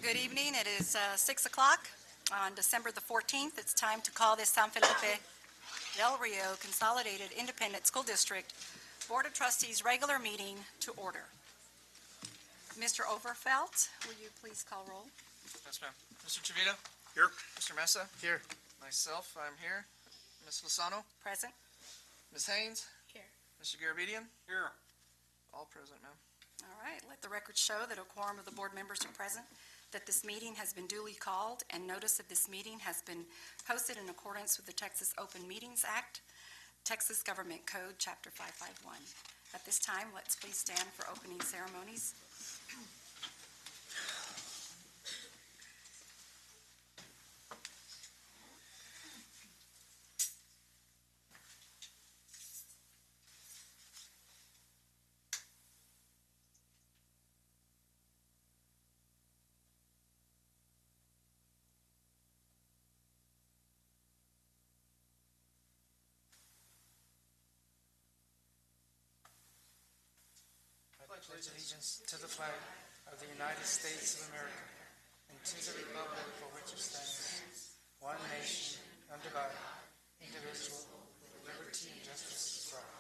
Good evening. It is 6 o'clock on December the 14th. It's time to call this San Felipe Del Rio Consolidated Independent School District Board of Trustees regular meeting to order. Mr. Overfelt, will you please call roll? Yes, ma'am. Mr. Chavita? Here. Mr. Mesa? Here. Myself, I'm here. Ms. Lozano? Present. Ms. Haynes? Here. Mr. Garabedian? Here. All present, ma'am. All right. Let the record show that a quorum of the board members are present, that this meeting has been duly called, and notice of this meeting has been posted in accordance with the Texas Open Meetings Act, Texas Government Code, Chapter 551. At this time, let's please stand for opening ceremonies. I pledge allegiance to the flag of the United States of America and to the republic for which it stands, one nation, under God, indivisible, with liberty and justice for all.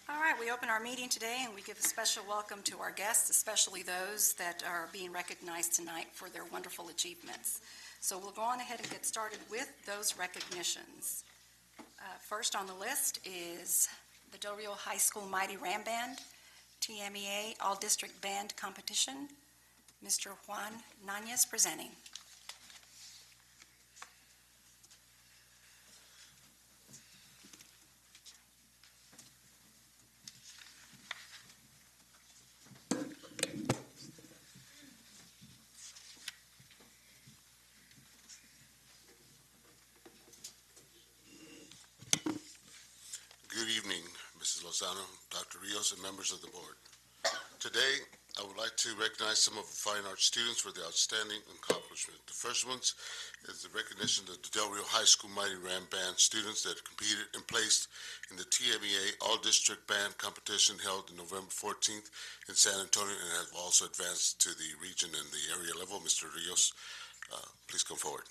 All right, we open our meeting today and we give a special welcome to our guests, especially those that are being recognized tonight for their wonderful achievements. So we'll go on ahead and get started with those recognitions. First on the list is the Del Rio High School Mighty Ram Band, TMEA All-District Band Competition. Mr. Juan Nanez presenting. Good evening, Mrs. Lozano, Dr. Rios, and members of the board. Today, I would like to recognize some of the fine arts students for their outstanding accomplishment. The first one is the recognition of the Del Rio High School Mighty Ram Band students that competed and placed in the TMEA All-District Band Competition held on November 14th in San Antonio and have also advanced to the region and the area level. Mr. Rios, please come forward.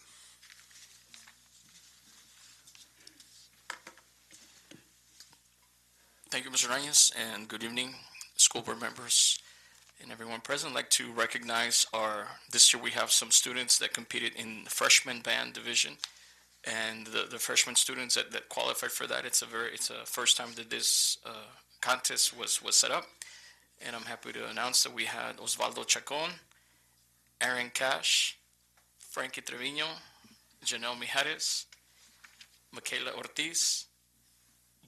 Thank you, Mr. Reyes, and good evening, school board members and everyone present. I'd like to recognize this year we have some students that competed in the freshman band division, and the freshman students that qualified for that, it's a first time that this contest was set up, and I'm happy to announce that we had Osvaldo Chacon, Aaron Cash, Frankie Trevino, Janelle Mijares, Michaela Ortiz,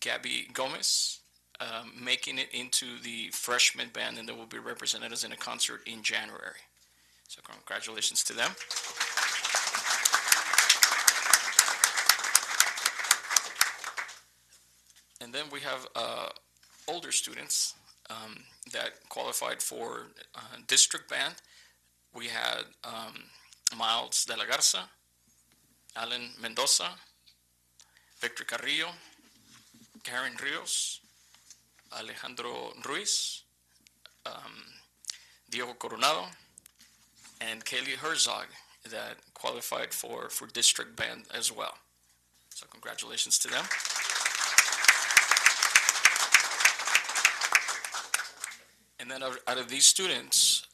Gabby Gomez, making it into the freshman band, and they will be represented us in a concert in January. So congratulations to them. And then we have older students that qualified for district band. We had Miles de la Garza, Alan Mendoza, Victor Carrillo, Karen Rios, Alejandro Ruiz, Diego Coronado, and Kaylee Herzog that qualified for district band as well. So congratulations to them. And then out of these students,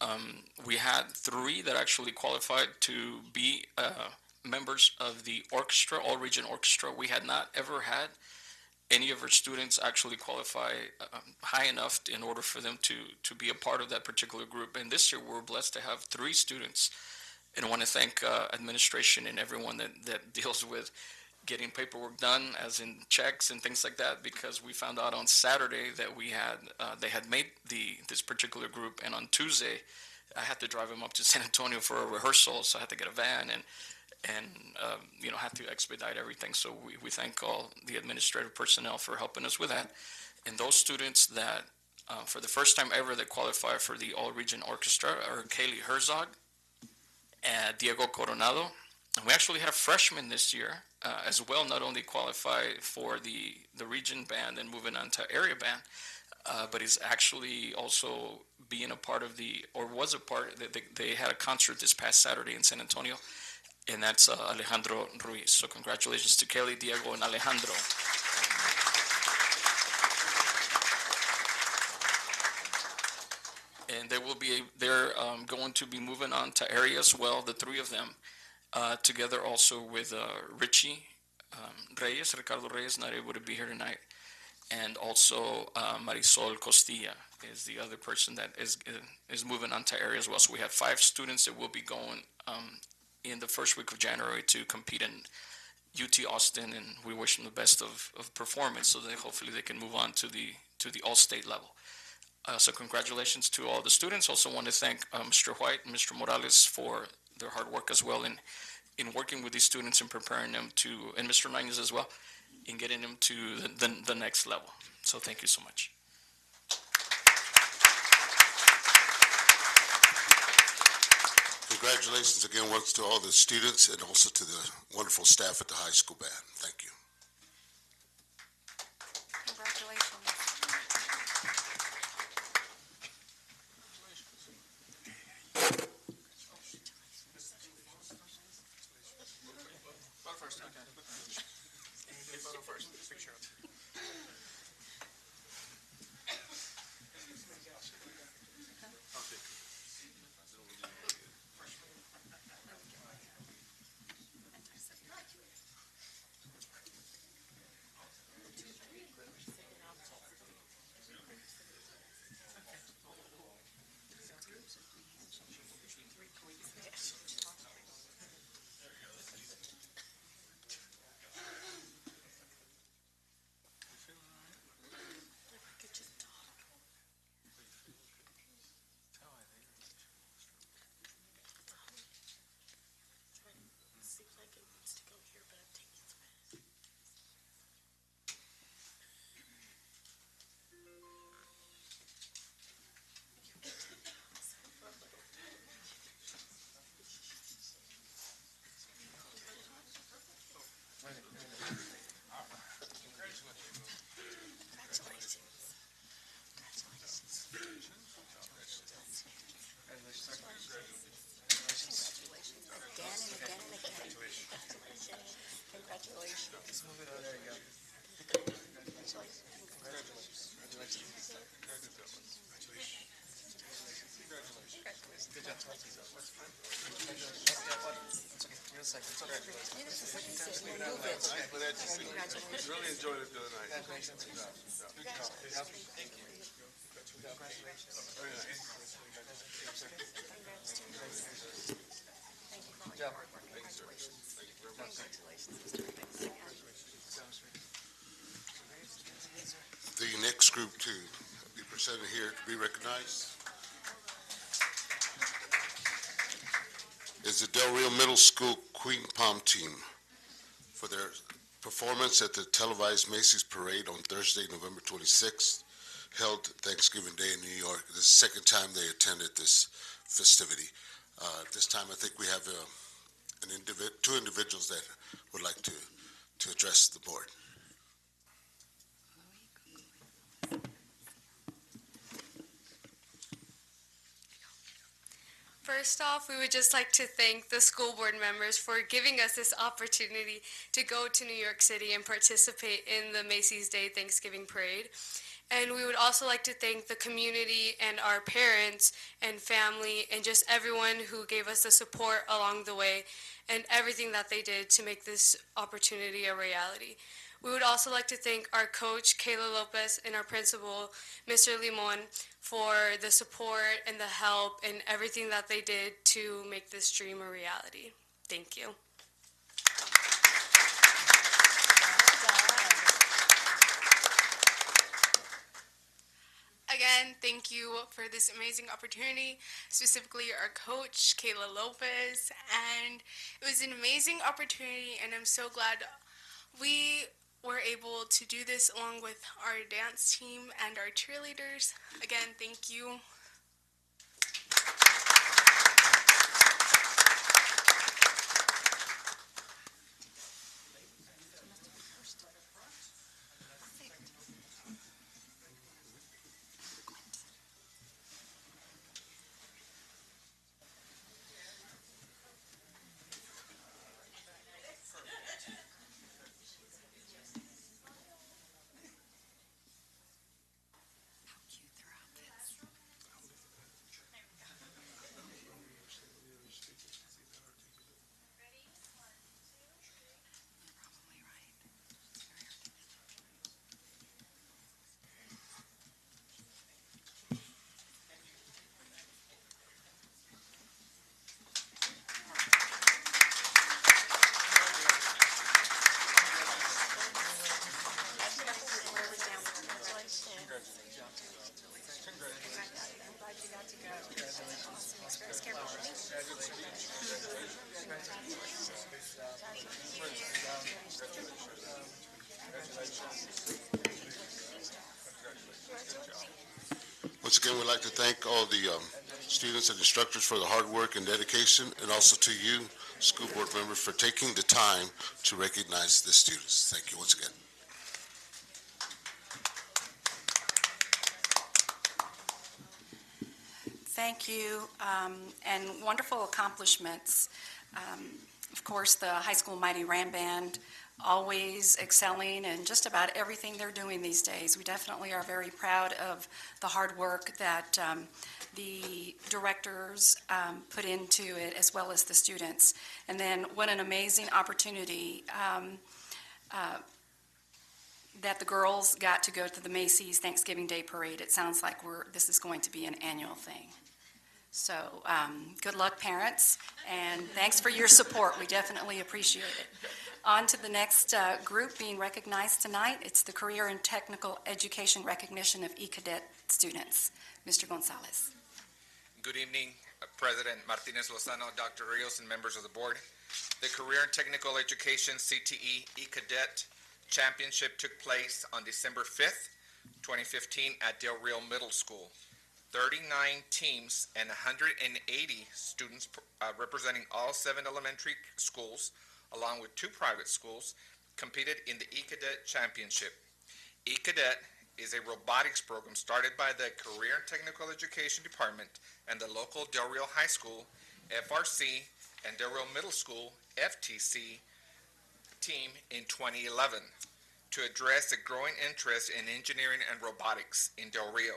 we had 3 that actually qualified to be members of the orchestra, all-region orchestra. We had not ever had any of our students actually qualify high enough in order for them to be a part of that particular group. And this year we're blessed to have 3 students. And I want to thank administration and everyone that deals with getting paperwork done, as in checks and things like that, because we found out on Saturday that they had made this particular group, and on Tuesday I had to drive them up to San Antonio for a rehearsal, so I had to get a van and had to expedite everything. So we thank all the administrative personnel for helping us with that. And those students that, for the first time ever, that qualify for the all-region orchestra are Kaylee Herzog, Diego Coronado, And we actually had a freshman this year as well, not only qualify for the region band and moving on to area band, but is actually also being a part of or was a part, they had a concert this past Saturday in San Antonio, and that's Alejandro Ruiz. So congratulations to Kelly, Diego, and Alejandro. And they're going to be moving on to area as well, the three of them, together also with Richie Reyes, Ricardo Reyes, not able to be here tonight, and also Marisol Costilla is the other person that is moving on to area as well. So we have 5 students that will be going in the first week of January to compete in UT Austin, and we wish them the best of performance so that hopefully they can move on to the all-state level. So congratulations to all the students. Also want to thank Mr. White and Mr. Morales for their hard work as well in working with these students and preparing them and Mr. Nines as well, in getting them to the next level. So thank you so much. Congratulations again once to all the students and also to the wonderful staff at the high school band. Thank you. Congratulations. Really enjoyed it the other night. The next group to be presented here to be recognized is the Del Rio Middle School Queen Palm team for their performance at the televised Macy's Parade on Thursday, November 26th, held Thanksgiving Day in New York. This is the second time they attended this festivity. This time I think we have two individuals that would like to address the board. First off, we would just like to thank the school board members for giving us this opportunity to go to New York City and participate in the Macy's Day Thanksgiving Parade. And we would also like to thank the community and our parents and family and just everyone who gave us the support along the way and everything that they did to make this opportunity a reality. We would also like to thank our coach, Kayla Lopez, and our principal, Mr. Limon, for the support and the help and everything that they did to make this dream a reality. Thank you. Again, thank you for this amazing opportunity, specifically our coach, Kayla Lopez, and it was an amazing opportunity, and I'm so glad we were able to do this along with our dance team and our cheerleaders. Again, thank you. Once again, we'd like to thank all the students and instructors for the hard work and dedication, and also to you, school board members, for taking the time to recognize the students. Thank you once again. Thank you, and wonderful accomplishments. Of course, the high school Mighty Ram Band always excelling in just about everything they're doing these days. We definitely are very proud of the hard work that the directors put into it, as well as the students. And then what an amazing opportunity that the girls got to go to the Macy's Thanksgiving Day Parade. It sounds like this is going to be an annual thing. So good luck, parents, and thanks for your support. We definitely appreciate it. On to the next group being recognized tonight. It's the Career and Technical Education Recognition of E-Cadet students. Mr. Gonzalez. Good evening, President Martinez Lozano, Dr. Rios, and members of the board. The Career and Technical Education CTE E-Cadet Championship took place on December 5th, 2015 at Del Rio Middle School. 39 teams and 180 students representing all 7 elementary schools, along with 2 private schools, competed in the E-Cadet Championship. E-Cadet is a robotics program started by the Career and Technical Education Department and the local Del Rio High School, FRC, and Del Rio Middle School, FTC, team in 2011 to address the growing interest in engineering and robotics in Del Rio.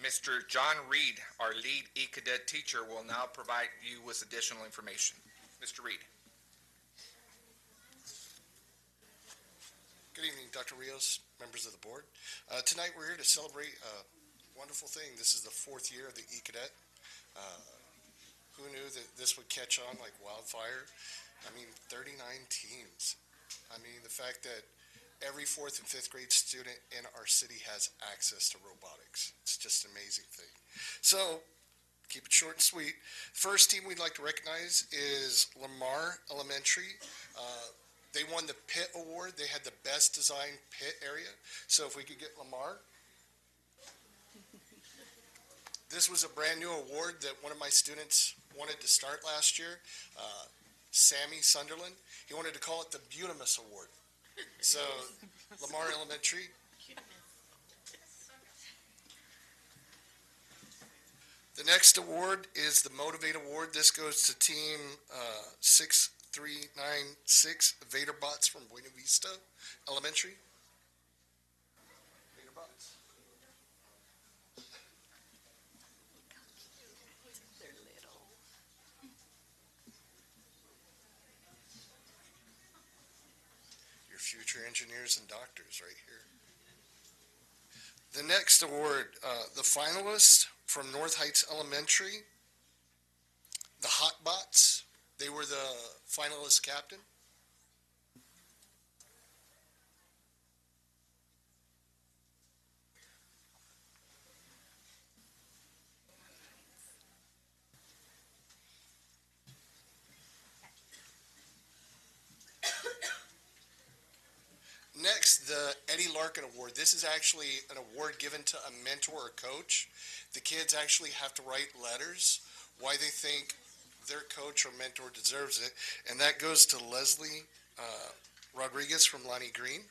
Mr. John Reed, our lead E-Cadet teacher, will now provide you with additional information. Mr. Reed. Good evening, Dr. Rios, members of the board. Tonight we're here to celebrate a wonderful thing. This is the 4th year of the E-Cadet. Who knew that this would catch on like wildfire? I mean, 39 teams. I mean, the fact that every 4th and 5th grade student in our city has access to robotics. It's just an amazing thing. So, keep it short and sweet. First team we'd like to recognize is Lamar Elementary. They won the PIT award. They had the best designed PIT area. So if we could get Lamar. This was a brand new award that one of my students wanted to start last year. Sammy Sunderland. He wanted to call it the Butimus Award. So, Lamar Elementary. The next award is the Motivate Award. This goes to team 6396 Vaderbots from Buena Vista Elementary. Vaderbots. Future engineers and doctors right here. The next award, the finalists from North Heights Elementary, the Hotbots. They were the finalist captain. Next, the Eddie Larkin Award. This is actually an award given to a mentor or coach. The kids actually have to write letters why they think their coach or mentor deserves it, and that goes to Leslie Rodriguez from Lonnie Green.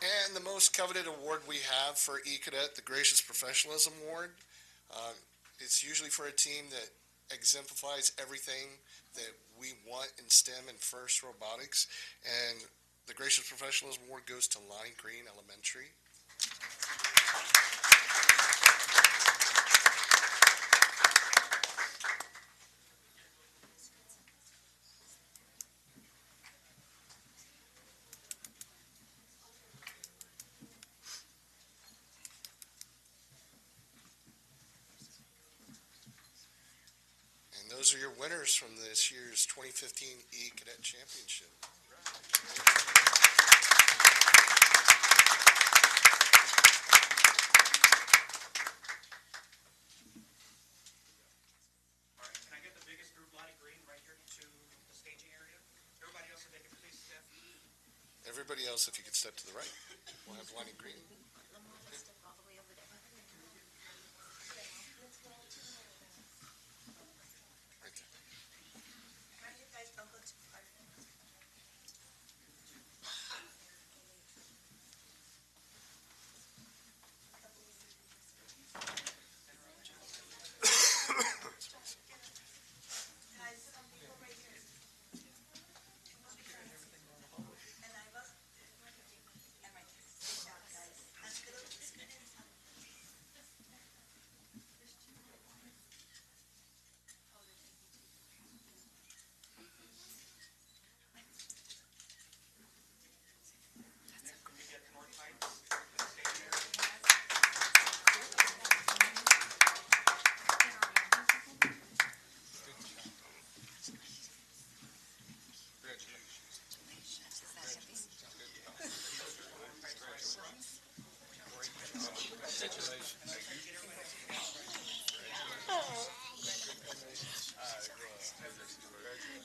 And the most coveted award we have for E-Cadet, the Gracious Professionalism Award. It's usually for a team that exemplifies everything that we want in STEM and FIRST robotics, and the Gracious Professionalism Award goes to Lonnie Green Elementary. Those are your winners from this year's 2015 E-Cadet Championship. everybody else, if you could step to the right, we'll have one in green. Right there.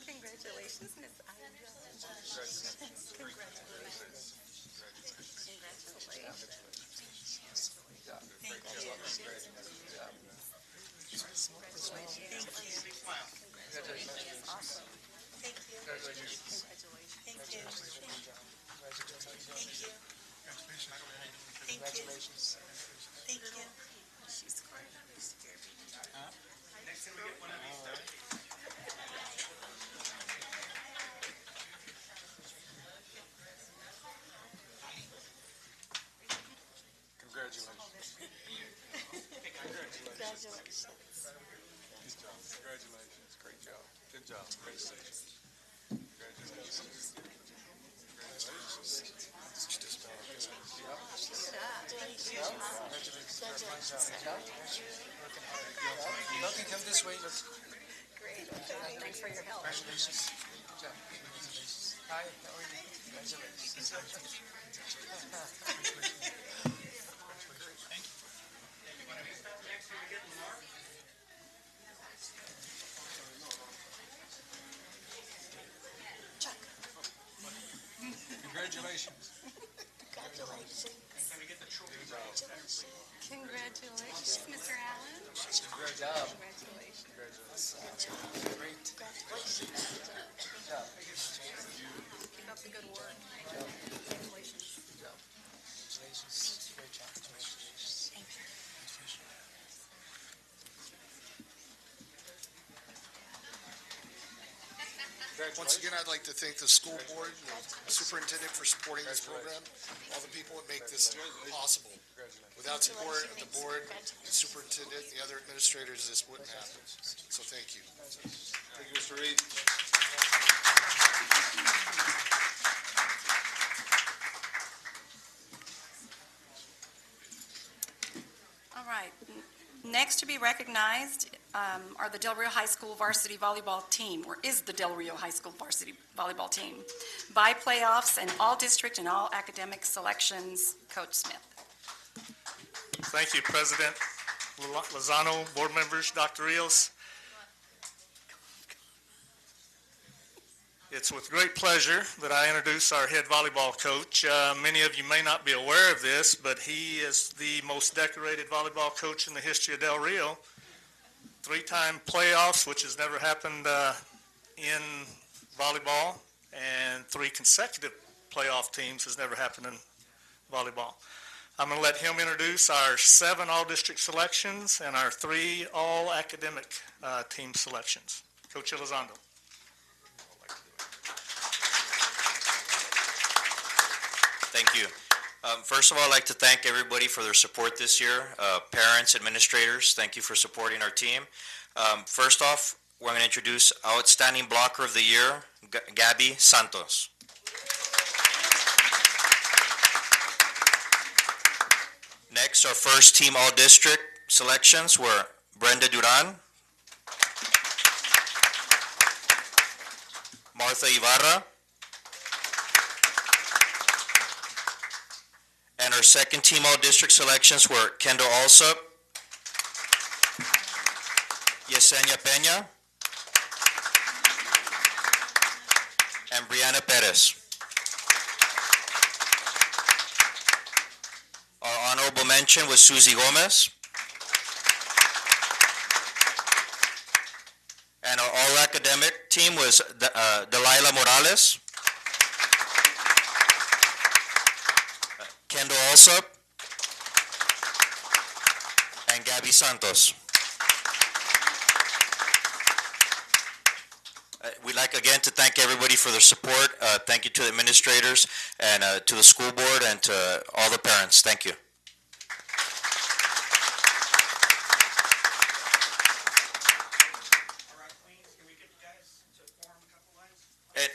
Congratulations, Miss Ida. Congratulations. Congratulations. Great job. Good job. Congratulations. Congratulations. Logan, come this way. Let's. Great job. Thanks for your help. Congratulations. Good job. Congratulations. Hi, how are you? Congratulations. Congratulations. Congratulations, Mr. Allen. Good job. Congratulations. Great. Keep up the good work. Congratulations. Congratulations. Great job. Congratulations. Once again, I'd like to thank the school board and the superintendent for supporting this program, all the people that make this possible. Without support of the board, the superintendent, the other administrators, this wouldn't happen. So thank you. Thank you, Mr. Reed. All right. Next to be recognized are the Del Rio High School varsity volleyball team, or is the Del Rio High School varsity volleyball team, by playoffs and all district and all academic selections. Coach Smith. Thank you, President Lozano, board members, Dr. Rios. It's with great pleasure that I introduce our head volleyball coach. Many of you may not be aware of this, but he is the most decorated volleyball coach in the history of Del Rio. 3-time playoffs, which has never happened in volleyball, and 3 consecutive playoff teams has never happened in volleyball. I'm going to let him introduce our 7 all-district selections and our 3 all-academic team selections. Coach Elizondo. Thank you. First of all, I'd like to thank everybody for their support this year. Parents, administrators, thank you for supporting our team. First off, we're going to introduce Outstanding Blocker of the Year, Gabby Santos. Next, our first team all-district selections were Brenda Duran, Martha Ibarra, and our second team all-district selections were Kendall Alsop, Yesenia Peña, and Brianna Perez. Honorable mention was Susie Gomez. And our all-academic team was Delilah Morales, Kendall Alsop, and Gabby Santos. We'd like again to thank everybody for their support. Thank you to the administrators and to the school board and to all the parents. Thank you.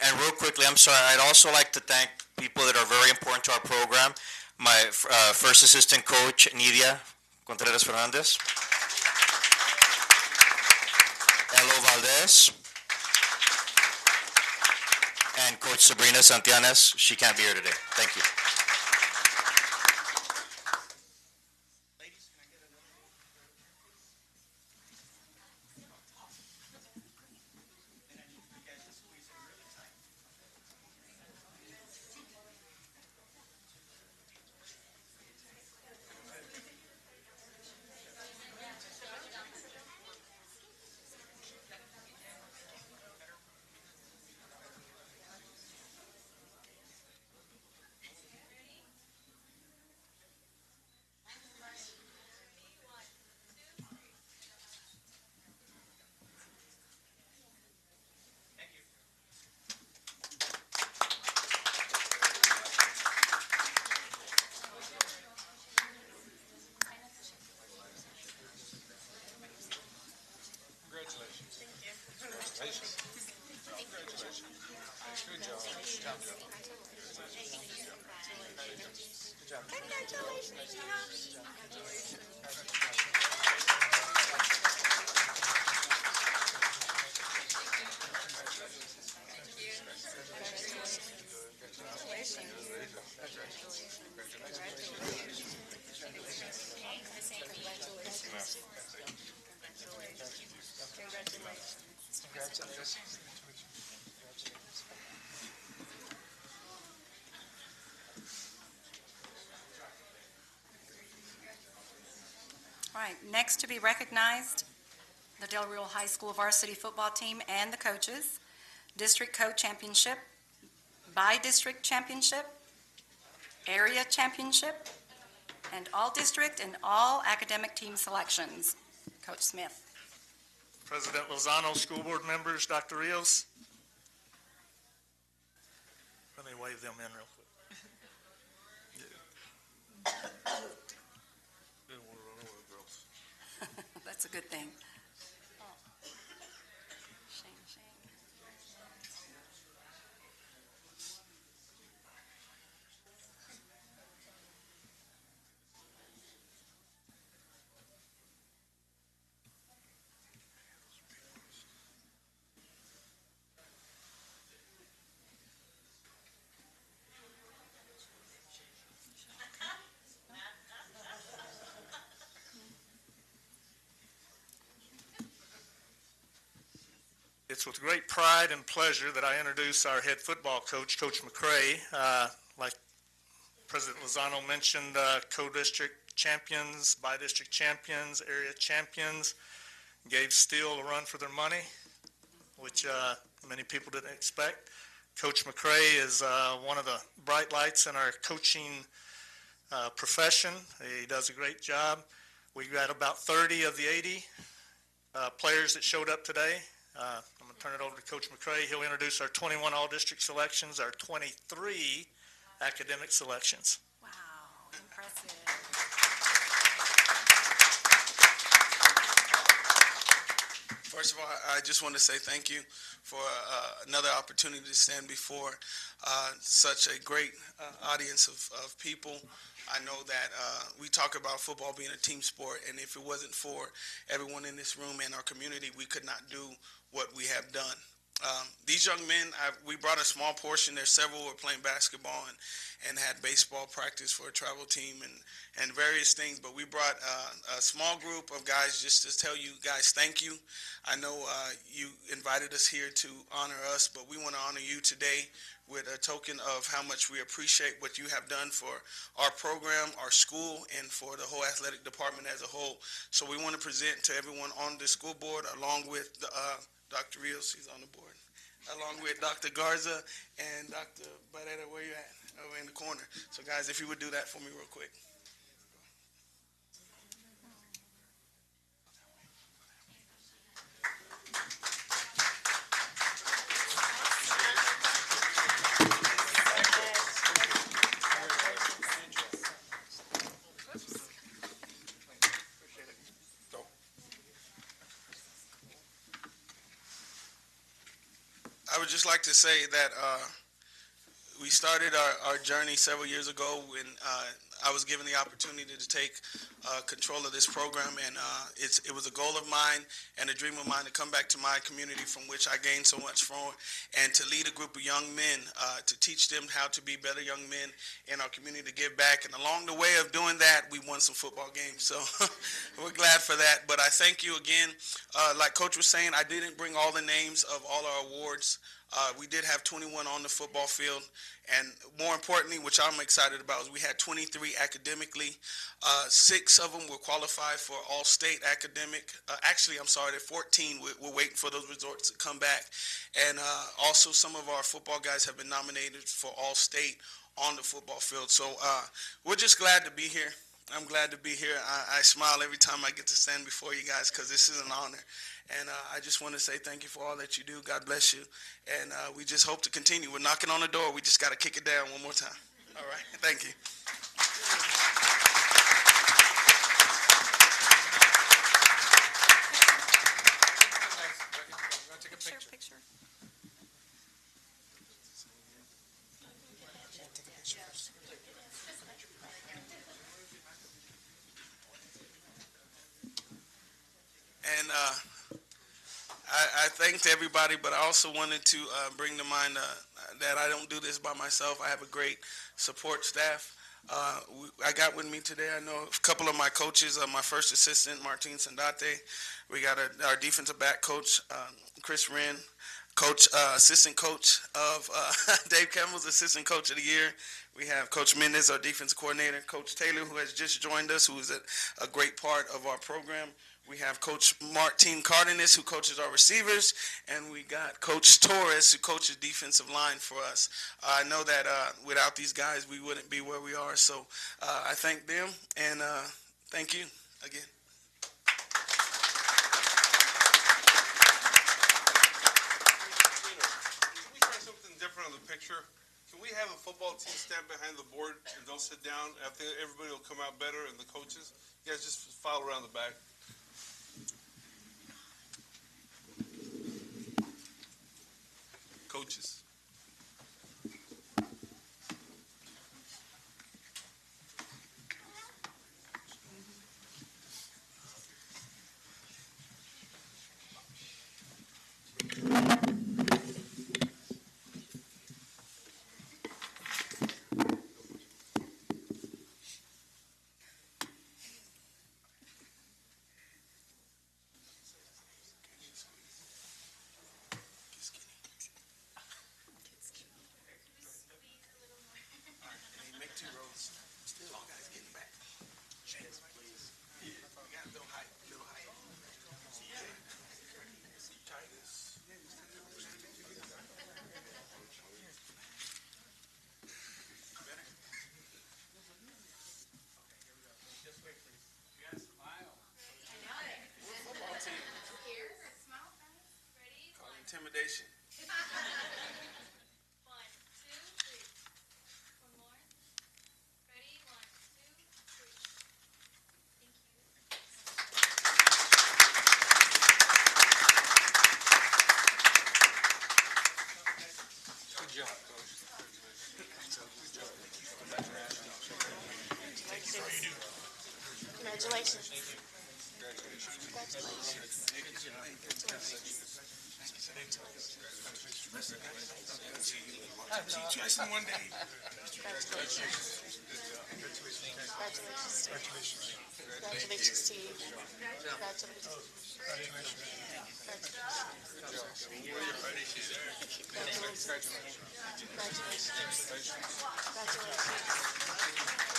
And real quickly, I'm sorry, I'd also like to thank people that are very important to our program. My first assistant coach, Nidia Contreras Fernandez. Elo Valdez. And Coach Sabrina Santianes. She can't be here today. Thank you. Congratulations. Congratulations. Congratulations. Good job. Good job. Congratulations. All right, next to be recognized, the Del Rio High School varsity football team and the coaches, district co-championship, by-district championship, area championship, and all-district and all academic team selections. Coach Smith. President Lozano, school board members, Dr. Rios. Let me wave them in real quick. That's a good thing. Shame, shame. It's with great pride and pleasure that I introduce our head football coach, Coach McCray. Like President Lozano mentioned, co-district champions, by-district champions, area champions, gave Steele a run for their money, which many people didn't expect. Coach McCray is one of the bright lights in our coaching profession. He does a great job. We got about 30 of the 80 players that showed up today. I'm going to turn it over to Coach McCray. He'll introduce our 21 all-district selections, our 23 academic selections. Wow, impressive. First of all, I just want to say thank you for another opportunity to stand before such a great audience of people. I know that we talk about football being a team sport, and if it wasn't for everyone in this room and our community, we could not do what we have done. These young men, we brought a small portion. There's several who were playing basketball and had baseball practice for a travel team and various things. But we brought a small group of guys just to tell you guys thank you. I know you invited us here to honor us, but we want to honor you today. with a token of how much we appreciate what you have done for our program, our school, and for the whole athletic department as a whole. So we want to present to everyone on the school board, along with Dr. Rios, he's on the board, along with Dr. Garza and Dr. Barrera, where you at? Over in the corner. So guys, if you would do that for me real quick. I would just like to say that we started our journey several years ago when I was given the opportunity to take control of this program, and it was a goal of mine and a dream of mine to come back to my community from which I gained so much from, and to lead a group of young men, to teach them how to be better young men in our community, to give back. And along the way of doing that, we won some football games, so we're glad for that. But I thank you again. Like Coach was saying, I didn't bring all the names of all our awards. We did have 21 on the football field, and more importantly, which I'm excited about, is we had 23 academically. 6 of them were qualified for all-state academic. Actually, I'm sorry, they're 14. We're waiting for those results to come back. And also, some of our football guys have been nominated for all-state on the football field. So we're just glad to be here. I'm glad to be here. I smile every time I get to stand before you guys because this is an honor. And I just want to say thank you for all that you do. God bless you. And we just hope to continue. We're knocking on the door. We just got to kick it down one more time. All right. Thank you. Take a picture. And I thanked everybody, but I also wanted to bring to mind that I don't do this by myself. I have a great support staff. I got with me today, I know a couple of my coaches, my first assistant, Martin Sandate. We got our defensive back coach, Chris Wren. Assistant coach of Dave Campbell's assistant coach of the year. We have Coach Mendez, our defensive coordinator. Coach Taylor, who has just joined us, who is a great part of our program. We have Coach Martin Cardenas, who coaches our receivers, and we got Coach Torres, who coaches defensive line for us. I know that without these guys, we wouldn't be where we are. So I thank them, and thank you again. Different on the picture. Can we have a football team stand behind the board and they'll sit down? After everybody will come out better, and the coaches, you guys just file around the back. Coaches. Intimidation. 1, 2, 3. One more. Ready? 1, 2, 3. Thank you. Good job, Coach. Congratulations. Congratulations. Just in one day. Congratulations, Steve. Congratulations, Steve.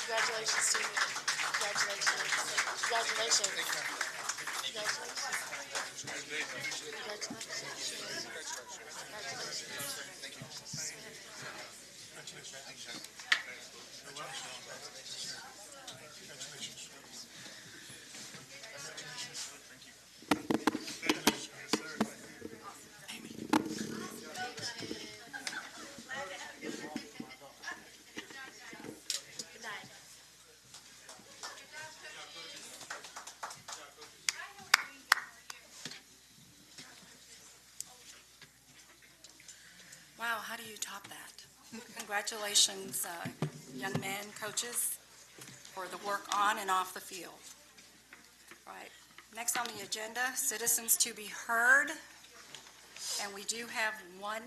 Congratulations. Wow, how do you top that? Congratulations, young men, coaches, for the work on and off the field. All right, next on the agenda, citizens to be heard. And we do have one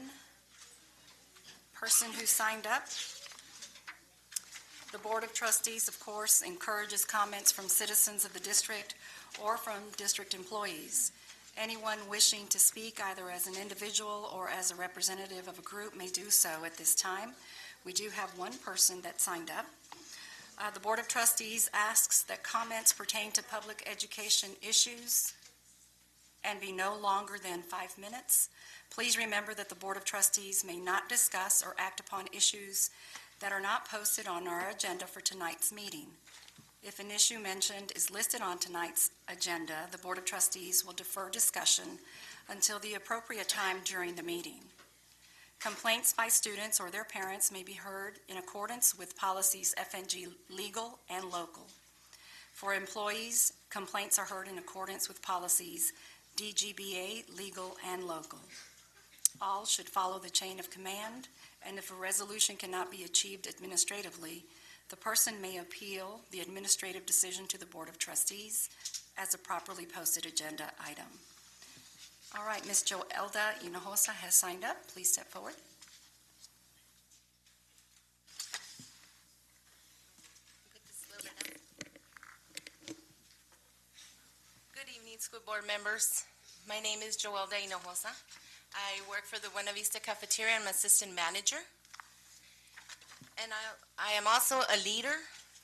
person who signed up. The Board of Trustees, of course, encourages comments from citizens of the district or from district employees. Anyone wishing to speak either as an individual or as a representative of a group may do so at this time. We do have one person that signed up. The Board of Trustees asks that comments pertain to public education issues and be no longer than 5 minutes. Please remember that the Board of Trustees may not discuss or act upon issues that are not posted on our agenda for tonight's meeting. If an issue mentioned is listed on tonight's agenda, the Board of Trustees will defer discussion until the appropriate time during the meeting. Complaints by students or their parents may be heard in accordance with policies FNG legal and local. For employees, complaints are heard in accordance with policies DGBA legal and local. All should follow the chain of command, and if a resolution cannot be achieved administratively, the person may appeal the administrative decision to the Board of Trustees as a properly posted agenda item. All right, Ms. Joelda Hinojosa has signed up. Please step forward. Good evening, school board members. My name is Joelda Hinojosa. I work for the Buena Vista Cafeteria. I'm assistant manager. And I am also a leader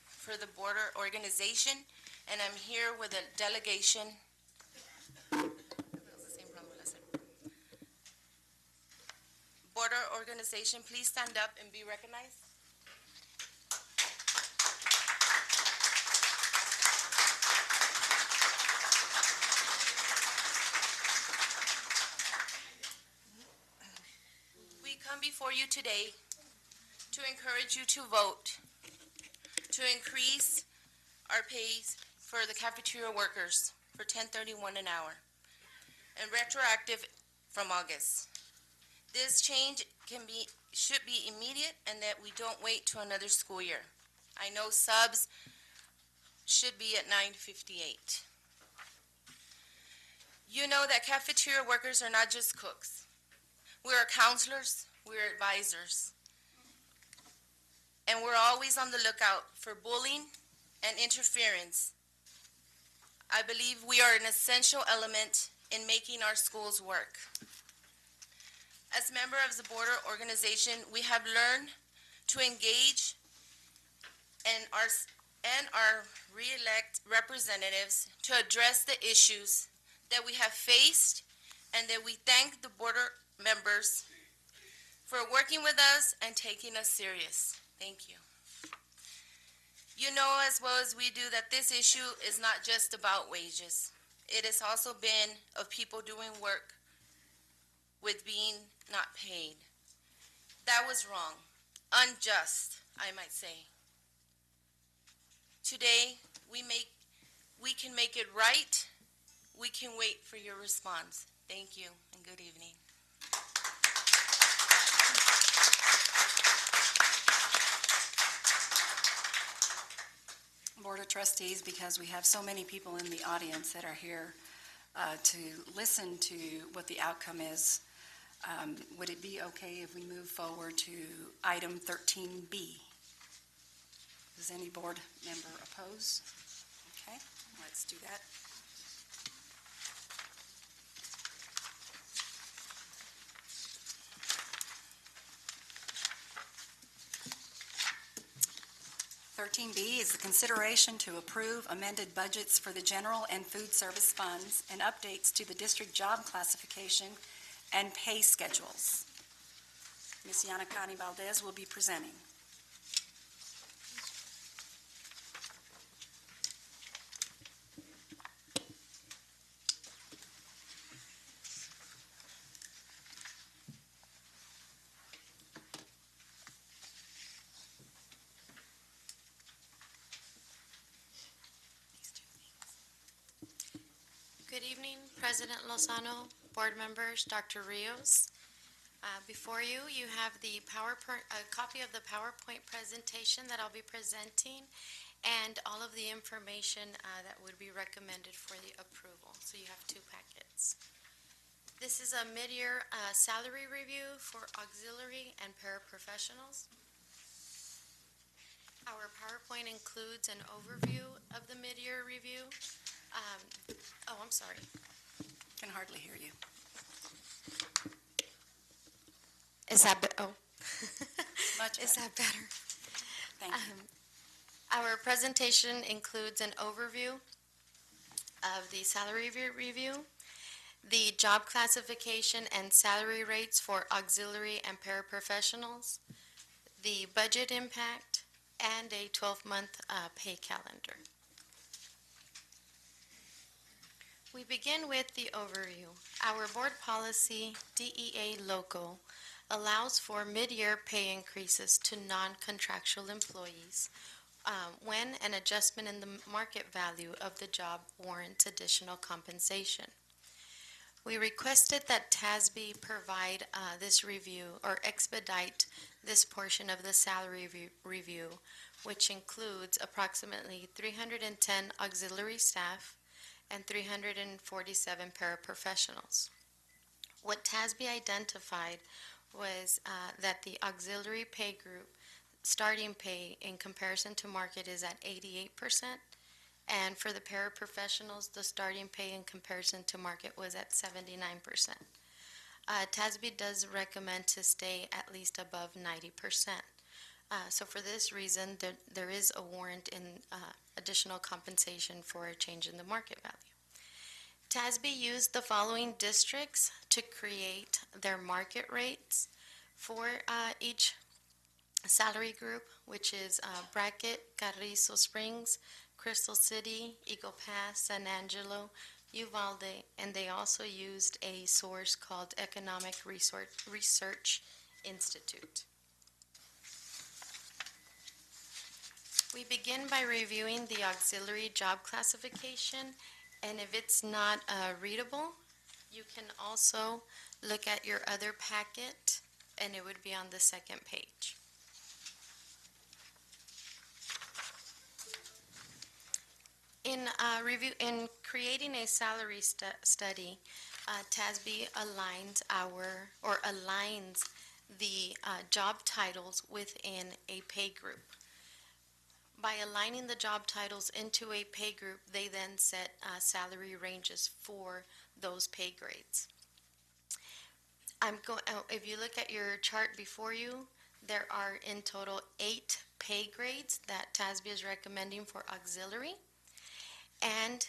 for the border organization, and I'm here with a delegation. Border organization, please stand up and be recognized. We come before you today to encourage you to vote, to increase our pays for the cafeteria workers for $10.31 an hour, and retroactive from August. This change should be immediate, and that we don't wait till another school year. I know subs should be at $9.58. You know that cafeteria workers are not just cooks. We are counselors, we are advisors. And we're always on the lookout for bullying and interference. I believe we are an essential element in making our schools work. As member of the border organization, we have learned to engage and our re-elect representatives to address the issues that we have faced, and that we thank the border members for working with us and taking us serious. Thank you. You know as well as we do that this issue is not just about wages. It has also been of people doing work with being not paid. That was wrong, unjust, I might say. Today, we can make it right. We can wait for your response. Thank you, and good evening. Board of Trustees, because we have so many people in the audience that are here to listen to what the outcome is Would it be okay if we move forward to item 13B? Does any board member oppose? Okay, let's do that. B is the consideration to approve amended budgets for the general and food service funds and updates to the district job classification and pay schedules. Ms. Yanakani Valdez will be presenting. Good evening, President Lozano, board members, Dr. Rios. Before you, you have the a copy of the PowerPoint presentation that I'll be presenting and all of the information that would be recommended for the approval. So you have two packets. This is a mid-year salary review for auxiliary and paraprofessionals. Our PowerPoint includes an overview of the mid-year review. I'm sorry. Can hardly hear you. Is that Much Is better. that better? Thank you. Our presentation includes an overview of the salary review, the job classification and salary rates for auxiliary and paraprofessionals, the budget impact, and a 12-month pay calendar. We begin with the overview. Our board policy, DEA Local, allows for mid-year pay increases to non-contractual employees when an adjustment in the market value of the job warrants additional compensation. We requested that TASB provide this review or expedite this portion of the salary review, which includes approximately 310 auxiliary staff and 347 paraprofessionals. What TASB identified was that the auxiliary pay group starting pay in comparison to market is at 88%, and for the paraprofessionals, the starting pay in comparison to market was at 79%. TASB does recommend to stay at least above 90%. So for this reason, there is a warrant in additional compensation for a change in the market value. TASB used the following districts to create their market rates for each salary group, which is Brackett, Carrizo Springs, Crystal City, Eagle Pass, San Angelo, Uvalde, and they also used a source called Economic Research Institute. We begin by reviewing the auxiliary job classification, and if it's not readable, you can also look at your other packet, and it would be on the second page. In creating a salary study, TASB aligns the job titles within a pay group. By aligning the job titles into a pay group, they then set salary ranges for those pay grades. If you look at your chart before you, there are in total 8 pay grades that TASB is recommending for auxiliary, and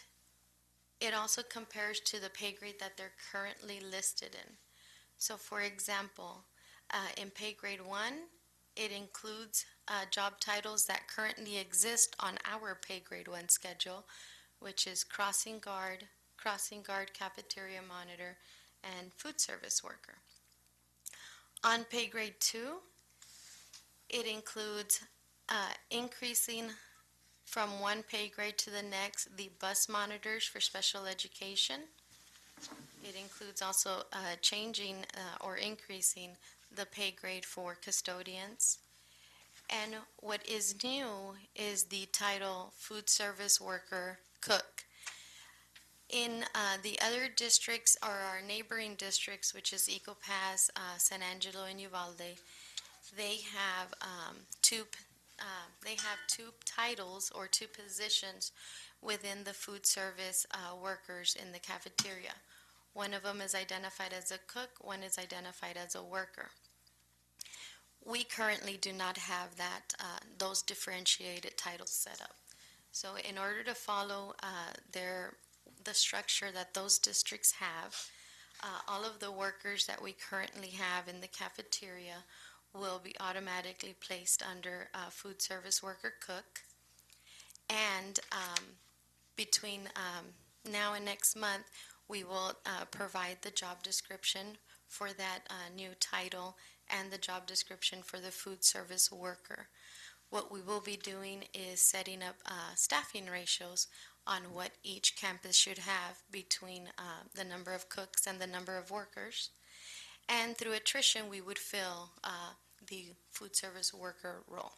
it also compares to the pay grade that they're currently listed in. So for example, in pay grade 1, it includes job titles that currently exist on our pay grade 1 schedule, which is crossing guard, cafeteria monitor, and food service worker. On pay grade 2, it includes increasing from one pay grade to the next the bus monitors for special education. It includes also changing or increasing the pay grade for custodians. And what is new is the title food service worker cook. In the other districts, or our neighboring districts, which is Eco Pass, San Angelo, and Uvalde, they have two titles or two positions within the food service workers in the cafeteria. One of them is identified as a cook, one is identified as a worker. We currently do not have that those differentiated titles set up. So in order to follow the structure that those districts have, all of the workers that we currently have in the cafeteria will be automatically placed under food service worker cook. And between now and next month, we will provide the job description for that new title and the job description for the food service worker. What we will be doing is setting up staffing ratios on what each campus should have between the number of cooks and the number of workers. And through attrition, we would fill the food service worker role.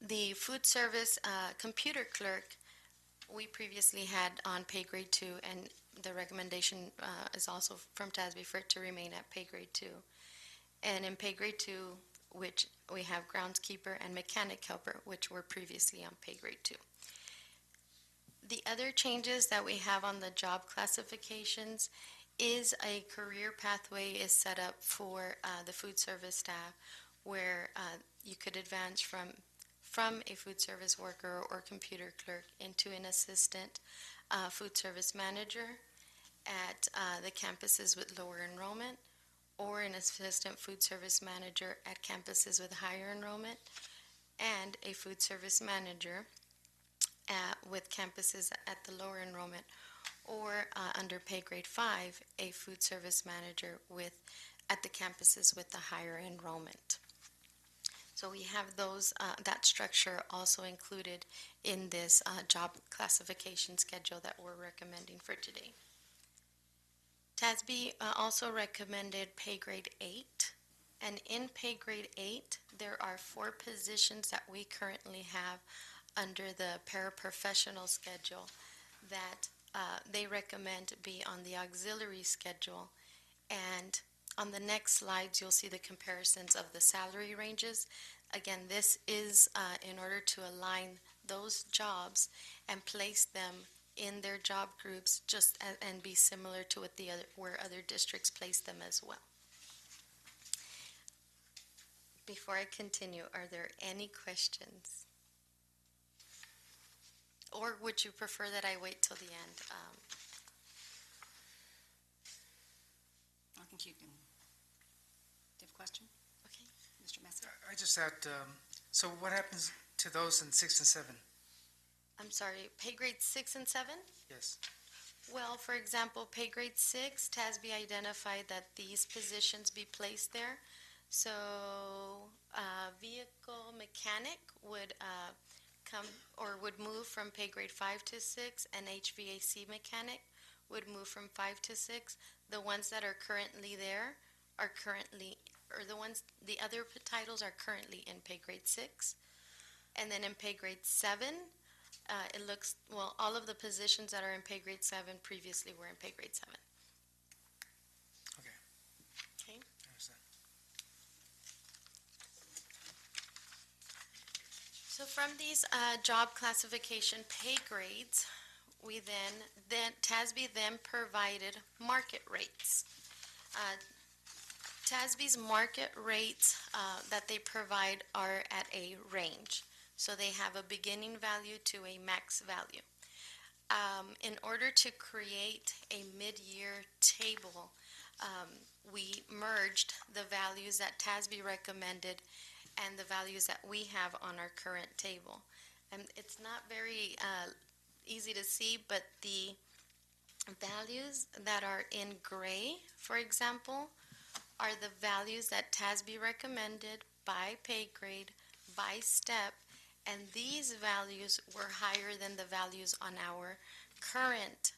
The food service computer clerk, we previously had on pay grade 2, and the recommendation is also from TASB for it to remain at pay grade 2. And in pay grade 2, which we have groundskeeper and mechanic helper, which were previously on pay grade 2. The other changes that we have on the job classifications is a career pathway is set up for the food service staff, where you could advance from a food service worker or computer clerk into an assistant food service manager at the campuses with lower enrollment, or an assistant food service manager at campuses with higher enrollment, and a food service manager with campuses at the lower enrollment, or under pay grade 5, a food service manager at the campuses with the higher enrollment. So we have that structure also included in this job classification schedule that we're recommending for today. TASB also recommended pay grade 8, and in pay grade 8, there are 4 positions that we currently have under the paraprofessional schedule that they recommend be on the auxiliary schedule. And on the next slides, you'll see the comparisons of the salary ranges. Again, this is in order to align those jobs and place them in their job groups, and be similar to where other districts place them as well. Before I continue, are there any questions? Or would you prefer that I wait till the end? I think you can. Do you have a question? Okay. Mr. Messer? I just had, so what happens to those in 6 and 7? I'm sorry, pay grade 6 and 7? Yes. Well, for example, pay grade 6, TASB identified that these positions be placed there. So vehicle mechanic would would move from pay grade 5 to 6, and HVAC mechanic would move from 5 to 6. The ones that are currently there are the other titles are currently in pay grade 6. And then in pay grade 7, all of the positions that are in pay grade 7 previously were in pay grade 7. Okay. Okay. I understand. So from these job classification pay grades, we then TASB then provided market rates. TASB's market rates that they provide are at a range. So they have a beginning value to a max value. In order to create a mid-year table, we merged the values that TASB recommended and the values that we have on our current table. And it's not very easy to see, but the values that are in gray, for example, are the values that TASB recommended by pay grade, by step, and these values were higher than the values on our current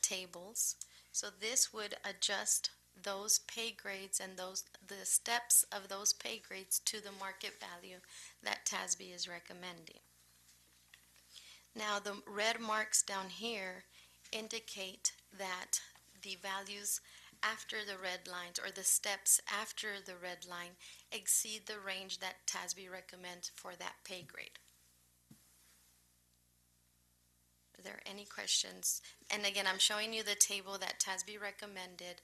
tables. So this would adjust those pay grades and the steps of those pay grades to the market value that TASB is recommending. Now, the red marks down here indicate that the values after the red lines, or the steps after the red line, exceed the range that TASB recommends for that pay grade. Are there any questions? And again, I'm showing you the table that TASB recommended,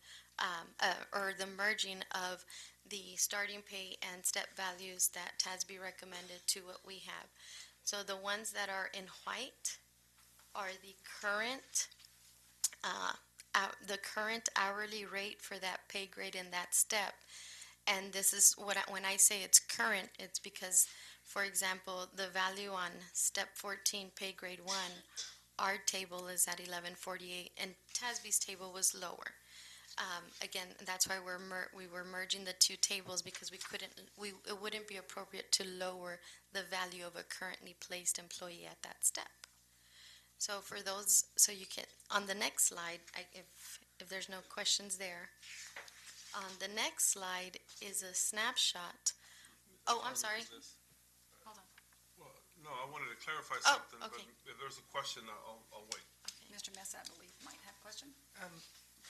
or the merging of the starting pay and step values that TASB recommended to what we have. So the ones that are in white are the current hourly rate for that pay grade in that step. And this is when I say it's current, it's because, for example, the value on step 14, pay grade 1, our table is at 1148, and TASB's table was lower. Again, that's why we were merging the two tables, because it wouldn't be appropriate to lower the value of a currently placed employee at that step. So for those, so you can, on the next slide, if there's no questions there, on the next slide is a snapshot. Oh, I'm sorry. Hold on. Well, no, I wanted to clarify Oh, something, okay. but if there's a question, I'll wait. Mr. Mesa, I believe, might have a question.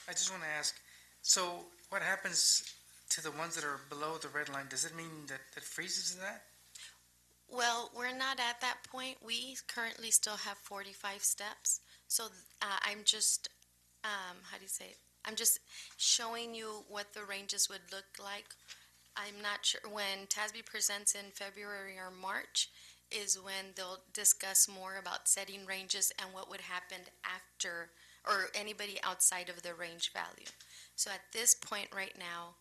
I just want to ask, so what happens to the ones that are below the red line? Does it mean that it freezes that? Well, we're not at that point. We currently still have 45 steps. So I'm just, how do you say it? I'm just showing you what the ranges would look like. I'm not sure, when TASB presents in February or March is when they'll discuss more about setting ranges and what would happen after, or anybody outside of the range value. So at this point right now,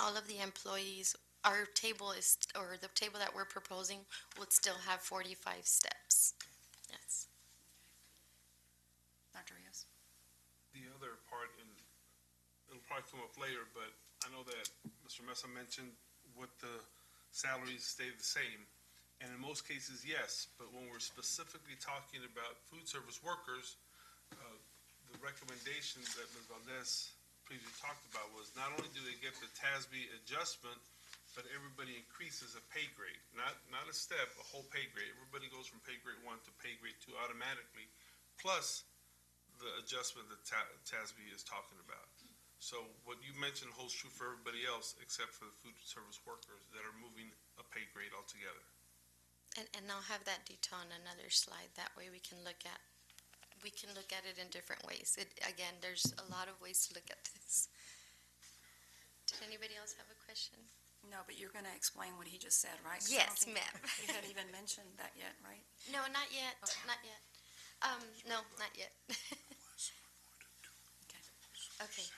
all of the employees, our table is, or the table that we're proposing would still have 45 steps. Yes. Dr. Rios? The other part, and it'll probably come up later, but I know that Mr. Mesa mentioned what the salaries stay the same. And in most cases, yes, but when we're specifically talking about food service workers, the recommendation that Ms. Valdez previously talked about was not only do they get the TASB adjustment, but everybody increases a pay grade, not a step, a whole pay grade. Everybody goes from pay grade 1 to pay grade 2 automatically, plus the adjustment that TASB is talking about. So what you mentioned holds true for everybody else except for the food service workers that are moving a pay grade altogether. And I'll have that detail on another slide. That way we can look at it in different ways. Again, there's a lot of ways to look at this. Did anybody else have a question? No, but you're going to explain what he just said, right? 'Cause Yes, ma'am. You hadn't even mentioned that yet, right? No, not yet. Okay. Not yet. No, not yet. Okay.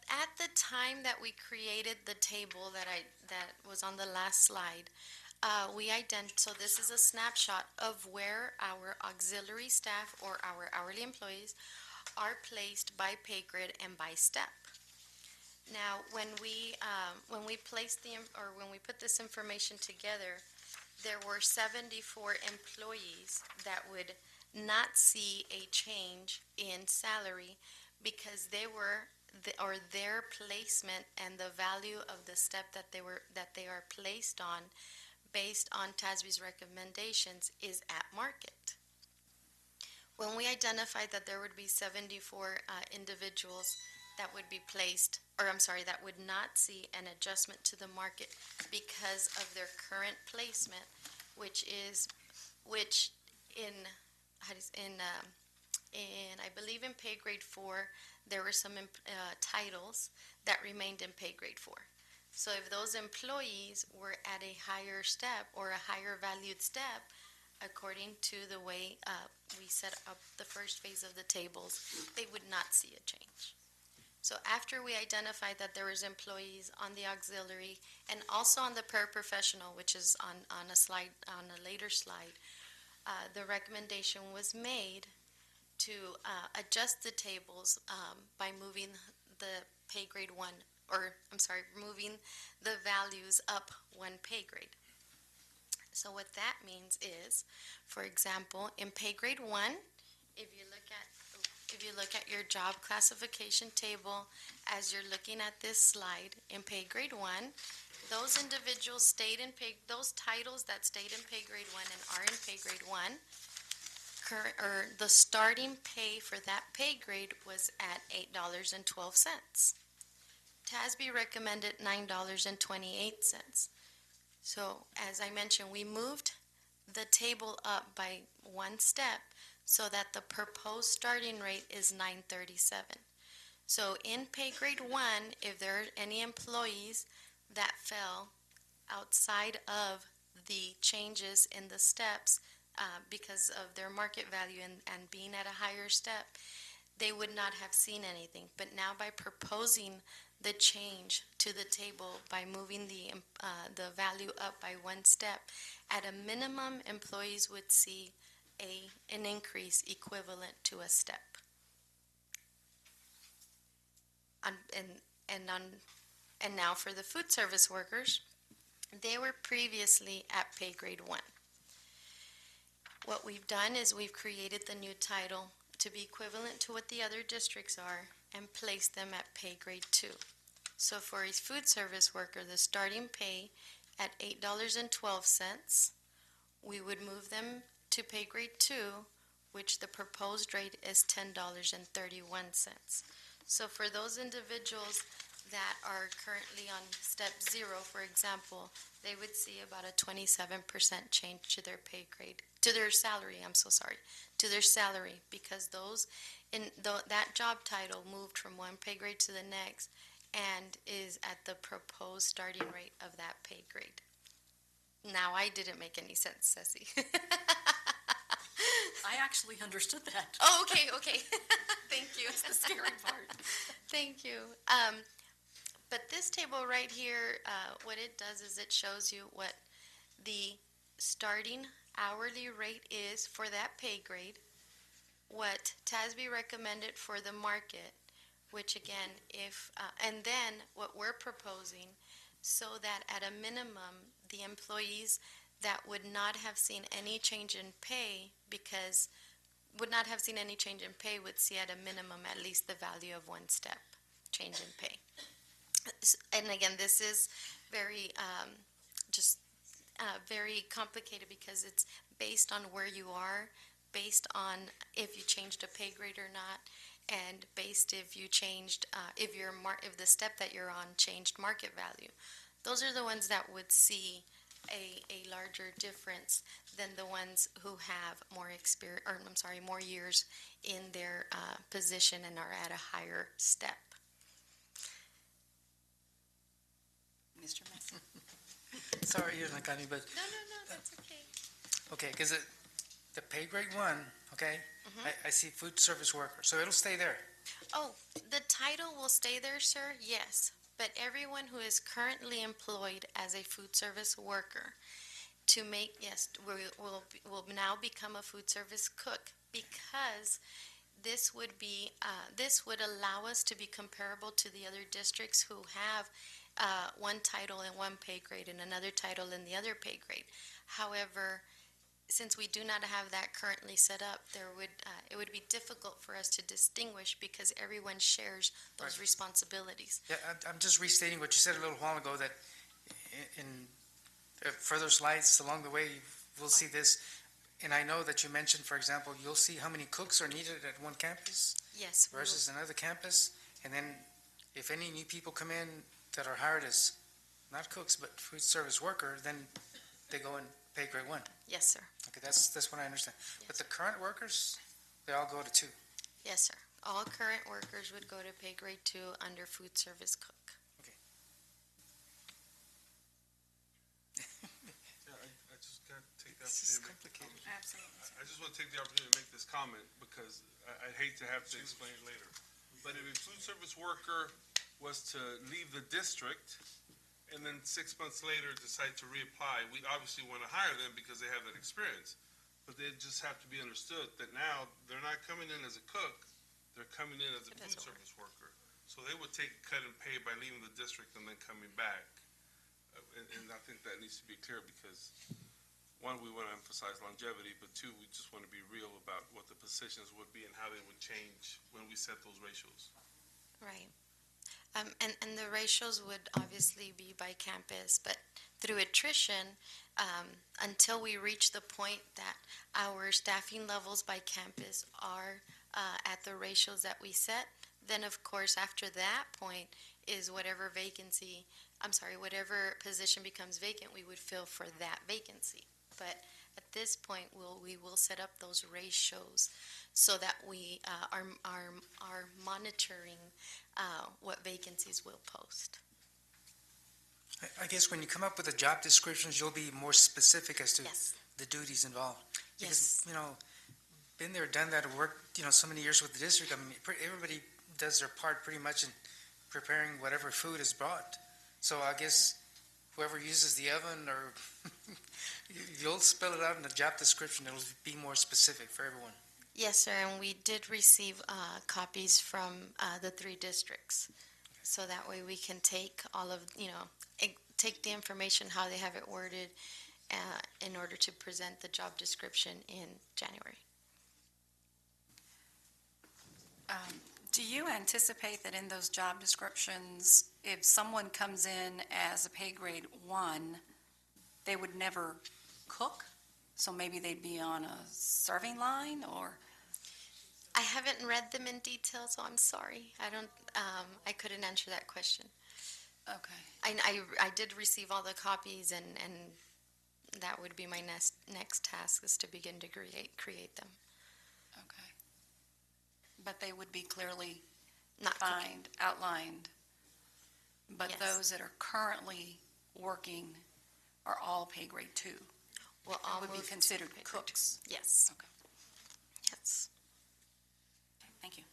At the time that we created the table that was on the last slide, so this is a snapshot of where our auxiliary staff or our hourly employees are placed by pay grade and by step. Now, when we put this information together, there were 74 employees that would not see a change in salary because their placement and the value of the step that they are placed on, based on TASB's recommendations, is at market. When we identified that there would be 74 individuals that would be placed, that would not see an adjustment to the market because of their current placement, which I believe in pay grade 4, there were some titles that remained in pay grade 4. So if those employees were at a higher step or a higher valued step, according to the way we set up the first phase of the tables, they would not see a change. So after we identified that there was employees on the auxiliary and also on the paraprofessional, which is on a later slide, the recommendation was made to adjust the tables by moving the pay grade 1, moving the values up 1 pay grade. So what that means is, for example, in pay grade 1, if you look at your job classification table as you're looking at this slide, in pay grade 1, Those individuals stayed in pay, those titles that stayed in pay grade 1 and are in pay grade 1, the starting pay for that pay grade was at $8.12. TASB recommended $9.28. So, as I mentioned, we moved the table up by one step so that the proposed starting rate is $9.37. So in pay grade 1, if there are any employees that fell outside of the changes in the steps because of their market value and being at a higher step, they would not have seen anything. But now by proposing the change to the table, by moving the value up by one step, at a minimum, employees would see an increase equivalent to a step. And now for the food service workers, they were previously at pay grade 1. What we've done is we've created the new title to be equivalent to what the other districts are and placed them at pay grade 2. So for a food service worker, the starting pay at $8.12, we would move them to pay grade 2, which the proposed rate is $10.31. So for those individuals that are currently on step 0, for example, they would see about a 27% change to their pay grade, to their salary, to their salary, because that job title moved from one pay grade to the next and is at the proposed starting rate of that pay grade. Now, I didn't make any sense, Ceci. I actually understood that. Oh, okay. Thank you. That's the scary part. Thank you. But this table right here, what it does is it shows you what the starting hourly rate is for that pay grade, what TASB recommended for the market, which again, and then what we're proposing, so that at a minimum, the employees that would not have seen any change in pay would see at a minimum at least the value of one step change in pay. And again, this is very very complicated because it's based on where you are, based on if you changed a pay grade or not, and based if you changed if the step that you're on changed market value. Those are the ones that would see a larger difference than the ones who have more experience, or more years in their position and are at a higher step. Mr. Messi. Sorry, Nakani, but No, that's okay. okay, because the pay grade 1, okay, I see food service worker, so it'll stay there. Oh, the title will stay there, sir, yes. But everyone who is currently employed as a food service worker will now become a food service cook, because this would allow us to be comparable to the other districts who have one title in one pay grade and another title in the other pay grade. However, since we do not have that currently set up, it would be difficult for us to distinguish because everyone shares those Right. responsibilities. Yeah, I'm just restating what you said a little while ago, that in further slides along the way, we'll see this. And I know that you mentioned, for example, you'll see how many cooks are needed at one campus Yes. versus another campus. And then if any new people come in that are hired as not cooks, but food service worker, then they go in pay grade 1. Yes, sir. Okay, that's what I understand. But the current workers, they all go to 2. Yes, sir. All current workers would go to pay grade 2 under food service cook. I just got to take the This is opportunity. complicated. Absolutely. I just want to take the opportunity to make this comment because I'd hate to have to explain it later. But if a food service worker was to leave the district and then 6 months later decide to reapply, we obviously want to hire them because they have that experience. But they just have to be understood that now they're not coming in as a cook, they're coming in as a food service worker. So they would take a cut in pay by leaving the district and then coming back. And I think that needs to be clear because, one, we want to emphasize longevity, but two, we just want to be real about what the positions would be and how they would change when we set those ratios. Right. And the ratios would obviously be by campus, but through attrition, until we reach the point that our staffing levels by campus are at the ratios that we set, then of course after that point is whatever vacancy, I'm sorry, whatever position becomes vacant, we would fill for that vacancy. But at this point, we will set up those ratios so that we are monitoring what vacancies we'll post. I guess when you come up with the job descriptions, you'll be more specific as to Yes. the duties involved. Yes. Because, been there, done that, worked, so many years with the district. I mean, everybody does their part pretty much in preparing whatever food is brought. So I guess whoever uses the oven or you'll spell it out in the job description. It'll be more specific for everyone. Yes, sir, and we did receive copies from the 3 districts. So that way we can take all of, take the information, how they have it worded, in order to present the job description in January. Do you anticipate that in those job descriptions, if someone comes in as a pay grade 1, they would never cook? So maybe they'd be on a serving line, or? I haven't read them in detail, so I'm sorry. I couldn't answer that question. Okay. I did receive all the copies, and that would be my next task, is to begin to create them. Okay. But they would be clearly Not cooking. outlined. But Yes. those that are currently working are all pay grade 2. Will all Would be move to considered pay grade 2. cooks. Yes. Okay. Yes. Thank you.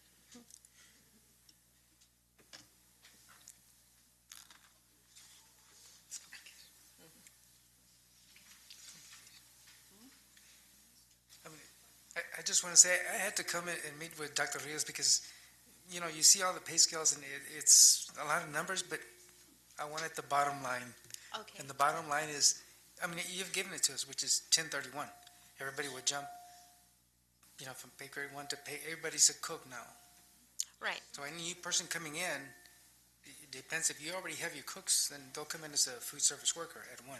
I just want to say, I had to come in and meet with Dr. Rios because, you see all the pay scales and it's a lot of numbers, but I wanted the bottom line. Okay. And the bottom line is, you've given it to us, which is 1031. Everybody would jump, from pay grade 1 to pay, everybody's a cook now. Right. So any new person coming in, it depends, if you already have your cooks, then they'll come in as a food service worker at 1.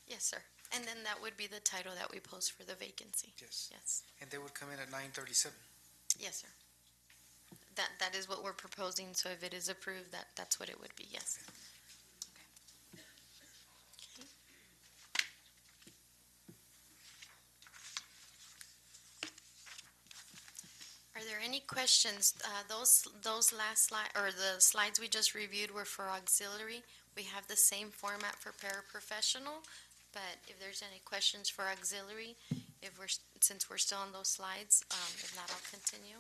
Yes, sir. And then that would be the title that we post for the vacancy. Yes. Yes. And they would come in at 937. Yes, sir. That is what we're proposing, so if it is approved, that's what it would be, yes. Okay. Are there any questions? Those last slide, or the slides we just reviewed were for auxiliary. We have the same format for paraprofessional, but if there's any questions for auxiliary, since we're still on those slides, if not, I'll continue.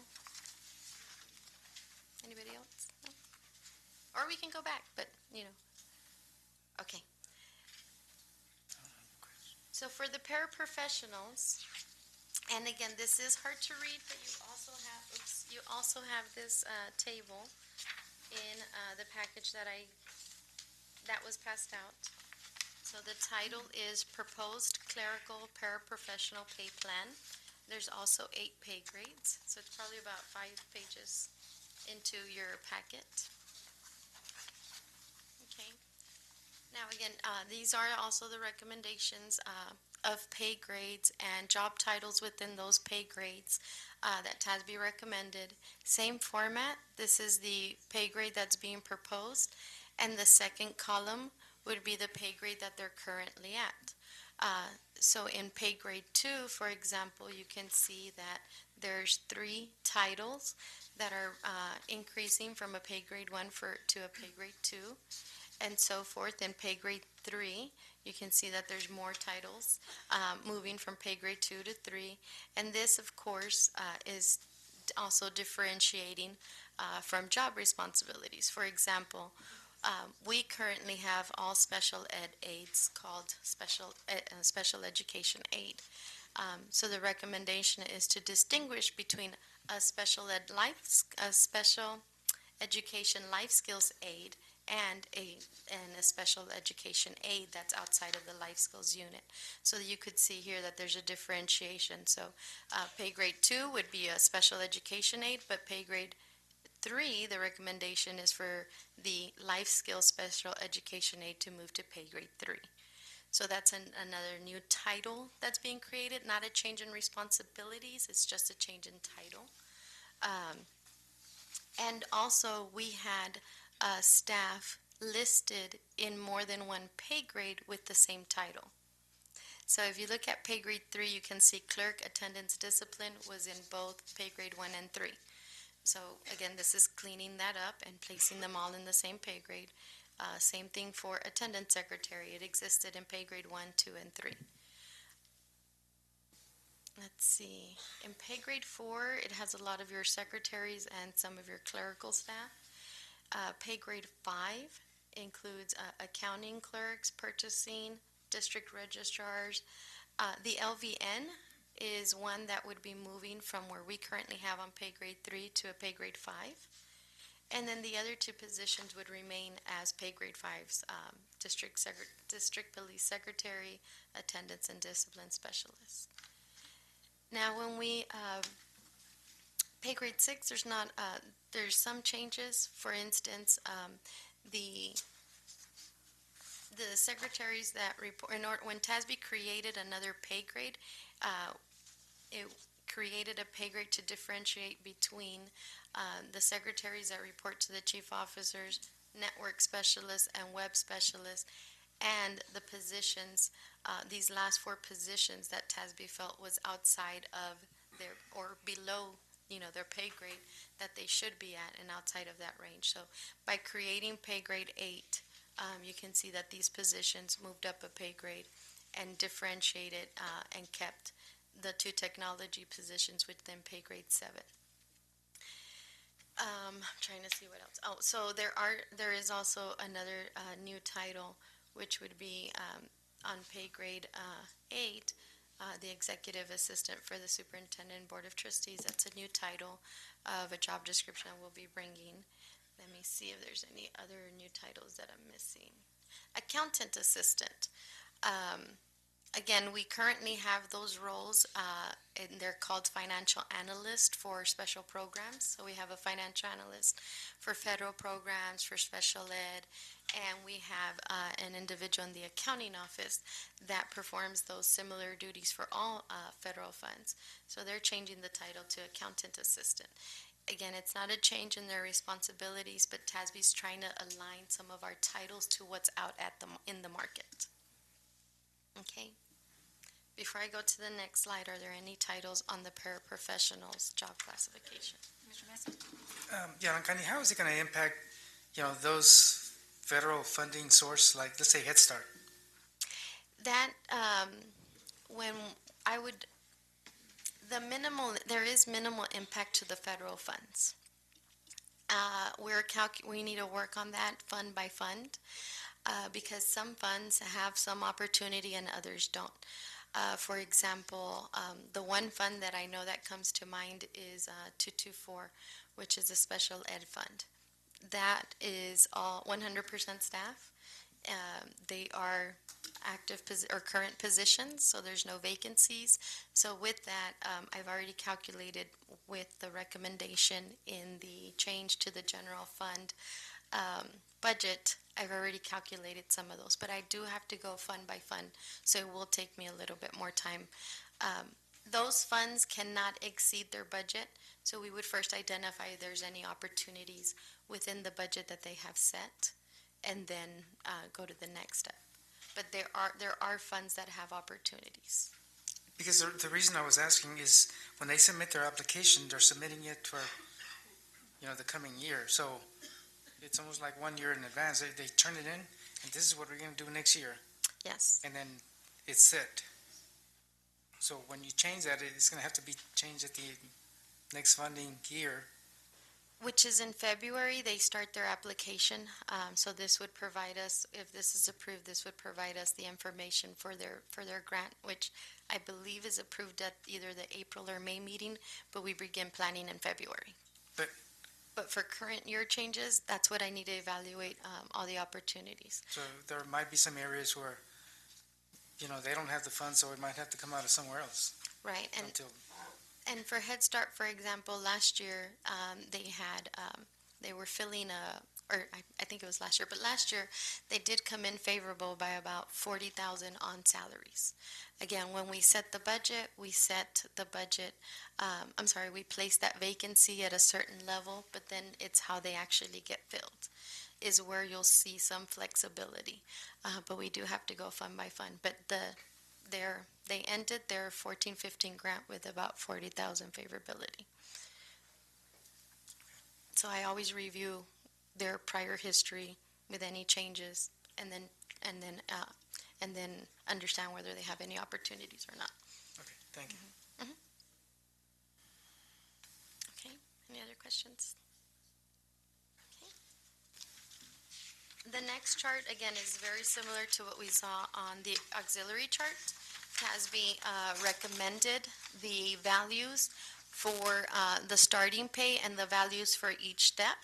Anybody else? No? Or we can go back, but, okay. So for the paraprofessionals, and again, this is hard to read, but you also have this table in the package that was passed out. So the title is Proposed Clerical Paraprofessional Pay Plan. There's also 8 pay grades, so it's probably about 5 pages into your packet. Okay. Now again, these are also the recommendations of pay grades and job titles within those pay grades that TASB recommended. Same format. This is the pay grade that's being proposed, and the second column would be the pay grade that they're currently at. So in pay grade 2, for example, you can see that there's 3 titles that are increasing from a pay grade 1 to a pay grade 2, and so forth. In pay grade 3, you can see that there's more titles moving from pay grade 2 to 3, and this, of course, is also differentiating from job responsibilities. For example, we currently have all special ed aides called special education aid. So the recommendation is to distinguish between a special education life skills aid and a special education aid that's outside of the life skills unit. So you could see here that there's a differentiation. So pay grade 2 would be a special education aid, but pay grade 3, the recommendation is for the life skills special education aid to move to pay grade 3. So that's another new title that's being created, not a change in responsibilities, it's just a change in title. And also, we had staff listed in more than one pay grade with the same title. So if you look at pay grade 3, you can see clerk, attendance, discipline was in both pay grade 1 and 3. So again, this is cleaning that up and placing them all in the same pay grade. Same thing for attendance secretary. It existed in pay grade 1, 2, and 3. Let's see. In pay grade 4, it has a lot of your secretaries and some of your clerical staff. Pay grade 5 includes accounting clerks, purchasing, district registrars. The LVN is one that would be moving from where we currently have on pay grade 3 to a pay grade 5. And then the other two positions would remain as pay grade 5s, district police secretary, attendance and discipline specialist. Now, when we pay grade 6, there's some changes. For instance, the secretaries that report, when TASB created another pay grade, it created a pay grade to differentiate between the secretaries that report to the chief officers, network specialists, and web specialists, and the positions, these last 4 positions that TASB felt was outside of their, or below, their pay grade that they should be at and outside of that range. So by creating pay grade 8, you can see that these positions moved up a pay grade and differentiated and kept the 2 technology positions within pay grade 7. I'm trying to see what else. Oh, so there is also another new title, which would be on pay grade 8, the executive assistant for the superintendent and board of trustees. That's a new title of a job description I will be bringing. Let me see if there's any other new titles that I'm missing. Accountant assistant. Again, we currently have those roles, and they're called financial analyst for special programs. So we have a financial analyst for federal programs, for special ed, and we have an individual in the accounting office that performs those similar duties for all federal funds. So they're changing the title to accountant assistant. Again, it's not a change in their responsibilities, but TASB's trying to align some of our titles to what's out in the market. Okay. Before I go to the next slide, are there any titles on the paraprofessionals job classification? Mr. Mesa? Yeah, Kani, how is it going to impact, those federal funding source, like let's say Head Start? That when I would, there is minimal impact to the federal funds. We need to work on that fund by fund because some funds have some opportunity and others don't. For example, the one fund that I know that comes to mind is 224, which is a special ed fund. That is all 100% staff. They are active or current positions, so there's no vacancies. So with that, I've already calculated with the recommendation in the change to the general fund budget, I've already calculated some of those, but I do have to go fund by fund, so it will take me a little bit more time. Those funds cannot exceed their budget, so we would first identify if there's any opportunities within the budget that they have set, and then go to the next step. But there are funds that have opportunities. Because the reason I was asking is when they submit their application, they're submitting it for, the coming year. So it's almost like 1 year in advance. They turn it in, and this is what we're going to do next year. Yes. And then it's set. So when you change that, it's going to have to be changed at the next funding year. Which is in February, they start their application. So this would provide us, if this is approved, this would provide us the information for their grant, which I believe is approved at either the April or May meeting, but we begin planning in February. But for current year changes, that's what I need to evaluate, all the opportunities. So there might be some areas where, they don't have the funds, so it might have to come out of somewhere else. Right, and And for Head Start, for example, last year, they were filling I think it was last year, but last year, they did come in favorable by about 40,000 on salaries. Again, when we set the budget, we placed that vacancy at a certain level, but then it's how they actually get filled is where you'll see some flexibility. But we do have to go fund by fund. But they ended their 14-15 grant with about 40,000 favorability. So I always review their prior history with any changes, and then understand whether they have any opportunities or not. Okay, thank you. Okay, any other questions? Okay. The next chart, again, is very similar to what we saw on the auxiliary chart. CASB recommended the values for the starting pay and the values for each step.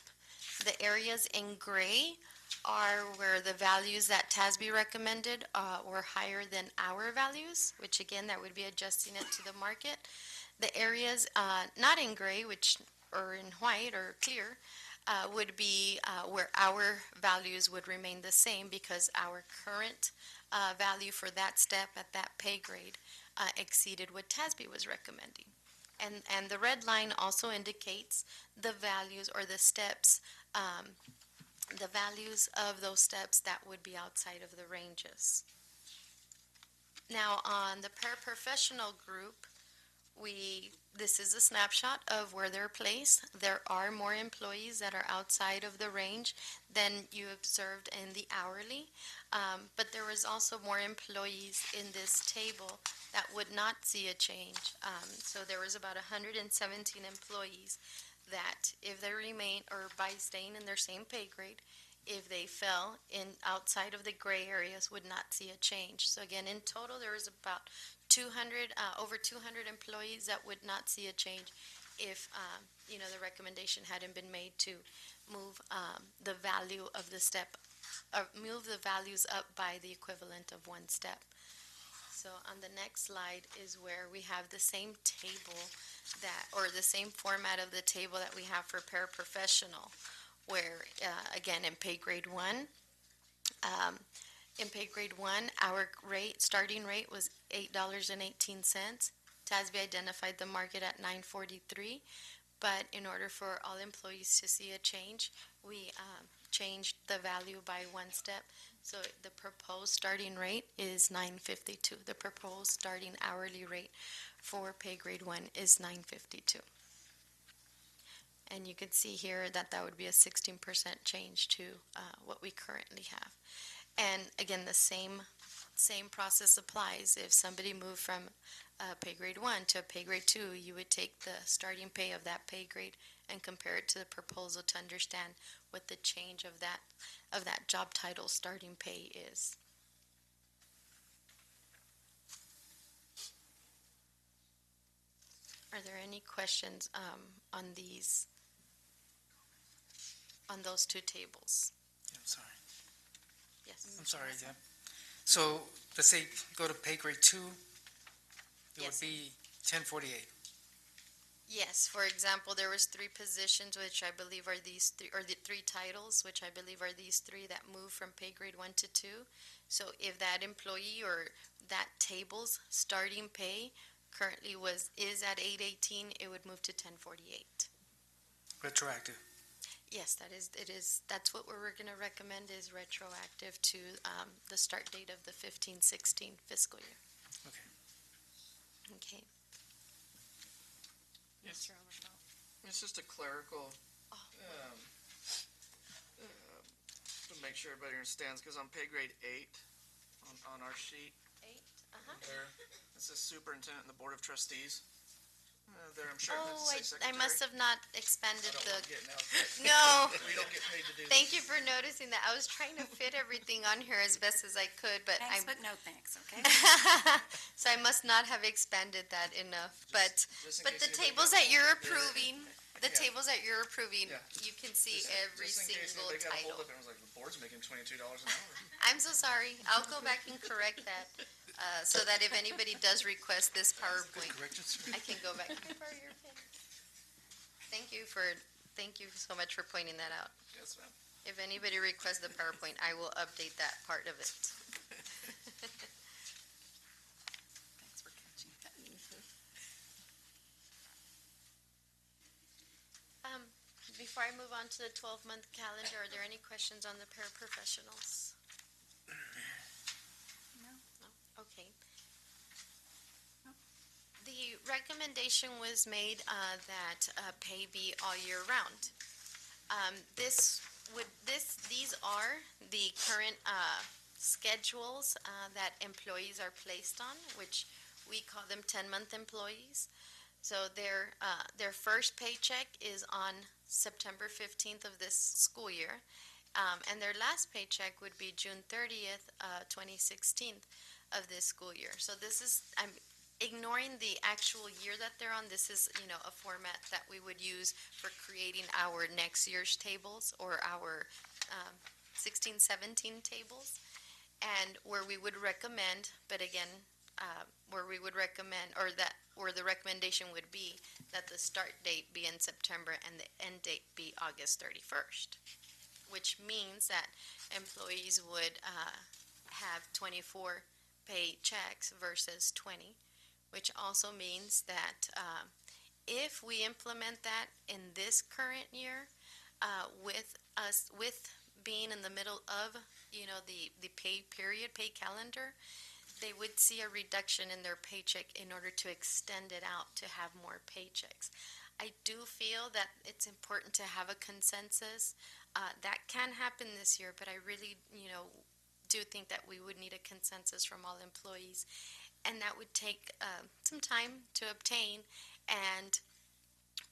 The areas in gray are where the values that TASB recommended were higher than our values, which again, that would be adjusting it to the market. The areas not in gray, or in white or clear, would be where our values would remain the same because our current value for that step at that pay grade exceeded what TASB was recommending. And the red line also indicates the values or the steps, the values of those steps that would be outside of the ranges. Now, on the paraprofessional group, this is a snapshot of where they're placed. There are more employees that are outside of the range than you observed in the hourly, but there was also more employees in this table that would not see a change. So there was about 117 employees that if they remain, or by staying in their same pay grade, if they fell in outside of the gray areas, would not see a change. So again, in total, there was about over 200 employees that would not see a change if, the recommendation hadn't been made to move the value of the step, or move the values up by the equivalent of one step. So on the next slide is where we have the same table or the same format of the table that we have for paraprofessional, where, again, in pay grade 1, our starting rate was $8.18. TASB identified the market at $9.43, but in order for all employees to see a change, we changed the value by one step. So the proposed starting rate is $9.52. The proposed starting hourly rate for pay grade 1 is $9.52. And you can see here that would be a 16% change to what we currently have. And again, the same process applies. If somebody moved from pay grade 1 to pay grade 2, you would take the starting pay of that pay grade and compare it to the proposal to understand what the change of that job title starting pay is. Are there any questions on those two tables? I'm sorry. Yes. I'm sorry, Deb. So let's say go to pay grade 2, it Yes. would be 1048. Yes, for example, there was 3 positions, which I believe are these 3, or the 3 titles, which I believe are these 3 that move from pay grade 1 to 2. So if that employee or that table's starting pay currently is at $8.18, it would move to $10.48. Retroactive. Yes, that's what we're going to recommend is retroactive to the start date of the 15-16 fiscal year. Okay. Okay. Yes. It's just a clerical, to make sure everybody understands, because on pay grade 8, on our sheet, 8, there, it says superintendent and the board of trustees. There, I'm sure it Oh, doesn't say secretary. I must have not expanded I don't the. want to get now. No. We don't get paid to do this. Thank you for noticing that. I was trying to fit everything on here as best as I could, but Thanks, but no thanks, okay? So I must not have expanded that enough. But Just in but case the anybody tables got- that you're approving, Yeah. Yeah. you can see every Just in case single anybody got a title. hold of it and was like, the board's making $22 an hour. I'm so sorry. I'll go back and correct that. so that if anybody does request this PowerPoint, I can go back. Can I borrow your pen? Thank you so much for pointing that out. Yes, ma'am. If anybody requests the PowerPoint, I will update that part of it. Thanks for catching that. Before I move on to the 12-month calendar, are there any questions on the paraprofessionals? No. No? Okay. The recommendation was made that pay be all year round. These are the current schedules that employees are placed on, which we call them 10-month employees. So their first paycheck is on September 15th of this school year, and their last paycheck would be June 30th, 2016 of this school year. So this is, I'm ignoring the actual year that they're on. This is, a format that we would use for creating our next year's tables or our 16-17 tables, and where we would recommend, but again, where we would recommend, where the recommendation would be that the start date be in September and the end date be August 31st, which means that employees would have 24 pay checks versus 20, which also means that if we implement that in this current year, with being in the middle of, the pay period, pay calendar, they would see a reduction in their paycheck in order to extend it out to have more paychecks. I do feel that it's important to have a consensus. That can happen this year, but I really, do think that we would need a consensus from all employees, and that would take some time to obtain and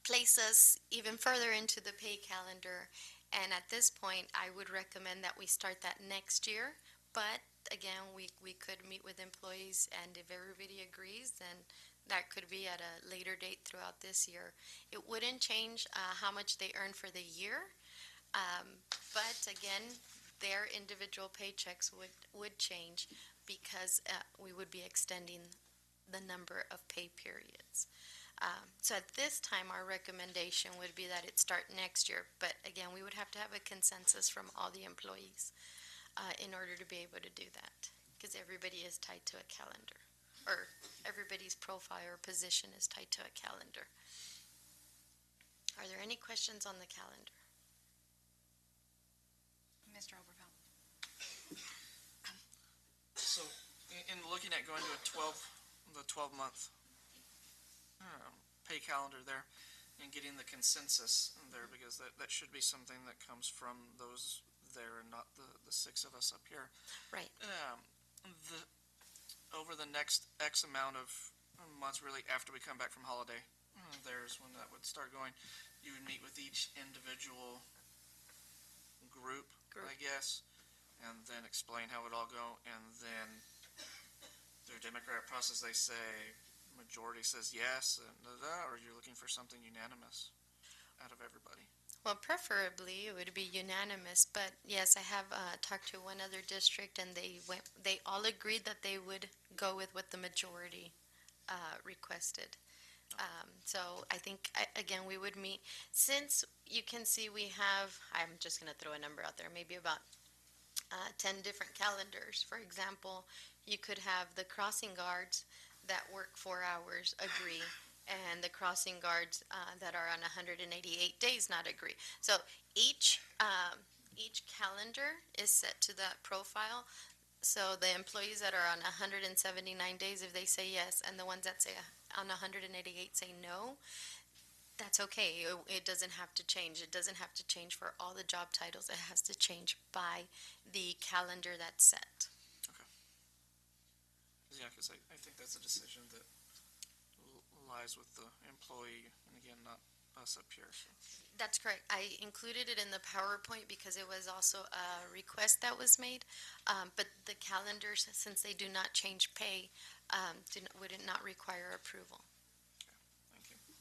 place us even further into the pay calendar. And at this point, I would recommend that we start that next year, but again, we could meet with employees, and if everybody agrees, then that could be at a later date throughout this year. It wouldn't change how much they earn for the year, but again, their individual paychecks would change because we would be extending the number of pay periods. So at this time, our recommendation would be that it start next year, but again, we would have to have a consensus from all the employees in order to be able to do that, because everybody is tied to a calendar, or everybody's profile or position is tied to a calendar. Are there any questions on the calendar? Mr. Oberfeld. So, in looking at going to the 12-month pay calendar there, and getting the consensus there, because that should be something that comes from those there and not the six of us up here. Right. Over the next X amount of months, really after we come back from holiday, there's when that would start going. You would meet with each individual group, I guess, and then explain how it all go, and then through democratic process they say majority says yes, or you're looking for something unanimous out of everybody. Well, preferably it would be unanimous, but yes, I have talked to one other district, and they all agreed that they would go with what the majority requested. So I think, again, we would meet, since you can see we have, I'm just going to throw a number out there, maybe about 10 different calendars. For example, you could have the crossing guards that work 4 hours agree, and the crossing guards that are on 188 days not agree. So each calendar is set to that profile. So the employees that are on 179 days, if they say yes, and the ones that say on 188 say no, that's okay. It doesn't have to change. It doesn't have to change for all the job titles. It has to change by the calendar that's set. Okay. Yeah, because I think that's a decision that lies with the employee, and again, not us up here. So. That's correct. I included it in the PowerPoint because it was also a request that was made, but the calendars, since they do not change pay, would not require approval. Okay. Thank you.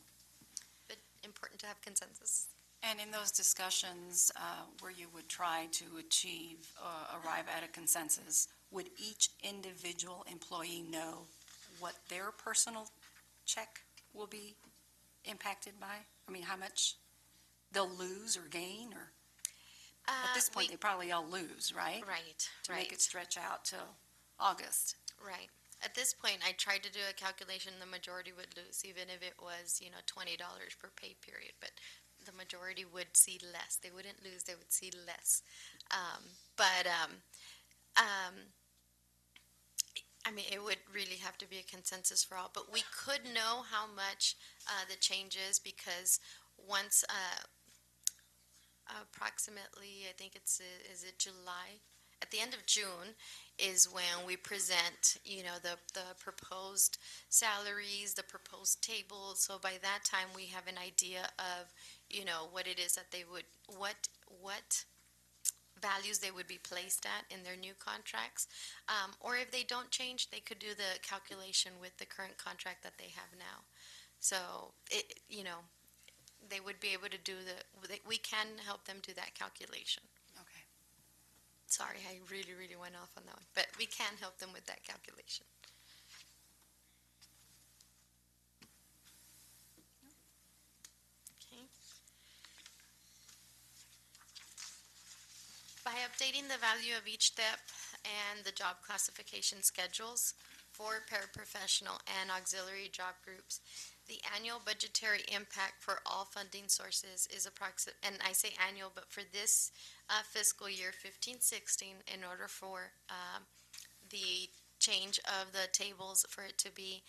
But important to have consensus. And in those discussions where you would try to arrive at a consensus, would each individual employee know what their personal check will be impacted by? I mean, how much they'll lose or gain, or at this point, they probably all lose, right? Right, To make it stretch out till August. right. At this point, I tried to do a calculation, the majority would lose, even if it was, $20 per pay period, but the majority would see less. They wouldn't lose, they would see less. I mean, it would really have to be a consensus for all, but we could know how much the change is because once approximately, I think is it July? At the end of June is when we present, the proposed salaries, the proposed tables. So by that time, we have an idea of, what it is that they would, what values they would be placed at in their new contracts. Or if they don't change, they could do the calculation with the current contract that they have now. So, they would be able to do we can help them do that calculation. Okay. Sorry, I really, really went off on that one, but we can help them with that calculation. Okay. By updating the value of each step and the job classification schedules for paraprofessional and auxiliary job groups, the annual budgetary impact for all funding sources is approximate, and I say annual, but for this fiscal year 15-16, in order for the change of the tables for it to be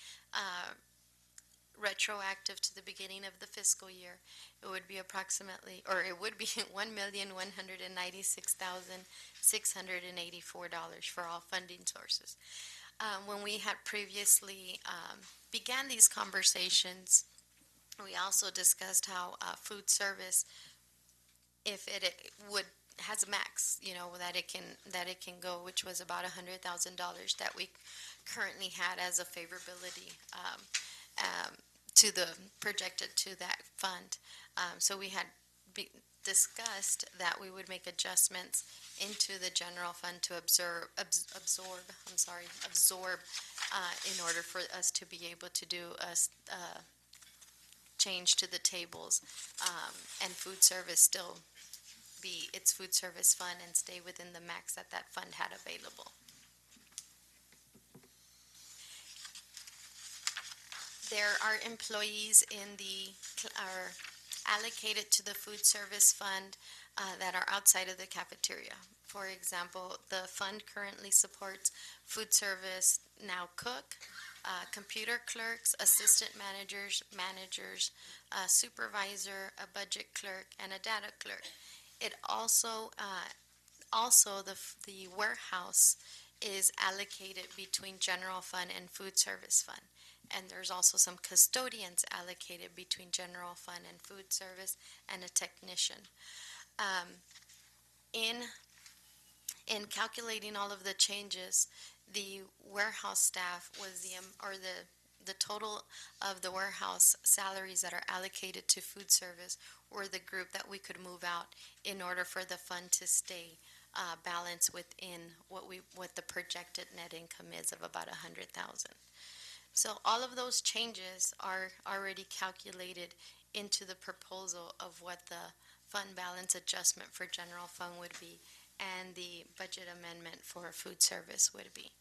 retroactive to the beginning of the fiscal year, it would be approximately, or it would be $1,196,684 for all funding sources. When we had previously began these conversations, we also discussed how food service, if it has a max, that it can go, which was about $100,000 that we currently had as a favorability to the projected to that fund. So we had discussed that we would make adjustments into the general fund to absorb in order for us to be able to do a change to the tables, and food service still be its food service fund and stay within the max that fund had available. There are employees are allocated to the food service fund that are outside of the cafeteria. For example, the fund currently supports food service, now cook, computer clerks, assistant managers, a supervisor, a budget clerk, and a data clerk. It also the warehouse is allocated between general fund and food service fund. And there's also some custodians allocated between general fund and food service and a technician. In calculating all of the changes, the warehouse staff was the total of the warehouse salaries that are allocated to food service were the group that we could move out in order for the fund to stay balanced within what the projected net income is of about $100,000. So all of those changes are already calculated into the proposal of what the fund balance adjustment for general fund would be and the budget amendment for food service would be.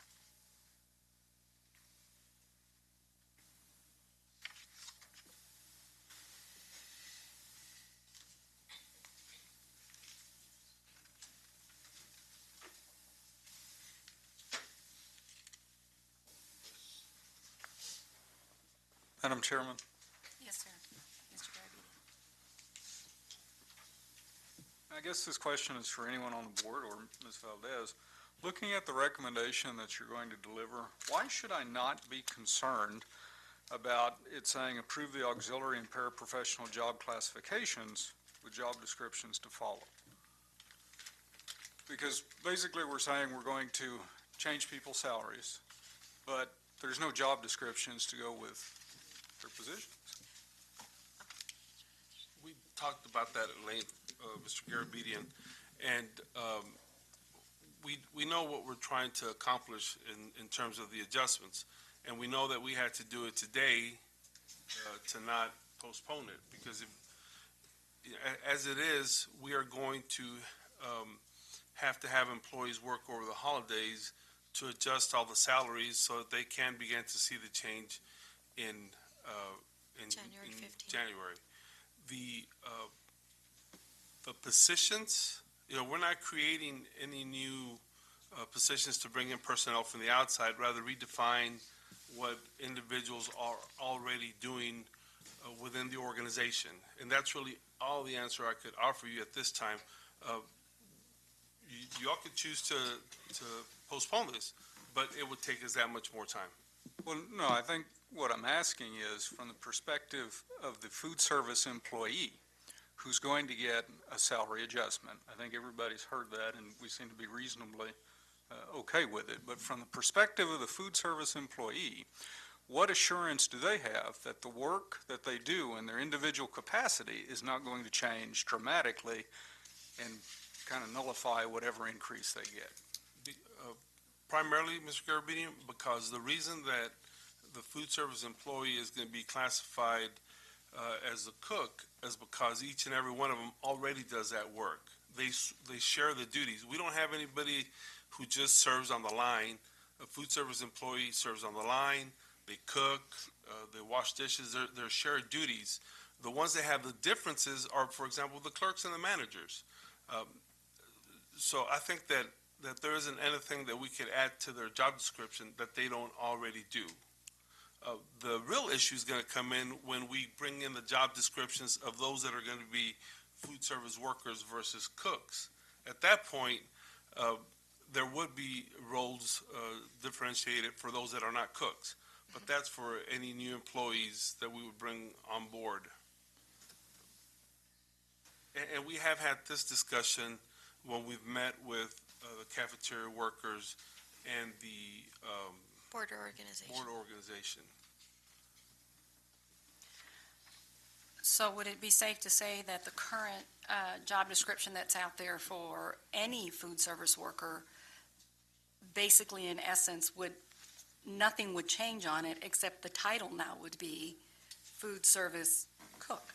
Madam Chairman, Yes, sir. Mr. Garabedian. I guess this question is for anyone on the board or Ms. Valdez. Looking at the recommendation that you're going to deliver, why should I not be concerned about it saying approve the auxiliary and paraprofessional job classifications with job descriptions to follow? Because basically we're saying we're going to change people's salaries, but there's no job descriptions to go with their positions. We talked about that at length, Mr. Garabedian, and we know what we're trying to accomplish in terms of the adjustments, and we know that we had to do it today to not postpone it, because as it is, we are going to have to have employees work over the holidays to adjust all the salaries so that they can begin to see the change in January 15th. January. The positions, we're not creating any new positions to bring in personnel from the outside, rather redefine what individuals are already doing within the organization. And that's really all the answer I could offer you at this time. You all could choose to postpone this, but it would take us that much more time. Well, no, I think what I'm asking is from the perspective of the food service employee who's going to get a salary adjustment. I think everybody's heard that, and we seem to be reasonably okay with it. But from the perspective of the food service employee, what assurance do they have that the work that they do in their individual capacity is not going to change dramatically and kind of nullify whatever increase they get? Primarily, Mr. Garabedian, because the reason that the food service employee is going to be classified as a cook is because each and every one of them already does that work. They share the duties. We don't have anybody who just serves on the line. A food service employee serves on the line, they cook, they wash dishes, they're shared duties. The ones that have the differences are, for example, the clerks and the managers. So I think that there isn't anything that we could add to their job description that they don't already do. The real issue is going to come in when we bring in the job descriptions of those that are going to be food service workers versus cooks. At that point, there would be roles differentiated for those that are not cooks. But that's for any new employees that we would bring on board. And we have had this discussion when we've met with the cafeteria workers and the Board organization. So would it be safe to say that the current job description that's out there for any food service worker, basically in essence, nothing would change on it except the title now would be food service cook?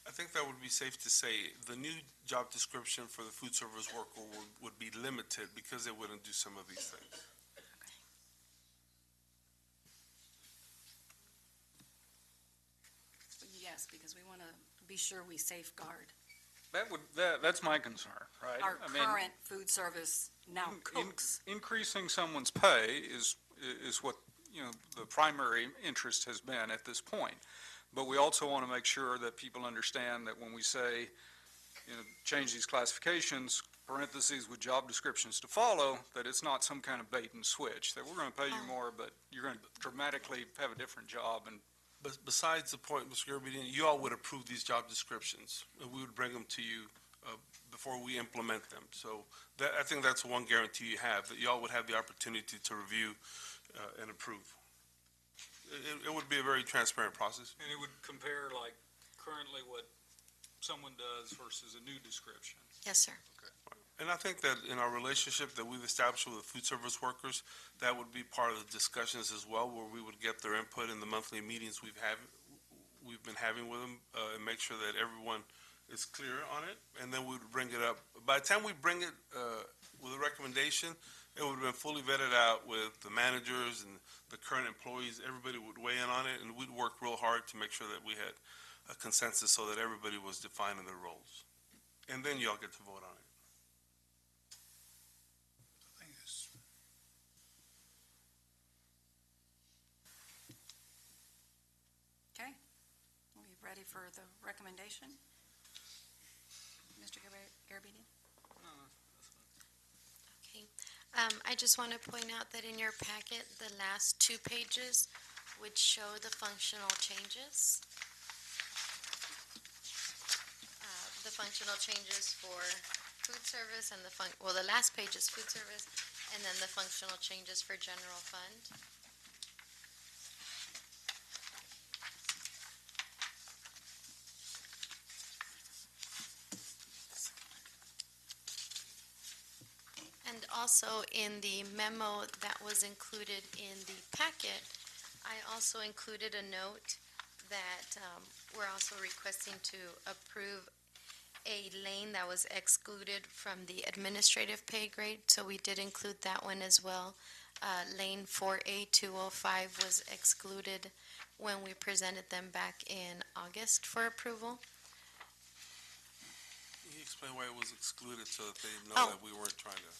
I think that would be safe to say. The new job description for the food service worker would be limited because they wouldn't do some of these things. Yes, because we want to be sure we safeguard That's my concern, right? our current food service now cooks. Increasing someone's pay is what, the primary interest has been at this point. But we also want to make sure that people understand that when we say, change these classifications, parentheses with job descriptions to follow, that it's not some kind of bait and switch, that we're going to pay you more, but you're going to dramatically have a different job. And besides the point, Mr. Garabedian, you all would approve these job descriptions, and we would bring them to you before we implement them. So I think that's one guarantee you have, that you all would have the opportunity to review and approve. It would be a very transparent process. it would compare like currently what someone does versus a new description. Yes, sir. And I think that in our relationship that we've established with the food service workers, that would be part of the discussions as well, where we would get their input in the monthly meetings we've been having with them, and make sure that everyone is clear on it, and then we would bring it up. By the time we bring it with a recommendation, it would have been fully vetted out with the managers and the current employees. Everybody would weigh in on it, and we'd work real hard to make sure that we had a consensus so that everybody was defining their roles. And then y'all get to vote on it. Okay, are we ready for the recommendation? Mr. Garabedian? Okay. I just want to point out that in your packet, the last 2 pages would show the functional changes. The functional changes for food service and the last page is food service, and then the functional changes for general fund. also in the memo that was included in the packet, I also included a note that we're also requesting to approve a lane that was excluded from the administrative pay grade, so we did include that one as well. Lane 4A205 was excluded when we presented them back in August for approval. Can you explain why it was excluded so that they know Oh. that we weren't trying to?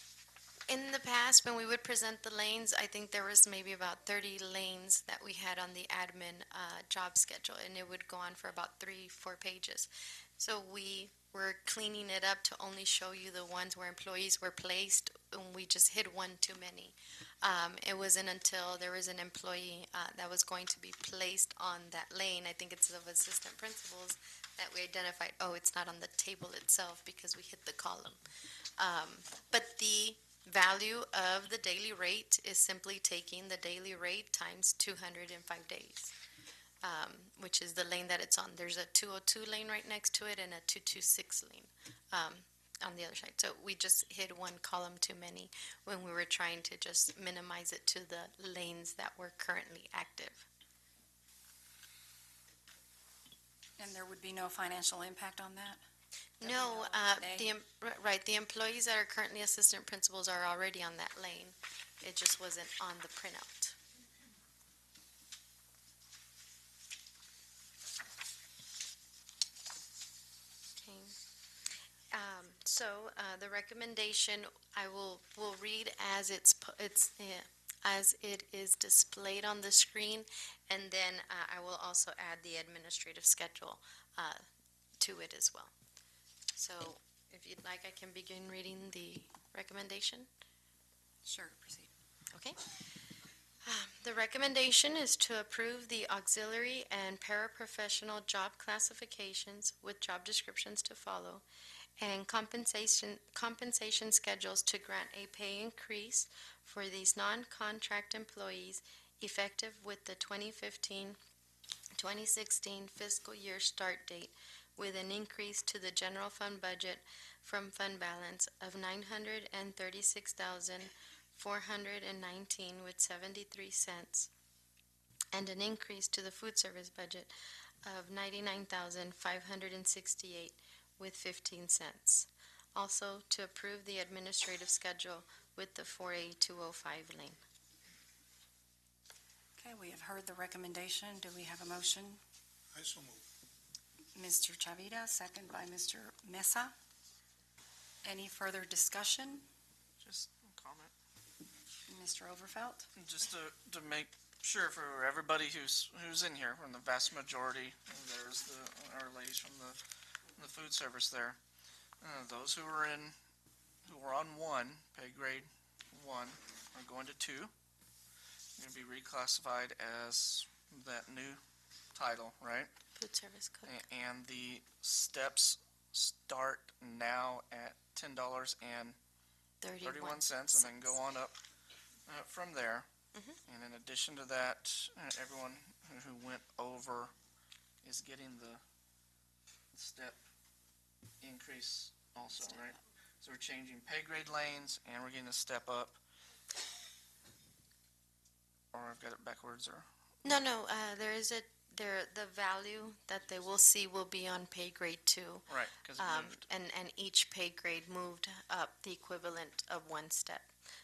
In the past, when we would present the lanes, I think there was maybe about 30 lanes that we had on the admin job schedule, and it would go on for about 3-4 pages. So we were cleaning it up to only show you the ones where employees were placed, and we just hid one too many. It wasn't until there was an employee that was going to be placed on that lane, I think it's of assistant principals, that we identified, oh, it's not on the table itself because we hit the column. But the value of the daily rate is simply taking the daily rate times 205 days, which is the lane that it's on. There's a 202 lane right next to it and a 226 lane on the other side. So we just hid one column too many when we were trying to just minimize it to the lanes that were currently active. And there would be no financial impact on that? No, today? the employees that are currently assistant principals are already on that lane. It just wasn't on the printout. Okay. The recommendation I will read as as it is displayed on the screen, and then I will also add the administrative schedule to it as well. So if you'd like, I can begin reading the recommendation. Sure, proceed. Okay. The recommendation is to approve the auxiliary and paraprofessional job classifications with job descriptions to follow and compensation schedules to grant a pay increase for these non-contract employees effective with the 2015-2016 fiscal year start date, with an increase to the general fund budget from fund balance of $936,419.73 and an increase to the food service budget of $99,568.15. Also to approve the administrative schedule with the 4A205 lane. Okay, we have heard the recommendation. Do we have a motion? I so move. Mr. Chavita, second by Mr. Mesa. Any further discussion? Just a comment. Mr. Overfelt? Just to make sure for everybody who's in here, from the vast majority, there's our ladies from the food service there. Those who were on 1, pay grade 1, are going to 2. Going to be reclassified as that new title, right? Food service cook. And the steps start now at $10.31, and then go on up from there. And in addition to that, everyone who went over is getting the step increase also, right? So we're changing pay grade lanes, and we're getting a step up. Or I've got it backwards, or? No, the value that they will see will be on pay grade 2. Right, because it moved. And each pay grade moved up the equivalent of 1 step.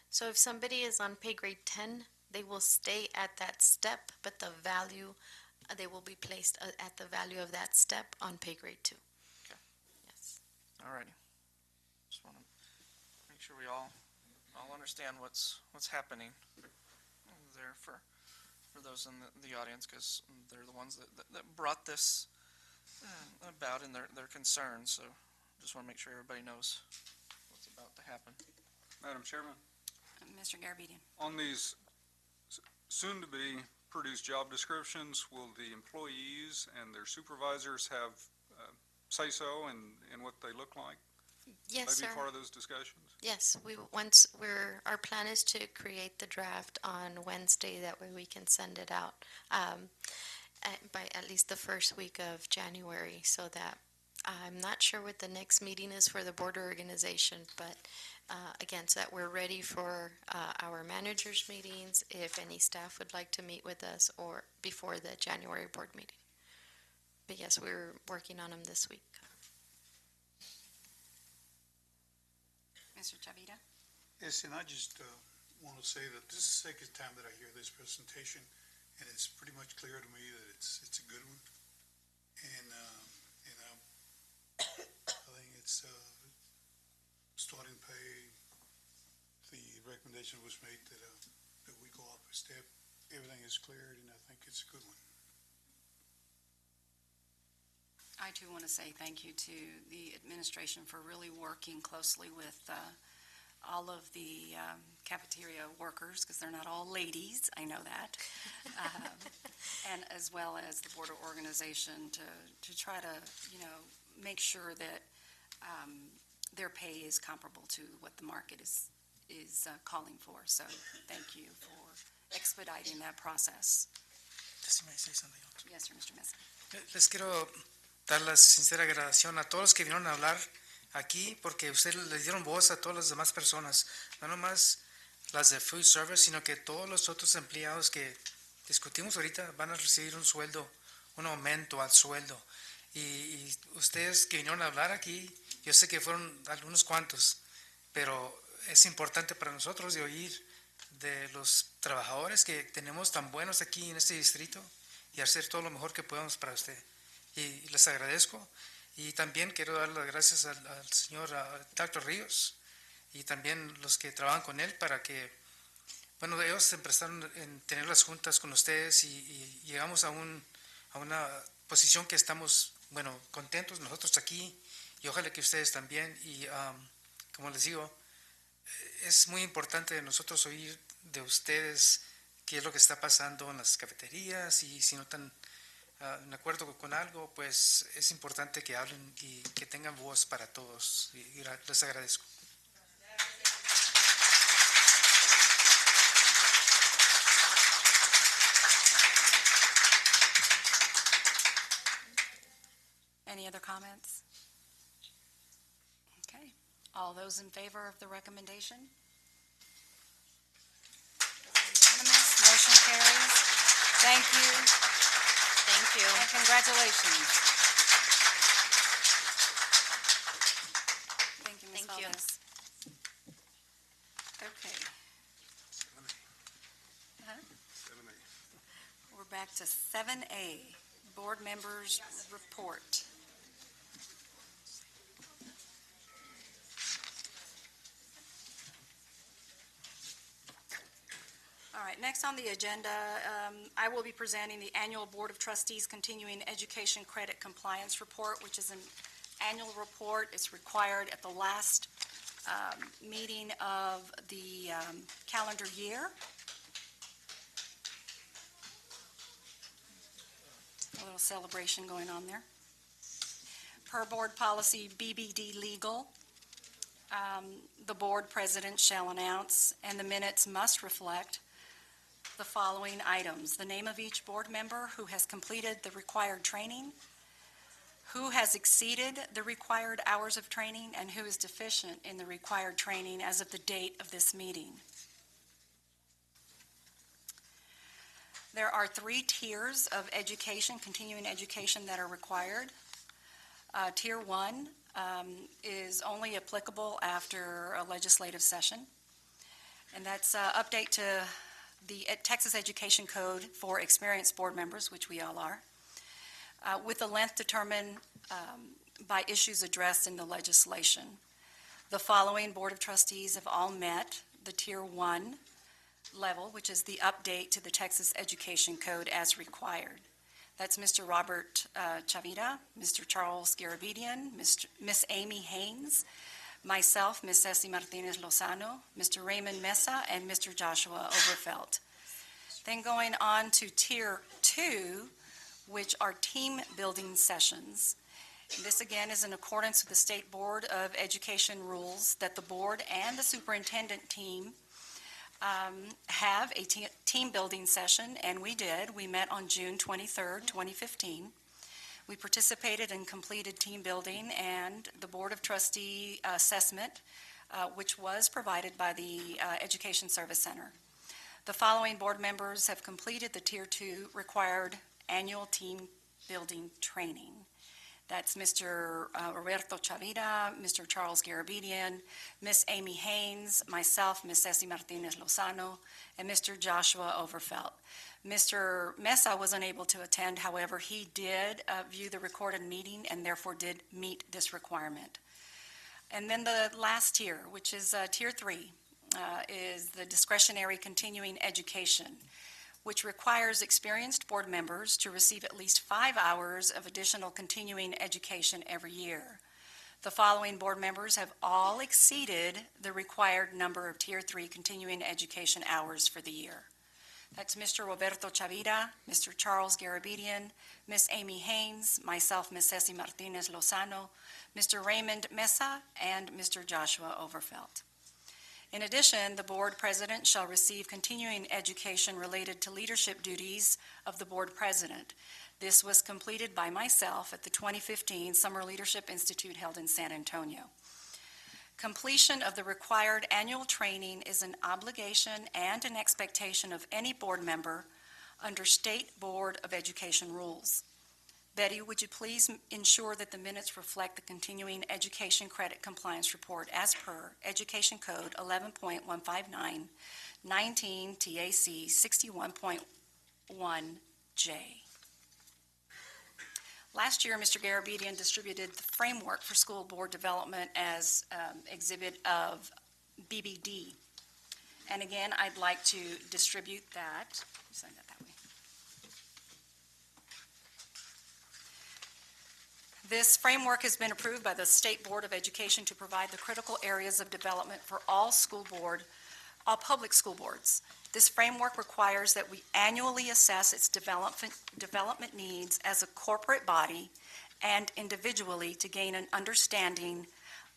So if somebody is on pay grade 10, they will stay at that step, but the value, they will be placed at the value of that step on pay grade 2. Okay. Yes. All righty. Just want to make sure we all understand what's happening there for those in the audience, because they're the ones that brought this about, and their concerns. So just want to make sure everybody knows what's about to happen. Madam Chairman, Mr. Garabedian. on these soon-to-be produced job descriptions, will the employees and their supervisors have say-so in what they look like? Yes, sir. Maybe part of those discussions? Yes, our plan is to create the draft on Wednesday. That way we can send it out by at least the first week of January, so that I'm not sure what the next meeting is for the board organization, but again, so that we're ready for our managers' meetings, if any staff would like to meet with us, or before the January board meeting. But yes, we're working on them this week. Mr. Chavita? Yes, and I just want to say that this is the second time that I hear this presentation, and it's pretty much clear to me that it's a good one. And I think it's starting pay. The recommendation was made that we go up a step. Everything is cleared, and I think it's a good one. I too want to say thank you to the administration for really working closely with all of the cafeteria workers, because they're not all ladies, I know that, and as well as the board of organization to try to, make sure that their pay is comparable to what the market is calling for. So thank you for expediting that process. Yes, Yes, sir, Mr. Mesa. Les quiero dar la sincera agradección a todos los que vinieron a hablar aquí, porque ustedes les dieron voz a todas las demás personas, no nomás las de Food Service, sino que todos los otros empleados que discutimos ahorita van a recibir un sueldo, un aumento al sueldo. Y ustedes que vinieron a hablar aquí, yo sé que fueron algunos cuantos, pero es importante para nosotros de oír de los trabajadores que tenemos tan buenos aquí en este distrito y hacer todo lo mejor que podamos para usted. Y les agradezco. Y también quiero dar las gracias al señor Dr. Ríos y también los que trabajan con él para que, bueno, ellos empezaron en tener las juntas con ustedes y llegamos a una posición que estamos, bueno, contentos nosotros aquí y ojalá que ustedes también. Y como les digo, es muy importante de nosotros oír de ustedes qué es lo que está pasando en las cafeterías y si no están en acuerdo con algo, pues es importante que hablen y que tengan voz para todos. Y les agradezco. Any other comments? Okay. All those in favor of the recommendation? Unanimous. Motion carries. Thank you. Thank you. And congratulations. Thank you, Ms. Thank you. Valdez. Okay. We're back to 7A, Board Members Report. All right, next on the agenda, I will be presenting the annual Board of Trustees Continuing Education Credit Compliance Report, which is an annual report. It's required at the last meeting of the calendar year. A little celebration going on there. Per board policy BBD legal, the board president shall announce, and the minutes must reflect the following items: the name of each board member who has completed the required training, who has exceeded the required hours of training, and who is deficient in the required training as of the date of this meeting. There are 3 tiers of education, continuing education, that are required. Tier 1 is only applicable after a legislative session, and that's update to the Texas Education Code for experienced board members, which we all are, with the length determined by issues addressed in the legislation. The following Board of Trustees have all met the Tier 1 level, which is the update to the Texas Education Code as required. That's Mr. Robert Chavita, Mr. Charles Garabedian, Miss Amy Haynes, myself, Ms. Ceci Martinez Lozano, Mr. Raymond Mesa, and Mr. Joshua Overfelt. Then going on to Tier 2, which are team building sessions. This again is in accordance with the State Board of Education rules that the board and the superintendent team have a team building session, and we did. We met on June 23rd, 2015. We participated and completed team building and the Board of Trustee assessment, which was provided by the Education Service Center. The following board members have completed the Tier 2 required annual team building training. That's Mr. Roberto Chavira, Mr. Charles Garabedian, Miss Amy Haynes, myself, Miss Ceci Martinez Lozano, and Mr. Joshua Overfelt. Mr. Mesa was unable to attend, however, he did view the recorded meeting and therefore did meet this requirement. And then the last tier, which is Tier 3, is the discretionary continuing education, which requires experienced board members to receive at least 5 hours of additional continuing education every year. The following board members have all exceeded the required number of Tier 3 continuing education hours for the year. That's Mr. Roberto Chavira, Mr. Charles Garabedian, Miss Amy Haynes, myself, Miss Ceci Martinez Lozano, Mr. Raymond Mesa, and Mr. Joshua Overfelt. In addition, the board president shall receive continuing education related to leadership duties of the board president. This was completed by myself at the 2015 Summer Leadership Institute held in San Antonio. Completion of the required annual training is an obligation and an expectation of any board member under State Board of Education rules. Betty, would you please ensure that the minutes reflect the continuing education credit compliance report as per Education Code 11.159, 19 TAC 61.1J. Last year, Mr. Garabedian distributed the framework for school board development as exhibit of BBD. And again, I'd like to distribute that. Sign that way. This framework has been approved by the State Board of Education to provide the critical areas of development for all public school boards. This framework requires that we annually assess its development needs as a corporate body and individually to gain an understanding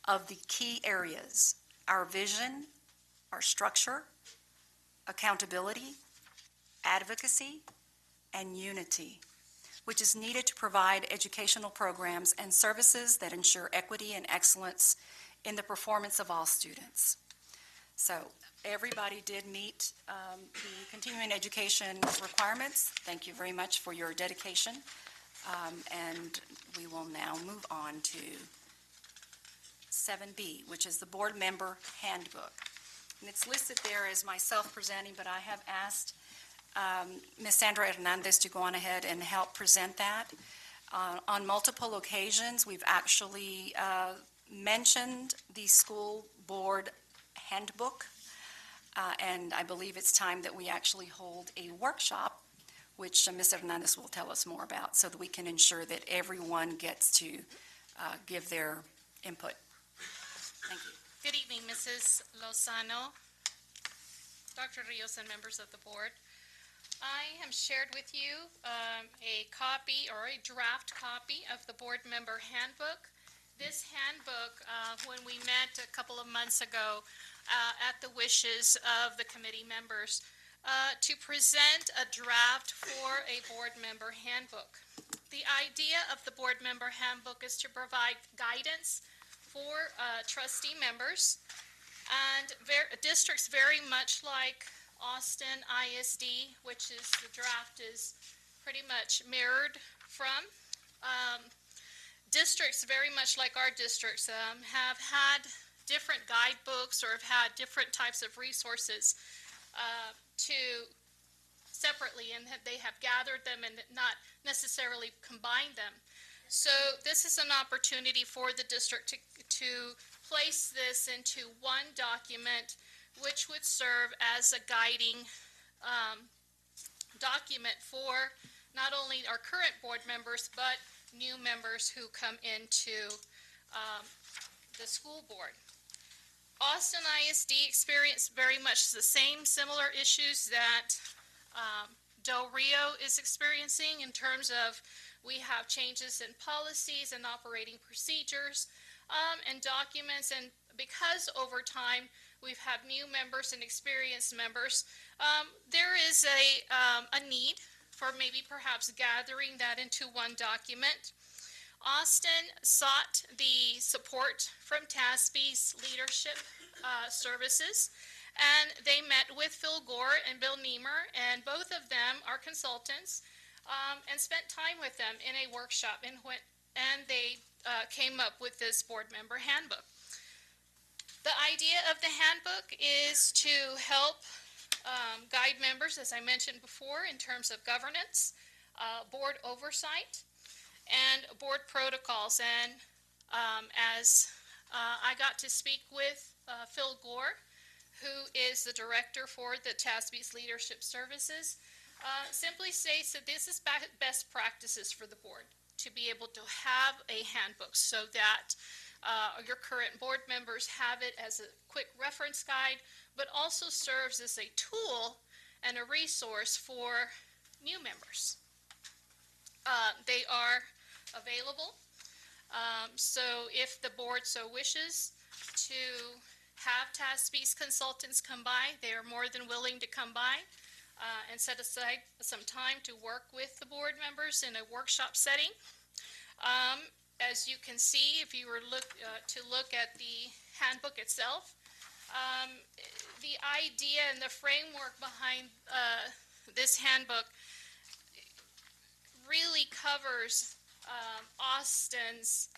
of the key areas: our vision, our structure, accountability, advocacy, and unity, which is needed to provide educational programs and services that ensure equity and excellence in the performance of all students. So everybody did meet the continuing education requirements. Thank you very much for your dedication. And we will now move on to 7B, which is the board member handbook. And it's listed there as myself presenting, but I have asked Ms. Sandra Hernandez to go on ahead and help present that. On multiple occasions, we've actually mentioned the school board handbook, and I believe it's time that we actually hold a workshop, which Ms. Hernandez will tell us more about, so that we can ensure that everyone gets to give their input. Thank you. Good evening, Mrs. Lozano, Dr. Rios, and members of the board. I have shared with you a copy or a draft copy of the board member handbook. This handbook, when we met a couple of months ago at the wishes of the committee members, to present a draft for a board member handbook. The idea of the board member handbook is to provide guidance for trustee members, and districts very much like Austin ISD, which is the draft is pretty much mirrored from. Districts very much like our districts have had different guidebooks or have had different types of resources to separately, and they have gathered them and not necessarily combined them. So this is an opportunity for the district to place this into one document, which would serve as a guiding document for not only our current board members, but new members who come into the school board. Austin ISD experienced very much the same similar issues that Del Rio is experiencing in terms of we have changes in policies and operating procedures and documents, and because over time we've had new members and experienced members, there is a need for maybe perhaps gathering that into one document. Austin sought the support from TASB's leadership services, and they met with Phil Gore and Bill Niemer, and both of them are consultants, and spent time with them in a workshop, and they came up with this board member handbook. The idea of the handbook is to help guide members, as I mentioned before, in terms of governance, board oversight, and board protocols. And as I got to speak with Phil Gore, who is the director for the TASB's Leadership Services, simply states that this is best practices for the board, to be able to have a handbook so that your current board members have it as a quick reference guide, but also serves as a tool and a resource for new members. They are available, so if the board so wishes to have TASB's consultants come by, they are more than willing to come by and set aside some time to work with the board members in a workshop setting. As you can see, if you were to look at the handbook itself, the idea and the framework behind this handbook really covers Austin's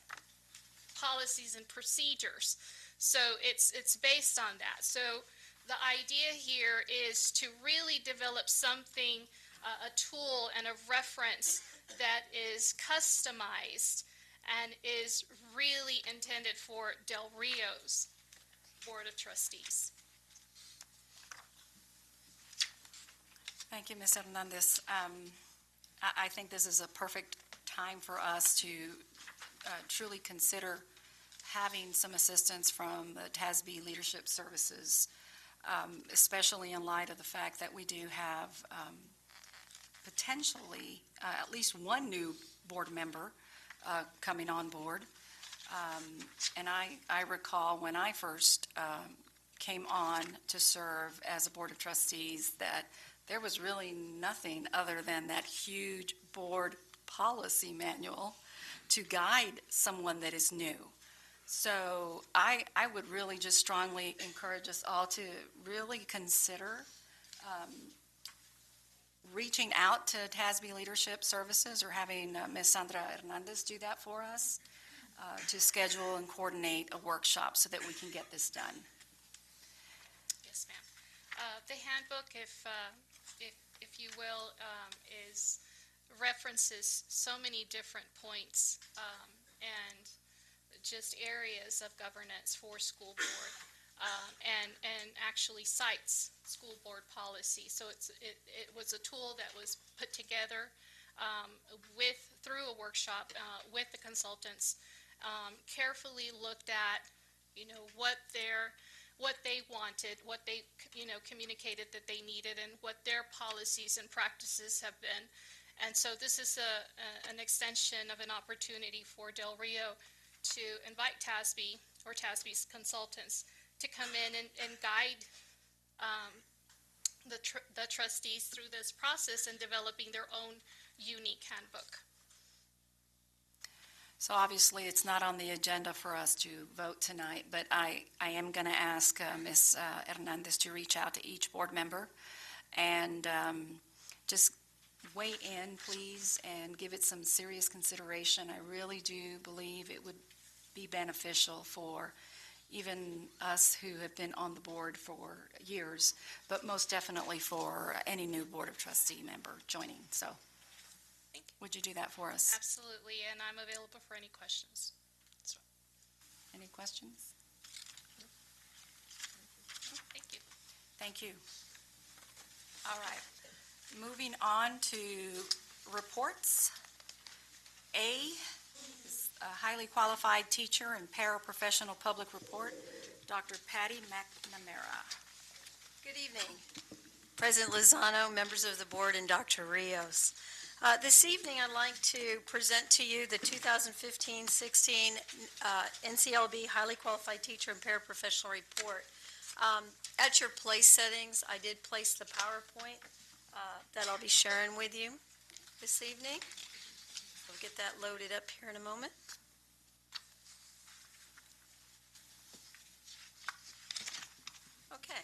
policies and procedures. So it's based on that. So the idea here is to really develop something, a tool and a reference that is customized and is really intended for Del Rio's Board of Trustees. Thank you, Ms. Hernandez. I think this is a perfect time for us to truly consider having some assistance from the TASB Leadership Services, especially in light of the fact that we do have potentially at least one new board member coming on board. And I recall when I first came on to serve as a Board of Trustees that there was really nothing other than that huge board policy manual to guide someone that is new. So I would really just strongly encourage us all to really consider reaching out to TASB Leadership Services or having Ms. Sandra Hernandez do that for us to schedule and coordinate a workshop so that we can get this done. Yes, ma'am. The handbook, if you will, references so many different points and just areas of governance for school board, and actually cites school board policy. So it was a tool that was put together through a workshop with the consultants, carefully looked at, what they wanted, what they communicated that they needed, and what their policies and practices have been. And so this is an extension of an opportunity for Del Rio to invite TASB or TASB's consultants to come in and guide the trustees through this process and developing their own unique handbook. So obviously it's not on the agenda for us to vote tonight, but I am going to ask Ms. Hernandez to reach out to each board member and just weigh in, please, and give it some serious consideration. I really do believe it would be beneficial for even us who have been on the board for years, but most definitely for any new Board of Trustee member joining. So would you do that for us? Absolutely, and I'm available for any questions. So. Any questions? Thank you. Thank you. All right. Moving on to reports. A is a highly qualified teacher and paraprofessional public report, Dr. Patty McNamara. Good evening, President Lozano, members of the board, and Dr. Rios. This evening, I'd like to present to you the 2015-16 NCLB Highly Qualified Teacher and Paraprofessional Report. At your place settings, I did place the PowerPoint that I'll be sharing with you. this evening. We'll get that loaded up here in a moment. Okay.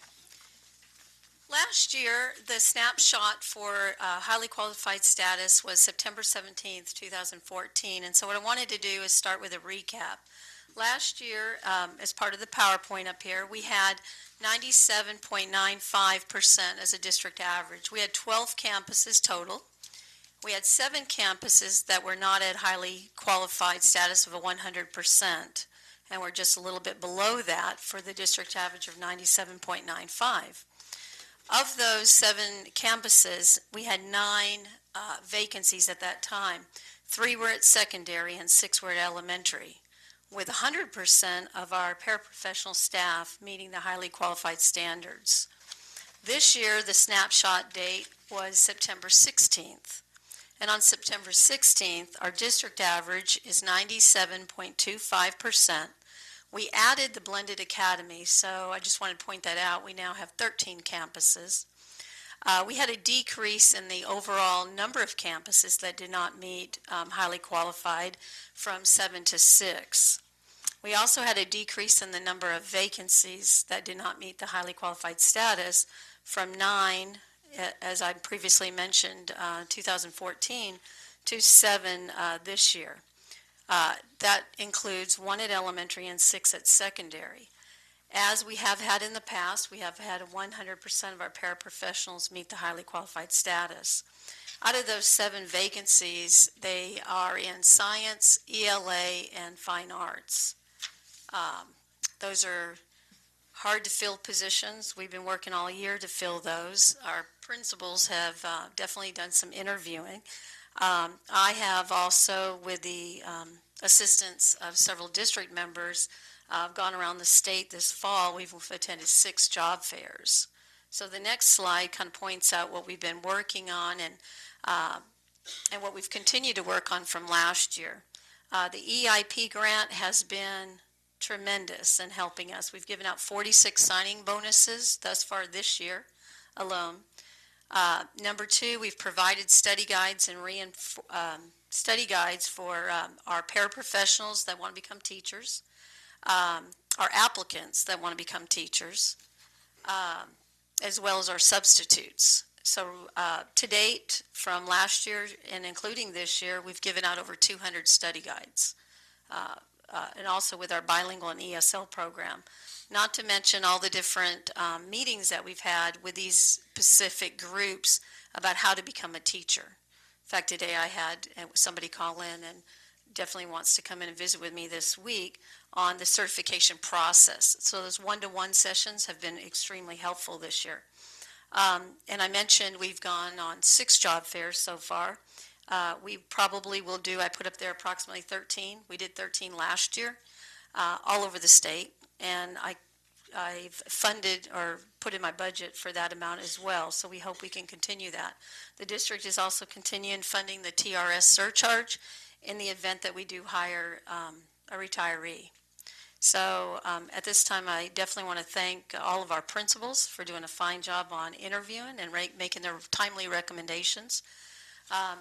Last year, the snapshot for highly qualified status was September 17th, 2014, and so what I wanted to do is start with a recap. Last year, as part of the PowerPoint up here, we had 97.95% as a district average. We had 12 campuses total. We had 7 campuses that were not at highly qualified status of a 100%, and we're just a little bit below that for the district average of 97.95. Of those 7 campuses, we had 9 vacancies at that time. 3 were at secondary and 6 were at elementary, with 100% of our paraprofessional staff meeting the highly qualified standards. This year, the snapshot date was September 16th. And on September 16th, our district average is 97.25%. We added the blended academy, so I just wanted to point that out. We now have 13 campuses. We had a decrease in the overall number of campuses that did not meet highly qualified from 7 to 6. We also had a decrease in the number of vacancies that did not meet the highly qualified status from 9, as I previously mentioned, 2014, to 7 this year. That includes 1 at elementary and 6 at secondary. As we have had in the past, we have had 100% of our paraprofessionals meet the highly qualified status. Out of those 7 vacancies, they are in science, ELA, and fine arts. Those are hard to fill positions. We've been working all year to fill those. Our principals have definitely done some interviewing. I have also, with the assistance of several district members, gone around the state this fall. We've attended 6 job fairs. So the next slide kind of points out what we've been working on and what we've continued to work on from last year. The EIP grant has been tremendous in helping us. We've given out 46 signing bonuses thus far this year alone. Number 2, we've provided study guides and study guides for our paraprofessionals that want to become teachers, our applicants that want to become teachers, as well as our substitutes. So to date, from last year and including this year, we've given out over 200 study guides, and also with our bilingual and ESL program. Not to mention all the different meetings that we've had with these specific groups about how to become a teacher. In fact, today I had somebody call in and definitely wants to come in and visit with me this week on the certification process. So those one-to-one sessions have been extremely helpful this year. And I mentioned we've gone on 6 job fairs so far. We probably will do, I put up there approximately 13. We did 13 last year, all over the state, and I've funded or put in my budget for that amount as well, so we hope we can continue that. The district is also continuing funding the TRS surcharge in the event that we do hire a retiree. So at this time, I definitely want to thank all of our principals for doing a fine job on interviewing and making their timely recommendations.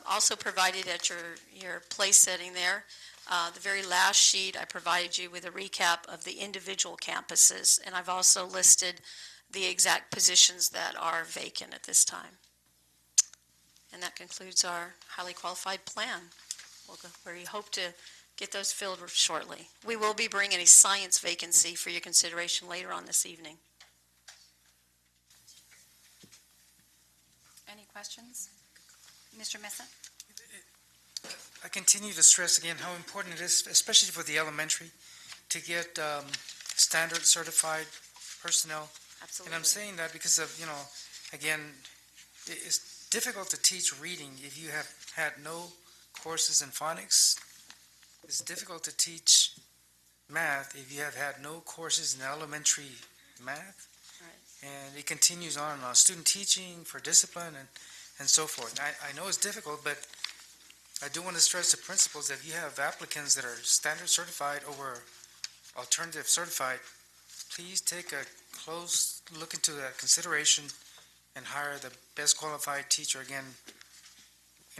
Also provided at your place setting there, the very last sheet I provided you with a recap of the individual campuses, and I've also listed the exact positions that are vacant at this time. And that concludes our highly qualified plan, where we hope to get those filled shortly. We will be bringing a science vacancy for your consideration later on this evening. Any questions? Mr. Mesa? I continue to stress again how important it is, especially for the elementary, to get standard certified personnel. Absolutely. And I'm saying that because of, again, it's difficult to teach reading if you have had no courses in phonics. It's difficult to teach math if you have had no courses in elementary math. Right. And it continues on student teaching for discipline and so forth. I know it's difficult, but I do want to stress to principals that if you have applicants that are standard certified over alternative certified, please take a close look into that consideration and hire the best qualified teacher. Again,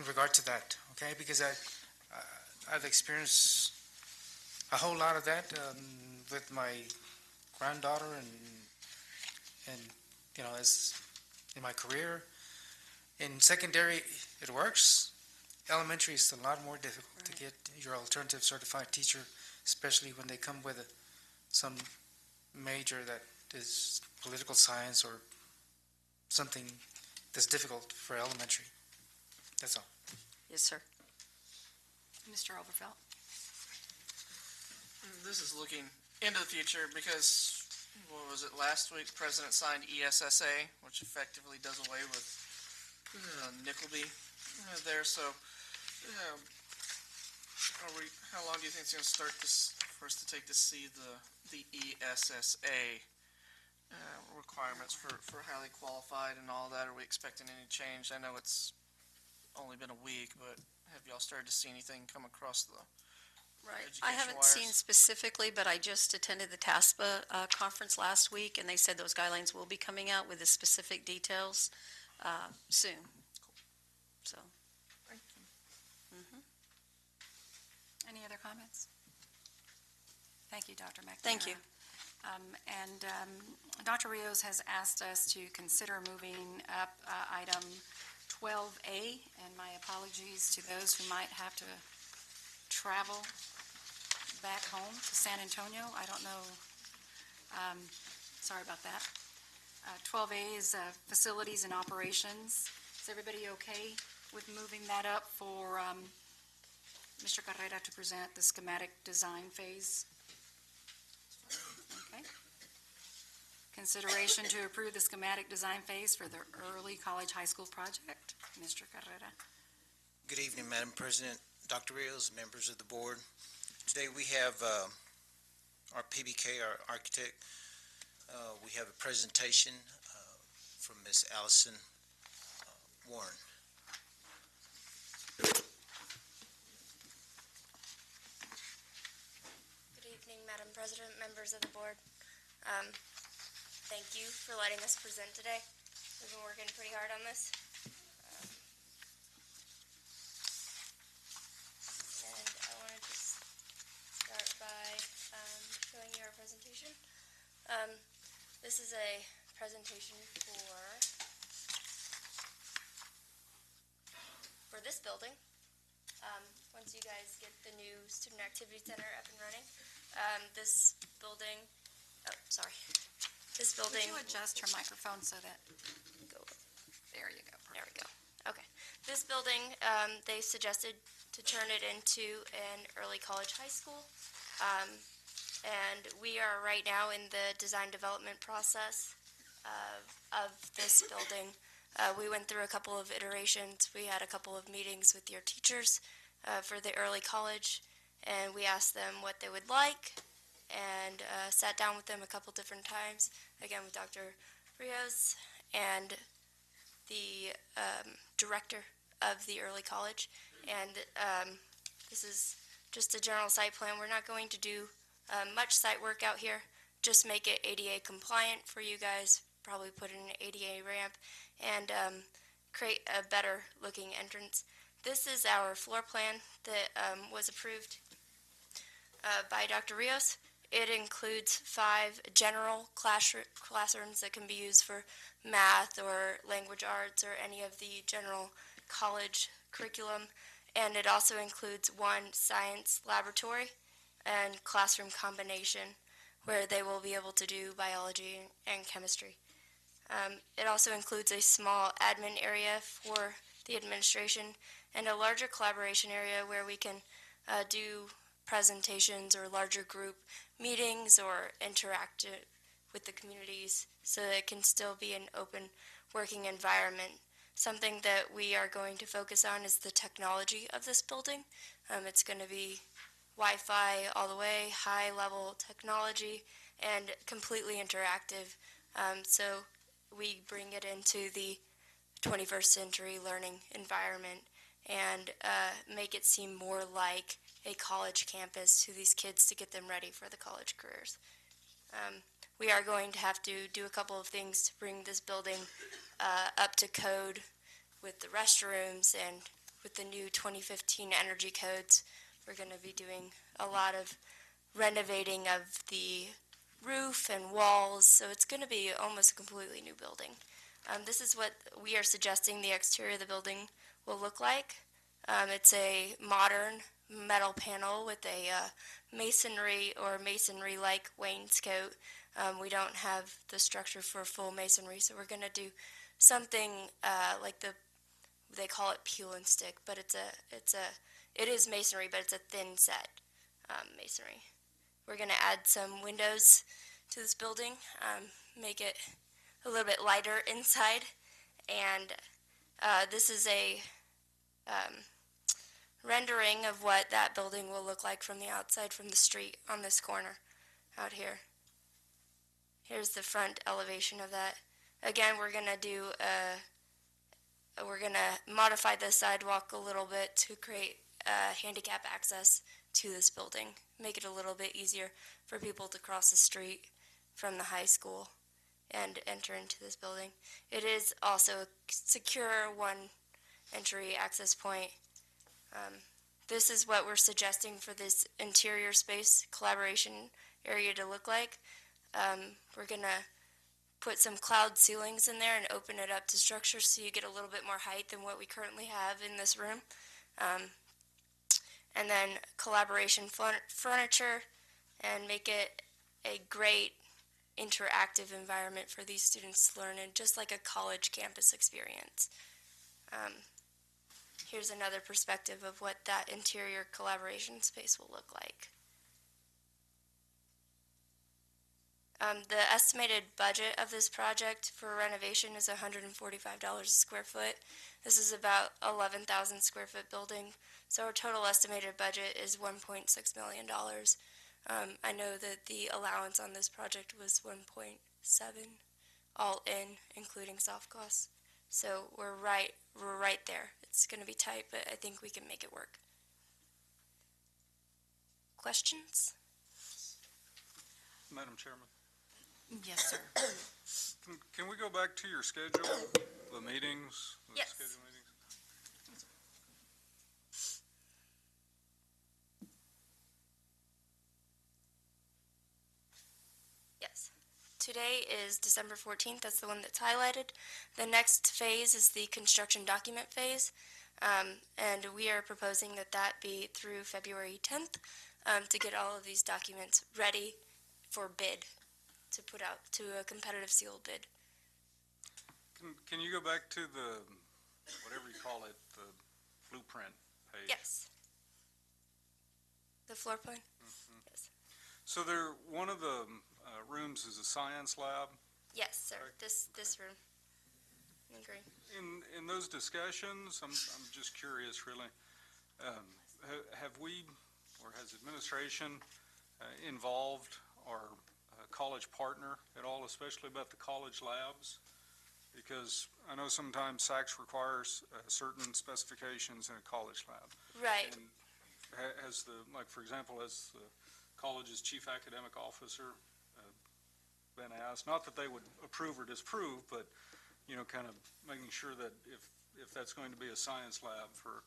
in regard to that, okay? Because I've experienced a whole lot of that with my granddaughter and you know, as in my career. In secondary, it works. Elementary is a lot more difficult to get your alternative certified teacher, especially when they come with some major that is political science or something that's difficult for elementary. That's all. Yes, sir. Mr. Overfelt? This is looking into the future because, what was it, last week the President signed ESSA, which effectively does away with Nickelby there. So, how long do you think it's going to start for us to take to see the ESSA requirements for highly qualified and all that? Are we expecting any change? I know it's only been a week, but have y'all started to see anything come across the I haven't seen specifically, but I just attended the TASPA conference last week, and they said those guidelines will be coming out with the specific details soon. So. Thank you. Any other comments? Thank you, Dr. McNamara. Thank you. Dr. Rios has asked us to consider moving up item 12A, and my apologies to those who might have to travel back home to San Antonio. I don't know. Sorry about that. 12A is facilities and operations. Is everybody okay with moving that up for Mr. Carrera to present the schematic design phase? Okay. Consideration to approve the schematic design phase for the early college high school project. Mr. Carrera. Good evening, Madam President, Dr. Rios, members of the board. Today we have our PBK, our architect. We have a presentation from Ms. Allison Warren. Good evening, Madam President, members of the board. Thank you for letting us present today. We've been working pretty hard on this. And I want to just start by showing you our presentation. This is a presentation for this building. Once you guys get the new Student Activity Center up and running, this building, this building. Could you adjust your microphone so that, there you go. There we go. Okay. This building, they suggested to turn it into an early college high school. And we are right now in the design development process of this building. We went through a couple of iterations. We had a couple of meetings with your teachers for the early college, and we asked them what they would like, and sat down with them a couple different times, again with Dr. Rios and the director of the early college. And this is just a general site plan. We're not going to do much site work out here, just make it ADA compliant for you guys, probably put in an ADA ramp, and create a better looking entrance. This is our floor plan that was approved by Dr. Rios. It includes 5 general classrooms that can be used for math or language arts or any of the general college curriculum. And it also includes 1 science laboratory and classroom combination where they will be able to do biology and chemistry. It also includes a small admin area for the administration and a larger collaboration area where we can do presentations or larger group meetings or interact with the communities so that it can still be an open working environment. Something that we are going to focus on is the technology of this building. It's going to be Wi-Fi all the way, high-level technology, and completely interactive. So we bring it into the 21st century learning environment and make it seem more like a college campus to these kids to get them ready for the college careers. We are going to have to do a couple of things to bring this building up to code with the restrooms and with the new 2015 energy codes. We're going to be doing a lot of renovating of the roof and walls, so it's going to be almost a completely new building. This is what we are suggesting the exterior of the building will look like. It's a modern metal panel with a masonry or masonry-like wainscot. We don't have the structure for full masonry, so we're going to do something like they call it peel and stick, but it is masonry, but it's a thin set masonry. We're going to add some windows to this building, make it a little bit lighter inside, and this is a rendering of what that building will look like from the outside, from the street on this corner out here. Here's the front elevation of that. Again, we're going to modify the sidewalk a little bit to create handicap access to this building, make it a little bit easier for people to cross the street from the high school and enter into this building. It is also a secure one entry access point. This is what we're suggesting for this interior space collaboration area to look like. We're going to put some cloud ceilings in there and open it up to structure so you get a little bit more height than what we currently have in this room. And then collaboration furniture, and make it a great interactive environment for these students to learn in, just like a college campus experience. Here's another perspective of what that interior collaboration space will look like. The estimated budget of this project for renovation is $145 a square foot. This is about 11,000 square foot building, so our total estimated budget is $1.6 million. I know that the allowance on this project was 1.7, all in, including soft costs. So we're right there. It's going to be tight, but I think we can make it work. Questions? Madam Chairman, Yes, sir. can we go back to your schedule, the meetings? Yes. Schedule meetings? Yes. Today is December 14th. That's the one that's highlighted. The next phase is the construction document phase, and we are proposing that be through February 10th to get all of these documents ready for bid, to put out to a competitive sealed bid. Can you go back to the, whatever you call it, the blueprint page? Yes. The floor plan? Mm-hmm. Yes. So one of the rooms is a science lab? Yes, sir. This room. In green. In those discussions, I'm just curious, really, have we, or has administration involved our college partner at all, especially about the college labs? Because I know sometimes SACS requires certain specifications in a college lab. Right. And has for example, has the college's chief academic officer been asked, not that they would approve or disapprove, but, kind of making sure that if that's going to be a science lab for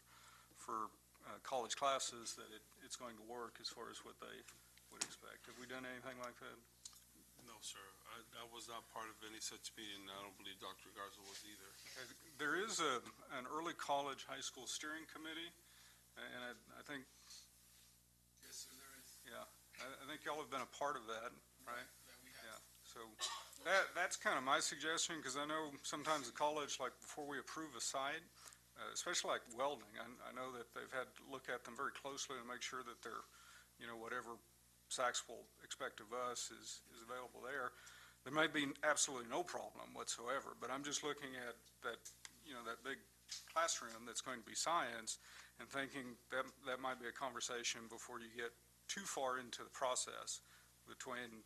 college classes, that it's going to work as far as what they would expect. Have we done anything like that? No, sir. I was not part of any such meeting. I don't believe Dr. Garza was either. There is an early college high school steering committee, and I think. Yes, sir, there is. Yeah, I think y'all have been a part of that, right? Yeah. So that's kind of my suggestion, because I know sometimes the college, like before we approve a site, especially like welding, I know that they've had to look at them very closely to make sure that they're, whatever SACS will expect of us is available there. There may be absolutely no problem whatsoever, but I'm just looking at that, that big classroom that's going to be science, and thinking that might be a conversation before you get too far into the process between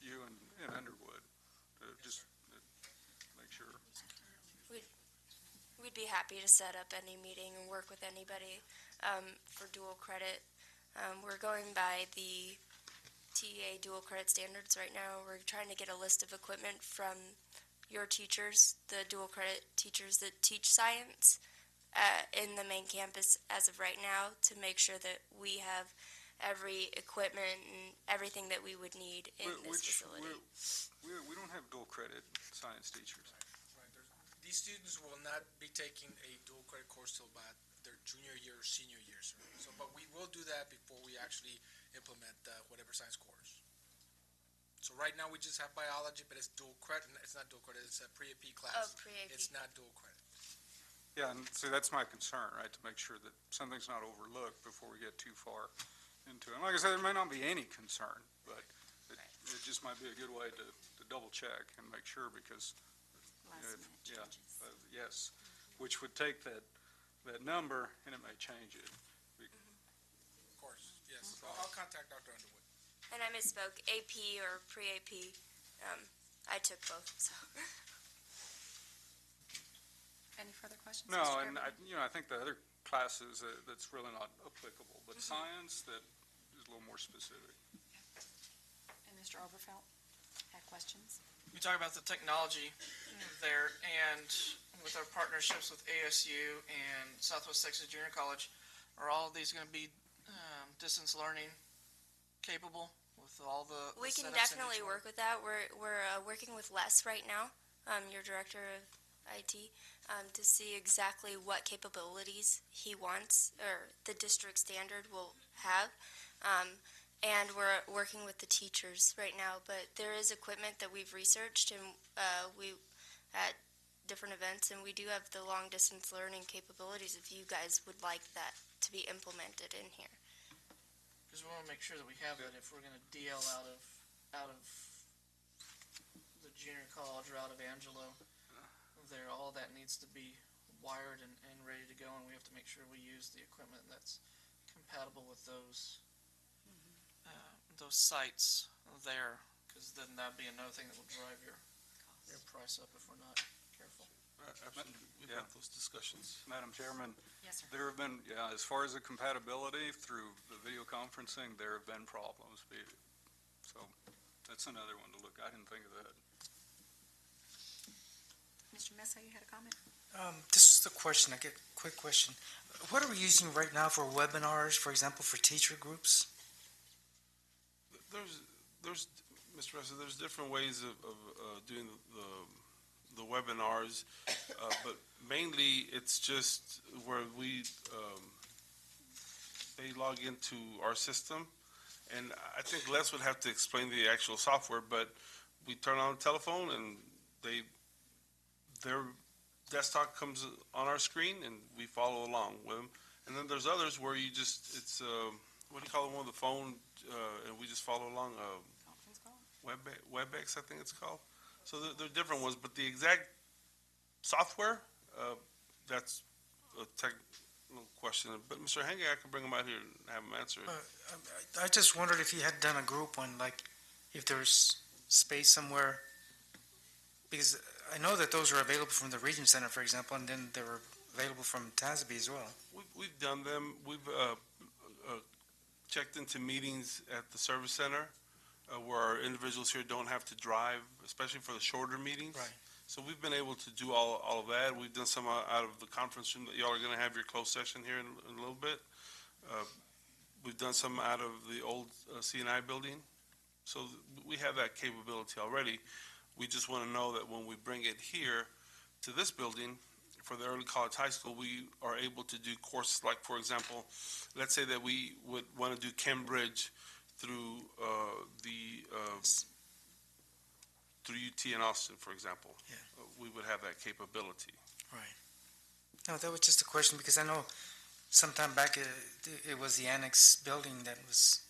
you and Underwood, just make sure. We'd be happy to set up any meeting and work with anybody for dual credit. We're going by the TEA dual credit standards right now. We're trying to get a list of equipment from your teachers, the dual credit teachers that teach science, in the main campus as of right now to make sure that we have every equipment and everything that we would need in this facility. We don't have dual credit science teachers. These students will not be taking a dual credit course till about their junior year or senior year, sir. So, but we will do that before we actually implement whatever science course. So right now we just have biology, but it's dual credit. It's not dual credit. It's a pre-AP class. Oh, pre-AP. It's not dual credit. Yeah, and see, that's my concern, right, to make sure that something's not overlooked before we get too far into it. And like I said, there may not be any concern, but it just might be a good way to double check and make sure because, yes, which would take that number and it may change it. Of course, yes. So I'll contact Dr. Underwood. And I misspoke, AP or pre-AP. I took both, so. Any further questions? No, Mr. and Chairman? I think the other classes, that's really not applicable, but science, that is a little more specific. And Mr. Overfelt had questions? We talk about the technology there, and with our partnerships with ASU and Southwest Texas Junior College, are all of these going to be distance learning capable with all the We can setups in definitely each work with that. We're working with Les right now, your director of IT, to see exactly what capabilities he wants or the district standard will have. And we're working with the teachers right now, but there is equipment that we've researched and we at different events, and we do have the long distance learning capabilities if you guys would like that to be implemented in here. Because we want to make sure that we have that if we're going to DL out of the junior college or out of Angelo. There, all that needs to be wired and ready to go, and we have to make sure we use the equipment that's compatible with those sites there, because then that'd be another thing that will drive your price up if we're not careful. Absolutely, we've had those discussions. Madam Chairman, Yes, sir. there have been, as far as the compatibility through the video conferencing, there have been problems. So that's another one to look. I didn't think of that. Mr. Mesa, you had a comment? This is the question, I get a quick question. What are we using right now for webinars, for example, for teacher groups? There's, Mr. Messer, there's different ways of doing the webinars, but mainly it's just where they log into our system, and I think Les would have to explain the actual software, but we turn on the telephone and their desktop comes on our screen and we follow along with them. And then there's others where it's what do you call it, one of the phone, and we just follow along, WebEx, I think it's called. So there are different ones, but the exact software, that's a technical question. But Mr. Henge, I can bring him out here and have him answer it. I just wondered if you had done a group one, like if there's space somewhere, because I know that those are available from the Region Center, for example, and then they were available from TASB as well. We've done them. We've checked into meetings at the service center where our individuals here don't have to drive, especially for the shorter meetings. Right. So we've been able to do all of that. We've done some out of the conference room that y'all are going to have your closed session here in a little bit. We've done some out of the old C&I building. So we have that capability already. We just want to know that when we bring it here to this building for the early college high school, we are able to do courses like, for example, let's say that we would want to do Cambridge through through UT in Austin, for example. Yeah. We would have that capability. Right. No, that was just a question because I know sometime back it was the annex building that was,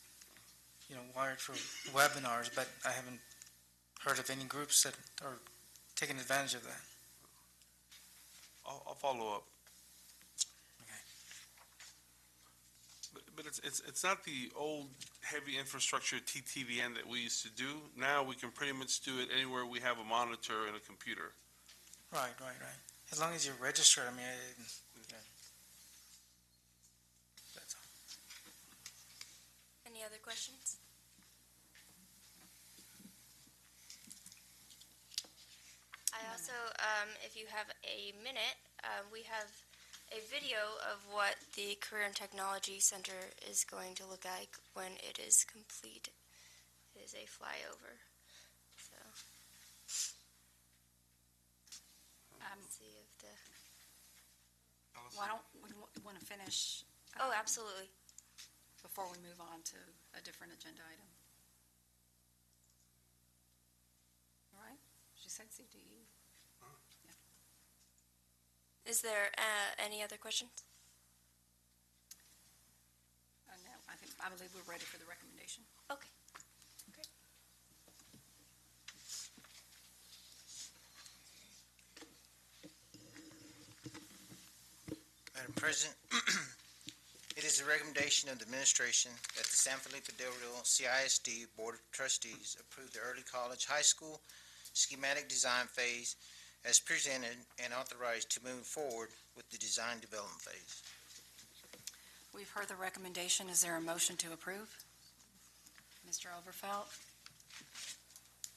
wired for webinars, but I haven't heard of any groups that are taking advantage of that. I'll follow up. Okay. But it's not the old heavy infrastructure TTVN that we used to do. Now we can pretty much do it anywhere we have a monitor and a computer. Right. As long as you're registered, that's all. Any other questions? I also, if you have a minute, we have a video of what the Career and Technology Center is going to look like when it is complete. It is a flyover. So, let's see if the... Why don't we want to finish? Oh, absolutely. Before we move on to a different agenda item. All right, she said CTE. Is there any other questions? No, I believe we're ready for the recommendation. Okay. Great. Madam President, it is the recommendation of the administration that the San Felipe Del Rio CISD Board of Trustees approve the early college high school schematic design phase as presented and authorized to move forward with the design development phase. We've heard the recommendation. Is there a motion to approve? Mr. Overfelt.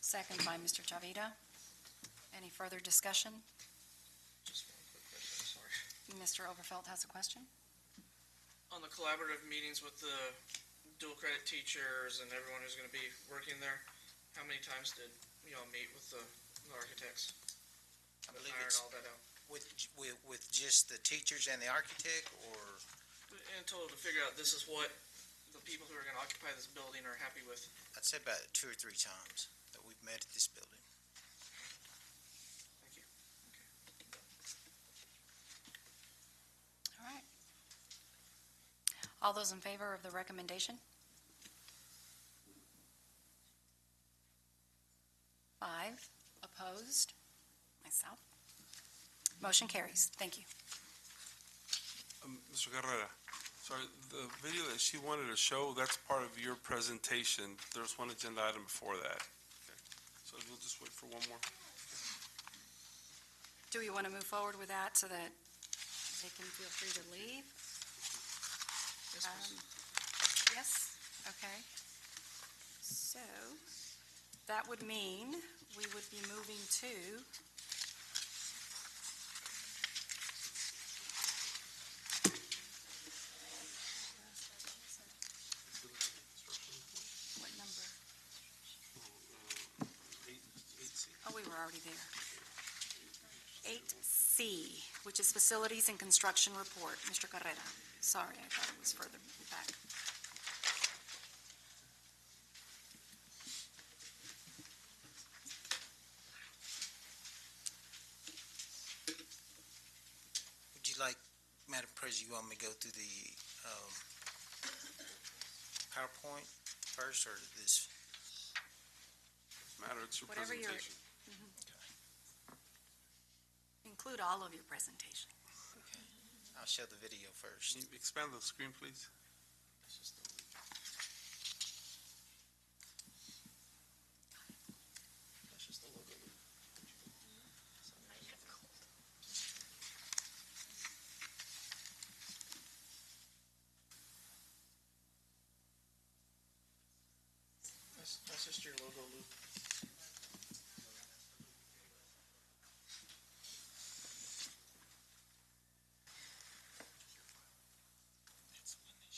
Second by Mr. Chavita. Any further discussion? Just one quick question, sorry. Mr. Overfelt has a question. On the collaborative meetings with the dual credit teachers and everyone who's going to be working there, how many times did y'all meet with the architects? I believe iron it's all that out. with just the teachers and the architect, or In total, to figure out this is what the people who are going to occupy this building are happy with. I'd say about 2 or 3 times that we've met at this building. Thank you. All right. All those in favor of the recommendation? 5 opposed. Myself. Motion carries. Thank you. Mr. Carrera, sorry, the video that she wanted to show, that's part of your presentation. There's one agenda item before that. Okay. So we'll just wait for one more. Do we want to move forward with that so that they can feel free to leave? Yes? Okay. So that would mean we would be moving to what number? 8C. Oh, we were already there. 8C, which is Facilities and Construction Report. Mr. Carrera. Sorry, I thought it was further back. Would you like, Madam President, you want me to go through the PowerPoint first, or this? Matter, it's your Whatever you're- presentation. Include all of your presentation. Okay. I'll show the video first. Can you expand the screen, please? That's just your logo loop. That's the one they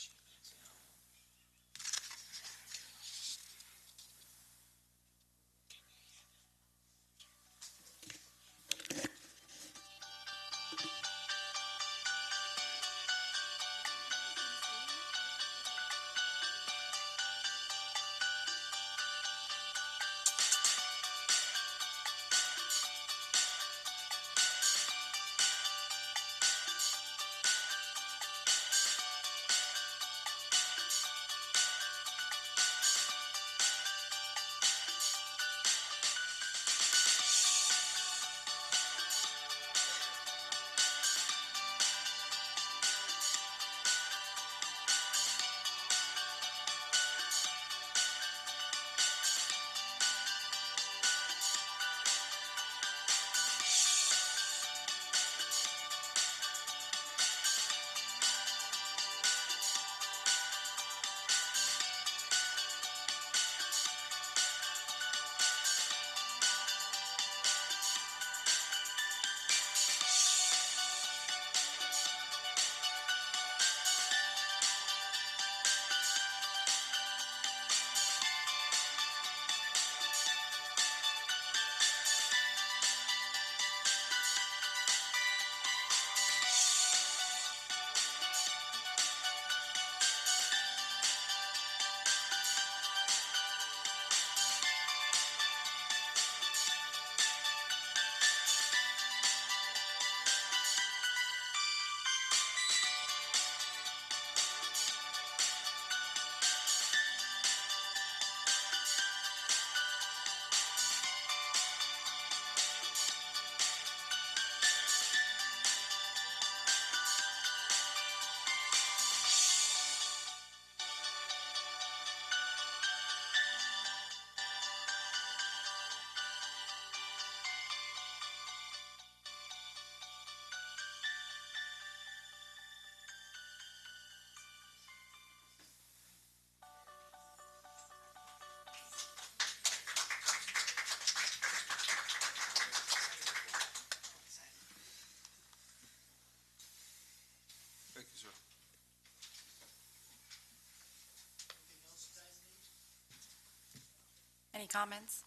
Any comments?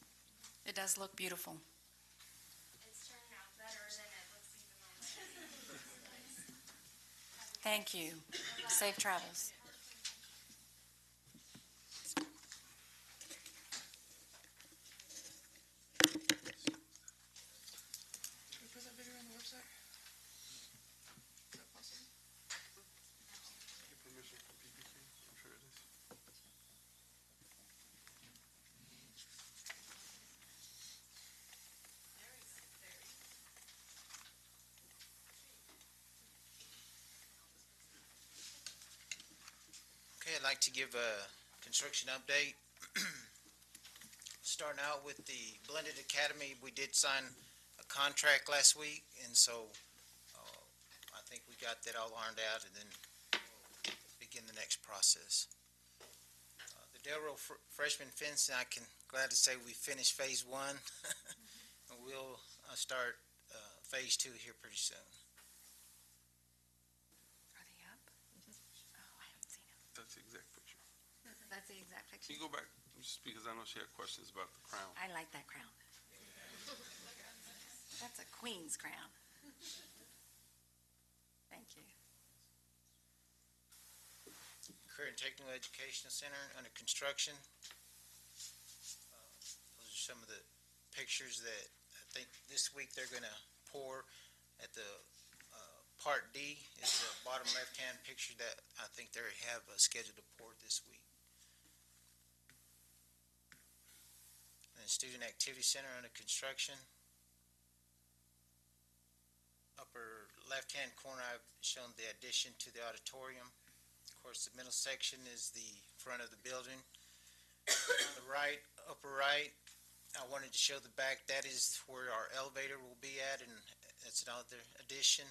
It does look beautiful. It's turning out better than it looks even on the Thank you. Safe travels. Can we put that video on the website? Is that possible? Get permission from PPK, I'm sure it is. Okay, I'd like to give a construction update. Starting out with the Blended Academy, we did sign a contract last week, and so I think we got that all ironed out, and then we'll begin the next process. The Delro freshman fencing, I can glad to say we finished phase 1, and we'll start phase 2 here pretty soon. Are they up? Oh, I haven't seen them. That's the exact picture. That's the exact picture. Can you go back, just because I know she had questions about the crown. I like that crown. That's a queen's crown. Thank you. Current Technical Educational Center under construction. Those are some of the pictures that I think this week they're going to pour at the Part D is the bottom left-hand picture that I think they have scheduled to pour this week. And the Student Activity Center under construction. Upper left-hand corner, I've shown the addition to the auditorium. Of course, the middle section is the front of the building. On the right, upper right, I wanted to show the back. That is where our elevator will be at, and that's another addition.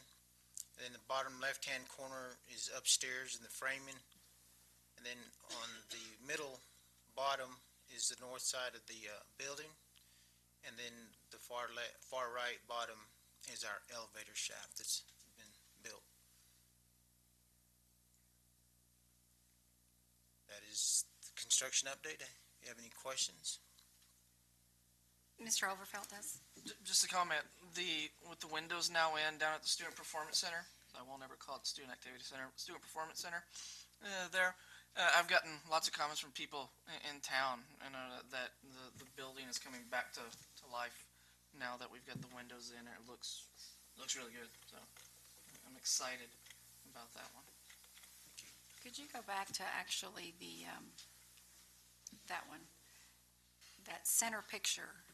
And then the bottom left-hand corner is upstairs in the framing. And then on the middle bottom is the north side of the building. And then the far right bottom is our elevator shaft that's been built. That is the construction update. Do you have any questions? Mr. Overfelt does. Just a comment, with the windows now in down at the Student Performance Center, I won't ever call it the Student Activity Center, Student Performance Center, I've gotten lots of comments from people in town, that the building is coming back to life now that we've got the windows in, and it looks really good, so I'm excited about that one. Could you go back to actually that one, that center picture?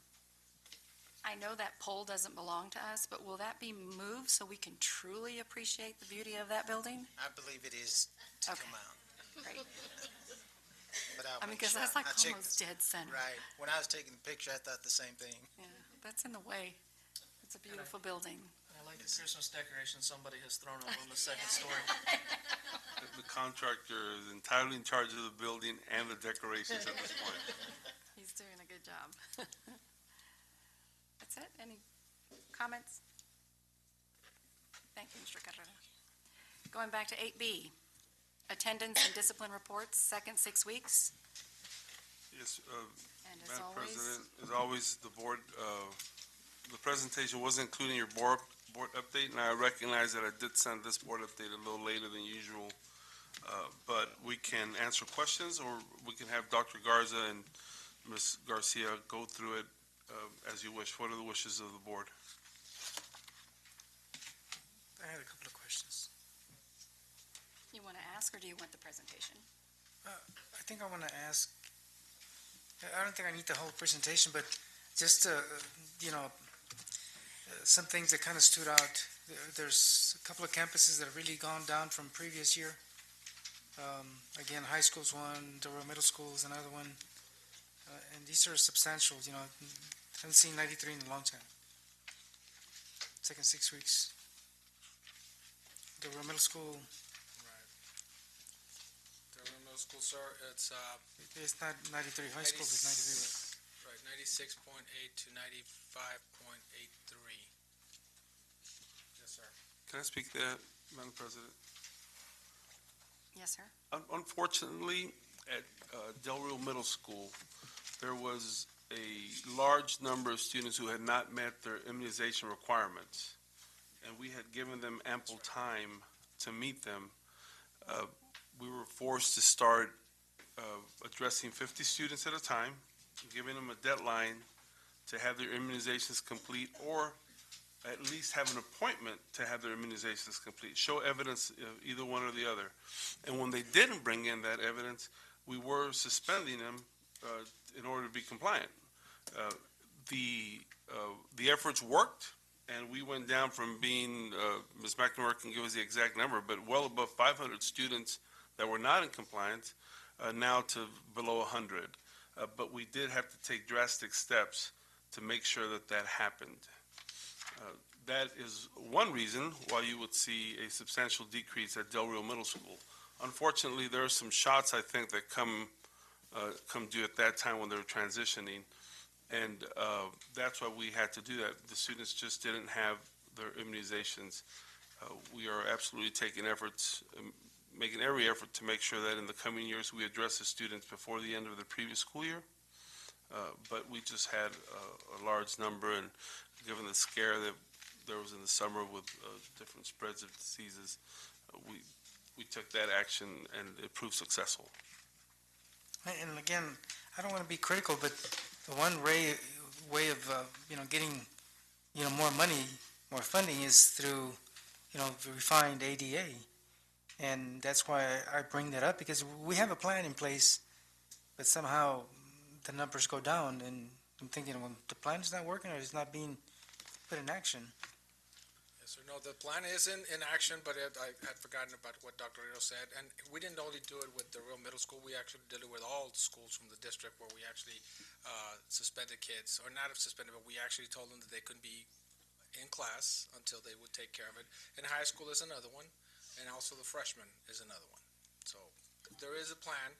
I know that pole doesn't belong to us, but will that be moved so we can truly appreciate the beauty of that building? I believe it is to come out. Great. But I mean, because that's like almost dead center. Right. When I was taking the picture, I thought the same thing. Yeah, that's in the way. It's a beautiful building. I like the Christmas decorations somebody has thrown up on the second story. The contractor is entirely in charge of the building and the decorations at this point. He's doing a good job. That's it? Any comments? Thank you, Mr. Carrera. Going back to 8B, attendance and discipline reports, second 6 weeks. Yes, And as Madam always, President, as always, the board, the presentation was included in your board update, and I recognize that I did send this board update a little later than usual, but we can answer questions, or we can have Dr. Garza and Ms. Garcia go through it as you wish. What are the wishes of the board? I had a couple of questions. you want to ask, or do you want the presentation? I think I want to ask, I don't think I need the whole presentation, but just, some things that kind of stood out. There's a couple of campuses that have really gone down from previous year. Again, high school's one, Del Rio Middle School is another one. And these are substantial, haven't seen 93 in a long time. Second 6 weeks. Del Rio Middle School, Middle school, sir, it's, it's not 93, high school is 93, right, 96.8 to 95.83. Yes, sir. Can I speak to that, Madam President? Yes, sir. Unfortunately, at Del Rio Middle School, there was a large number of students who had not met their immunization requirements, and we had given them ample time to meet them. We were forced to start addressing 50 students at a time, giving them a deadline to have their immunizations complete, or at least have an appointment to have their immunizations complete, show evidence of either one or the other. And when they didn't bring in that evidence, we were suspending them in order to be compliant. The efforts worked, and we went down from being, Ms. McNamara can give us the exact number, but well above 500 students that were not in compliance, now to below 100. But we did have to take drastic steps to make sure that that happened. That is one reason why you would see a substantial decrease at Del Rio Middle School. Unfortunately, there are some shots, I think, that come due at that time when they were transitioning, and that's why we had to do that. The students just didn't have their immunizations. We are absolutely taking efforts, making every effort to make sure that in the coming years we address the students before the end of the previous school year. But we just had a large number, and given the scare that there was in the summer with different spreads of diseases, we took that action, and it proved successful. And again, I don't want to be critical, but the one way of getting more money, more funding is through the refined ADA, and that's why I bring that up, because we have a plan in place, but somehow the numbers go down, and I'm thinking, well, the plan is not working, or it's not being put in action. Yes, sir. No, the plan is in action, but I had forgotten about what Dr. Rios said. And we didn't only do it with the Real Middle School. We actually did it with all the schools from the district, where we actually suspended kids, or not suspended, but we actually told them that they couldn't be in class until they would take care of it. And high school is another one, and also the freshman is another one. So there is a plan.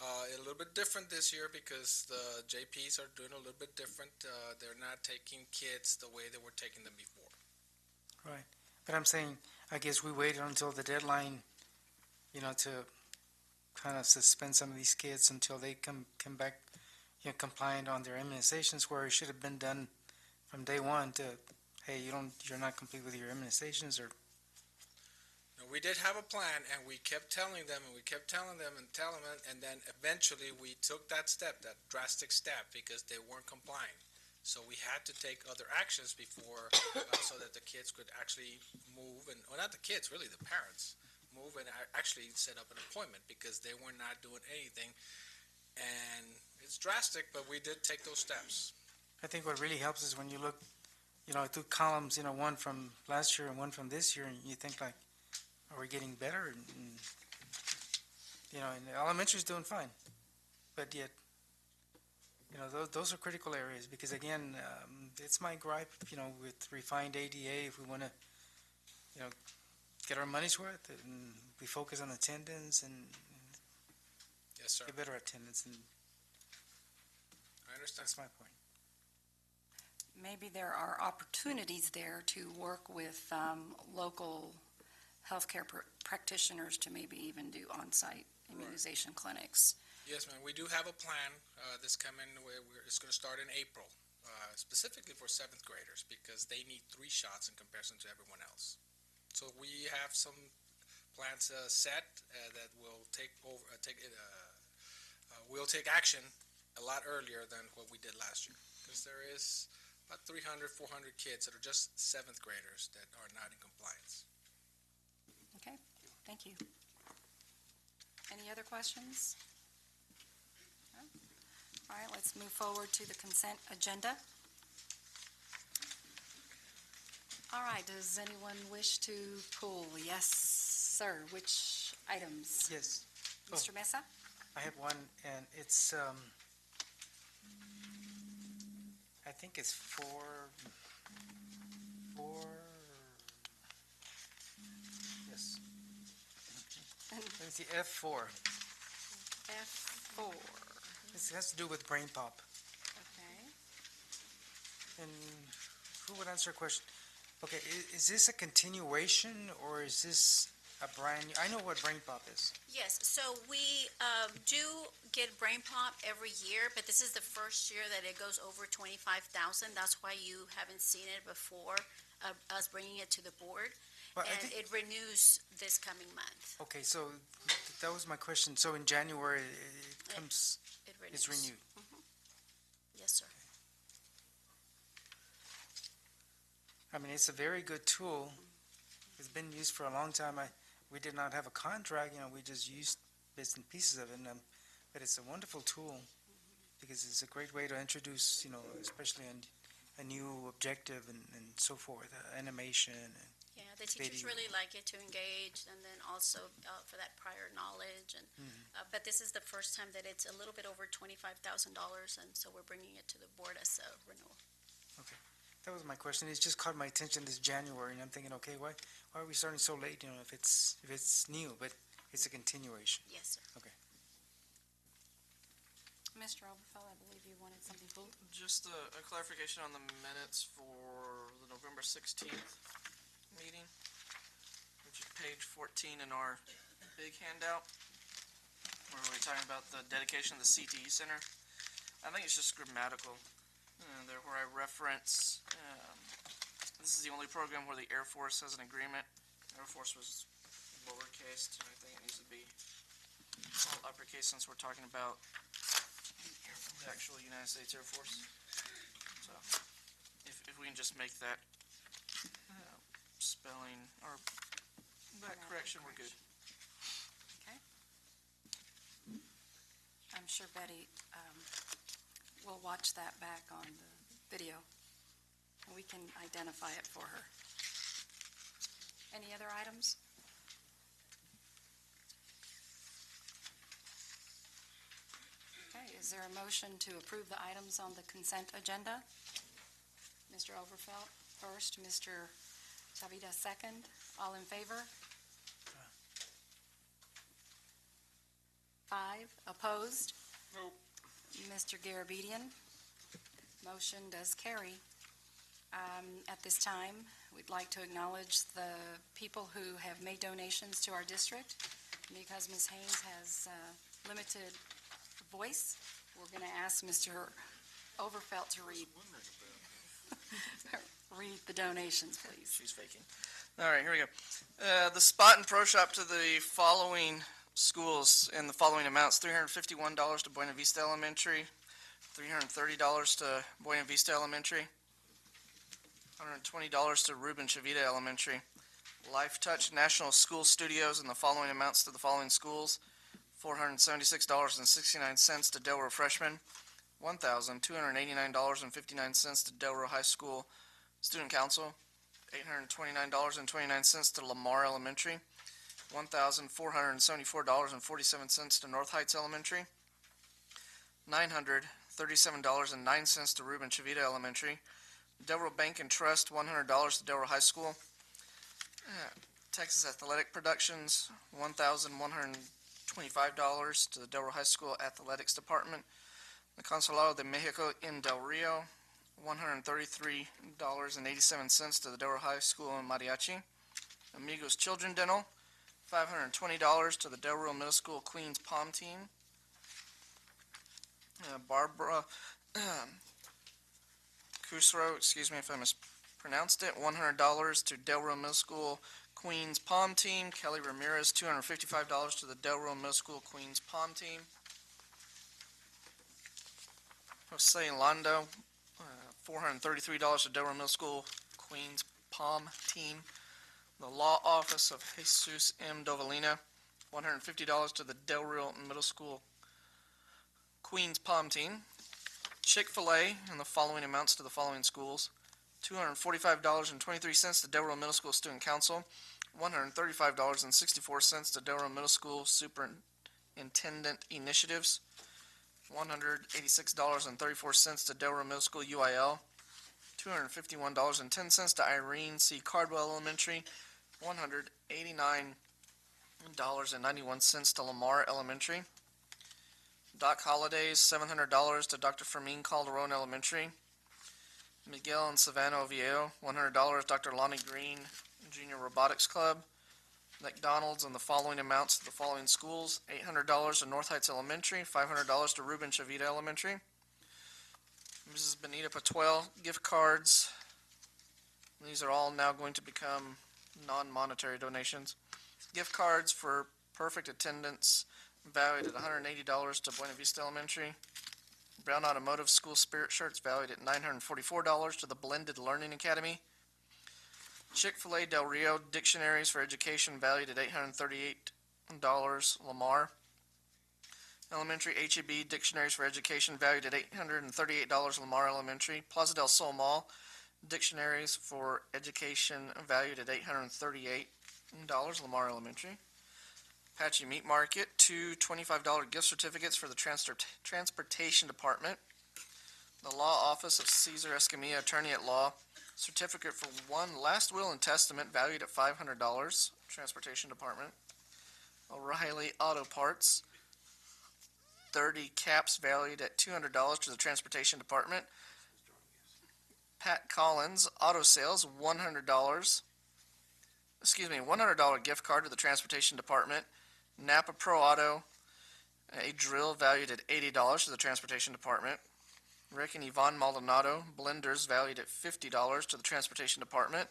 A little bit different this year because the JPs are doing a little bit different. They're not taking kids the way they were taking them before. Right. But I'm saying, I guess we waited until the deadline, to kind of suspend some of these kids until they come back, compliant on their immunizations, where it should have been done from day one to, hey, you're not complete with your immunizations, or. No, we did have a plan, and we kept telling them, and we kept telling them, and then eventually we took that step, that drastic step, because they weren't complying. So we had to take other actions before, so that the kids could actually move, not the kids, really the parents, move and actually set up an appointment, because they were not doing anything. And it's drastic, but we did take those steps. I think what really helps is when you look, two columns, one from last year and one from this year, and you think like, are we getting better? And elementary's doing fine, but yet, those are critical areas, because again, it's my gripe, with refined ADA, if we want to, get our money's worth, and we focus on attendance and yes, sir. Get better attendance, and I understand. That's my point. Maybe there are opportunities there to work with local healthcare practitioners to maybe even do on-site immunization clinics. Yes, ma'am. We do have a plan this coming. It's going to start in April, specifically for 7th graders, because they need 3 shots in comparison to everyone else. So we have some plans set that will we'll take action a lot earlier than what we did last year, because there is about 300, 400 kids that are just 7th graders that are not in compliance. Okay, thank you. Any other questions? No? All right, let's move forward to the consent agenda. All right, does anyone wish to pull? Yes, sir. Which items? Yes. Mr. Mesa? I have one, and it's, I think it's yes. Let's see, F4. F4. This has to do with brain pop. Okay. And who would answer a question? Okay, is this a continuation, or is this a brand new, I know what Brain Pop is. Yes, so we do get Brain Pop every year, but this is the first year that it goes over 25,000. That's why you haven't seen it before, us bringing it to the board. But I And think, it renews this coming month. okay, so that was my question. So in January, it comes, It renews. it's renewed. Yes, sir. I mean, it's a very good tool. It's been used for a long time. We did not have a contract, we just used bits and pieces of it. But it's a wonderful tool because it's a great way to introduce, especially a new objective and so forth, animation. Yeah, the teachers really like it to engage, and then also for that prior knowledge. And but this is the first time that it's a little bit over $25,000, and so we're bringing it to the board as a renewal. Okay, that was my question. It's just caught my attention this January, and I'm thinking, okay, why are we starting so late? If it's new, but it's a continuation. Yes, sir. Okay. Mr. Oberfeld, I believe you wanted something pulled. Just a clarification on the minutes for the November 16th meeting, which is page 14 in our big handout, where we're talking about the dedication of the CTE Center. I think it's just grammatical. There where I reference, this is the only program where the Air Force has an agreement. Air Force was lowercase, and I think it needs to be all uppercase since we're talking about the actual United States Air Force. So, if we can just make that spelling, or that correction, we're good. Okay. I'm sure Betty will watch that back on the video, and we can identify it for her. Any other items? Okay, is there a motion to approve the items on the consent agenda? Mr. Overfelt first, Mr. Chavita second. All in favor? 5 opposed? Nope. Mr. Garabedian? Motion does carry. At this time, we'd like to acknowledge the people who have made donations to our district. Because Ms. Haynes has limited voice, we're going to ask Mr. Overfelt to read the donations, please. She's faking. All right, here we go. The Spot and Pro Shop to the following schools in the following amounts: $351 to Buena Vista Elementary, $330 to Buena Vista Elementary, $120 to Ruben Chavita Elementary. Life Touch National School Studios in the following amounts to the following schools: $476.69 to Delro Freshman, $1,289.59 to Delro High School Student Council, $829.29 to Lamar Elementary, $1,474.47 to North Heights Elementary, $937.09 to Ruben Chavita Elementary, Delro Bank and Trust, $100 to Delro High School, Texas Athletic Productions, $1,125 to the Delro High School Athletics Department, the Consulado de Mexico in Del Rio, $133.87 to the Delro High School in Mariachi, Amigos Children Dental, $520 to the Delro Middle School Queens Palm Team, Barbara Kusro, excuse me if I mispronounced it, $100 to Delro Middle School Queens Palm Team, Kelly Ramirez, $255 to the Delro Middle School Queens Palm Team, Jose Lando, $433 to Delro Middle School Queens Palm Team, the Law Office of Jesus M. Dovalina, $150 to the Delro Middle School Queens Palm Team, Chick-fil-A in the following amounts to the following schools: $245.23 to Delro Middle School Student Council, $135.64 to Delro Middle School Superintendent Initiatives, $186.34 to Delro Middle School UIL, $251.10 to Irene C. Cardwell Elementary, $189.91 to Lamar Elementary, Doc Holidays, $700 to Dr. Fermin Calderon Elementary, Miguel and Savannah Oviedo, $100 Dr. Lonnie Green Junior Robotics Club, McDonald's in the following amounts to the following schools: $800 to North Heights Elementary, $500 to Ruben Chavita Elementary. Mrs. Benita Patuel, gift cards. These are all now going to become non-monetary donations. Gift cards for perfect attendance, valued at $180 to Buena Vista Elementary. Brown Automotive School Spirit shirts, valued at $944 to the Blended Learning Academy. Chick-fil-A Del Rio dictionaries for education, valued at $838, Lamar Elementary. HEB dictionaries for education, valued at $838, Lamar Elementary. Plaza del Sol Mall dictionaries for education, valued at $838, Lamar Elementary. Apache Meat Market, two $25 gift certificates for the Transportation Department. The Law Office of Cesar Escamilla, Attorney at Law, certificate for one last will and testament, valued at $500, Transportation Department. O'Reilly Auto Parts, 30 caps valued at $200 to the Transportation Department. Pat Collins Auto Sales, $100 gift card to the Transportation Department. Napa Pro Auto, a drill valued at $80 to the Transportation Department. Rick and Yvonne Maldonado, blenders valued at $50 to the Transportation Department.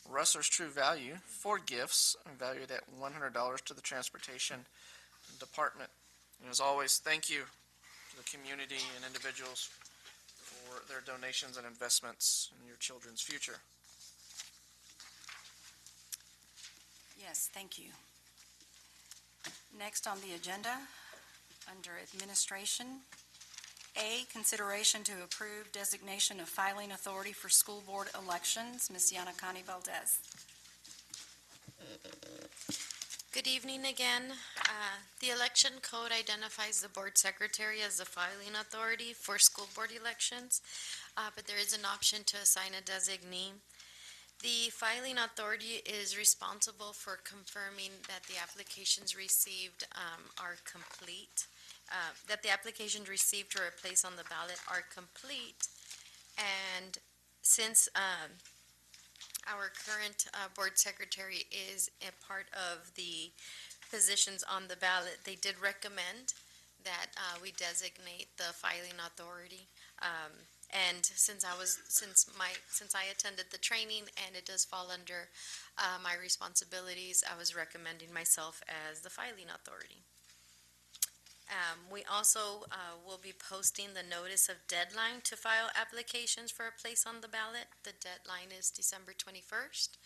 Rustler's True Value, 4 gifts valued at $100 to the Transportation Department. And as always, thank you to the community and individuals for their donations and investments in your children's future. Yes, thank you. Next on the agenda, under Administration, A, consideration to approve designation of filing authority for school board elections. Ms. Yanakani Valdez. Good evening again. The election code identifies the board secretary as the filing authority for school board elections, but there is an option to assign a designee. The filing authority is responsible for confirming that the applications received are complete, that the applications received to replace on the ballot are complete. And since our current board secretary is a part of the positions on the ballot, they did recommend that we designate the filing authority. And since I attended the training and it does fall under my responsibilities, I was recommending myself as the filing authority. We also will be posting the notice of deadline to file applications for a place on the ballot. The deadline is December 21st,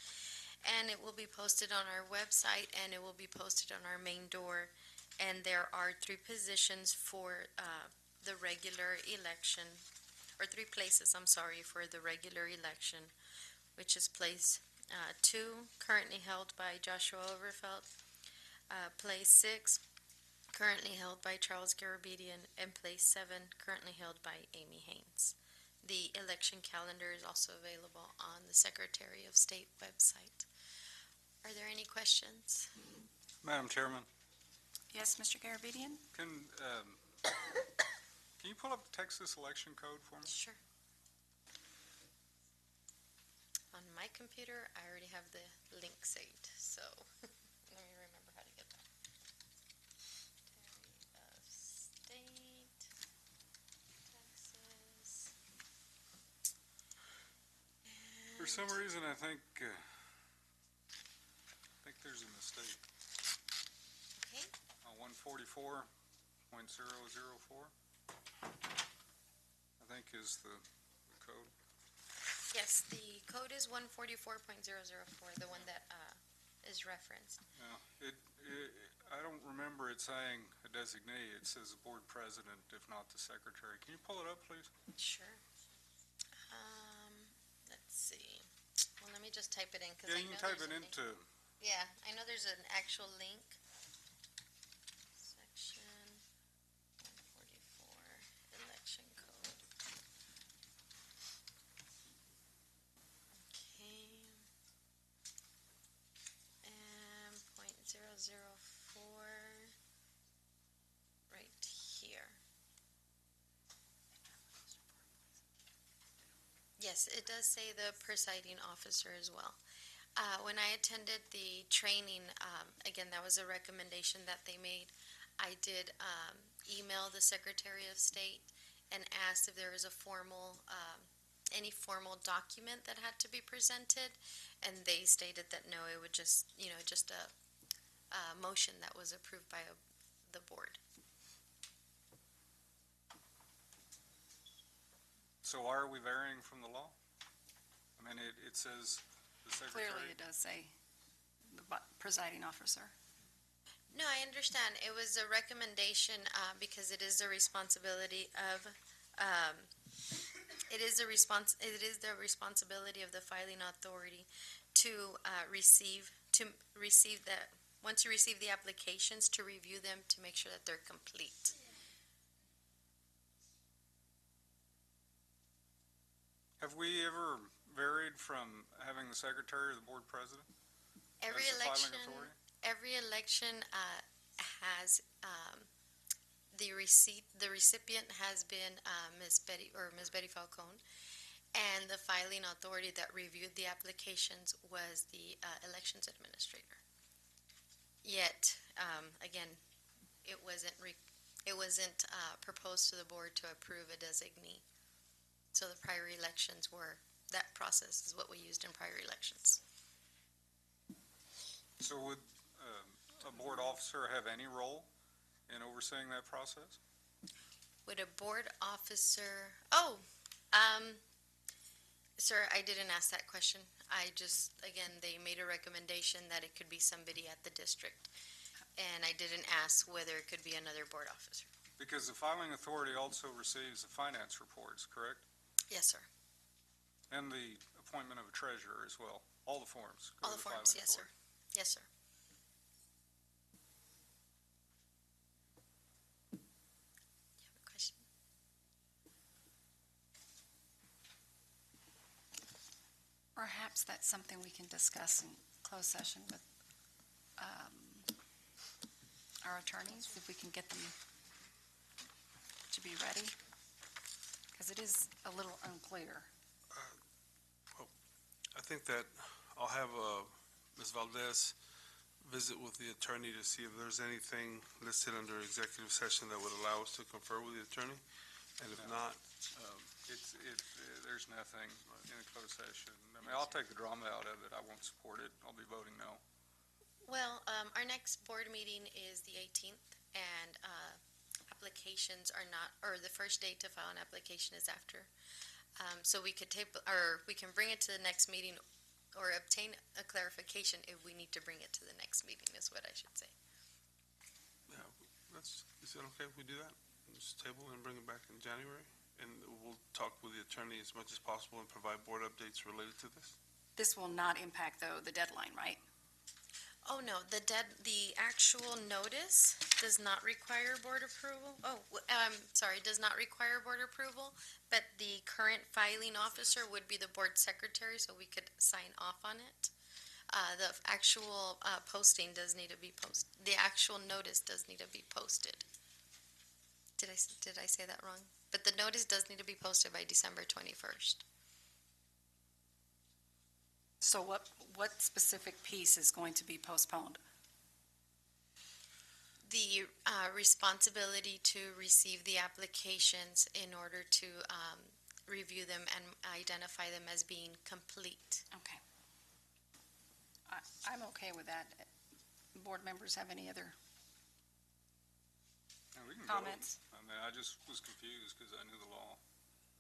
and it will be posted on our website, and it will be posted on our main door. And there are 3 positions for the regular election, or 3 places, for the regular election, which is place 2, currently held by Joshua Overfelt, place 6, currently held by Charles Garabedian, and place 7, currently held by Amy Haynes. The election calendar is also available on the Secretary of State website. Are there any questions? Madam Chairman, Yes, Mr. Garabedian? can you pull up the Texas election code for me? Sure. On my computer, I already have the link saved, so let me remember how to get that. Secretary of State, Texas. For some reason, I think there's a mistake. Okay. On 144.004, I think is the code. Yes, the code is 144.004, the one that is referenced. Yeah, I don't remember it saying a designee. It says board president, if not the secretary. Can you pull it up, please? Sure. Let's see. Well, let me just type it in. Yeah, you can type it into. Yeah, I know there's an actual link. Section 144, election code. Okay. And .004, right here. Yes, it does say the presiding officer as well. When I attended the training, again, that was a recommendation that they made. I did email the Secretary of State and asked if there was a formal, any formal document that had to be presented, and they stated that no, it would just, just a motion that was approved by the board. So why are we varying from the law? I mean, it says the secretary. Clearly, it does say the presiding officer. No, I understand. It was a recommendation because it is the responsibility of, it is the responsibility of the filing authority to receive the, once you receive the applications, to review them to make sure that they're complete. Have we ever varied from having the secretary or the board president? Every as the filing election, authority? every election has the recipient has been Ms. Betty Falcone, and the filing authority that reviewed the applications was the elections administrator. Yet, again, it wasn't proposed to the board to approve a designee. So the prior elections were, that process is what we used in prior elections. So would a board officer have any role in overseeing that process? Would a board officer, sir, I didn't ask that question. I just, again, they made a recommendation that it could be somebody at the district. And I didn't ask whether it could be another board officer. Because the filing authority also receives the finance reports, correct? Yes, sir. And the appointment of a treasurer as well. All the forms. All the forms, yes, sir. Yes, sir. You have a question? Perhaps that's something we can discuss in closed session with our attorneys, if we can get them to be ready, because it is a little unclear. I think that I'll have Ms. Valdez visit with the attorney to see if there's anything listed under executive session that would allow us to confer with the attorney, and if not, there's nothing in a closed session. I mean, I'll take the drama out of it. I won't support it. I'll be voting no. Well, our next board meeting is the 18th, and applications are not, or the first date to file an application is after. So we could we can bring it to the next meeting or obtain a clarification if we need to bring it to the next meeting, is what I should say. Yeah, is it okay if we do that? Just table and bring it back in January? And we'll talk with the attorney as much as possible and provide board updates related to this? This will not impact, though, the deadline, right? Oh, no, the actual notice does not require board approval. Does not require board approval, but the current filing officer would be the board secretary, so we could sign off on it. The actual posting does need to be posted. The actual notice does need to be posted. Did I say that wrong? But the notice does need to be posted by December 21st. So what specific piece is going to be postponed? The responsibility to receive the applications in order to review them and identify them as being complete. Okay. I'm okay with that. Board members have any other We can comments? I mean, I just was confused because I knew the law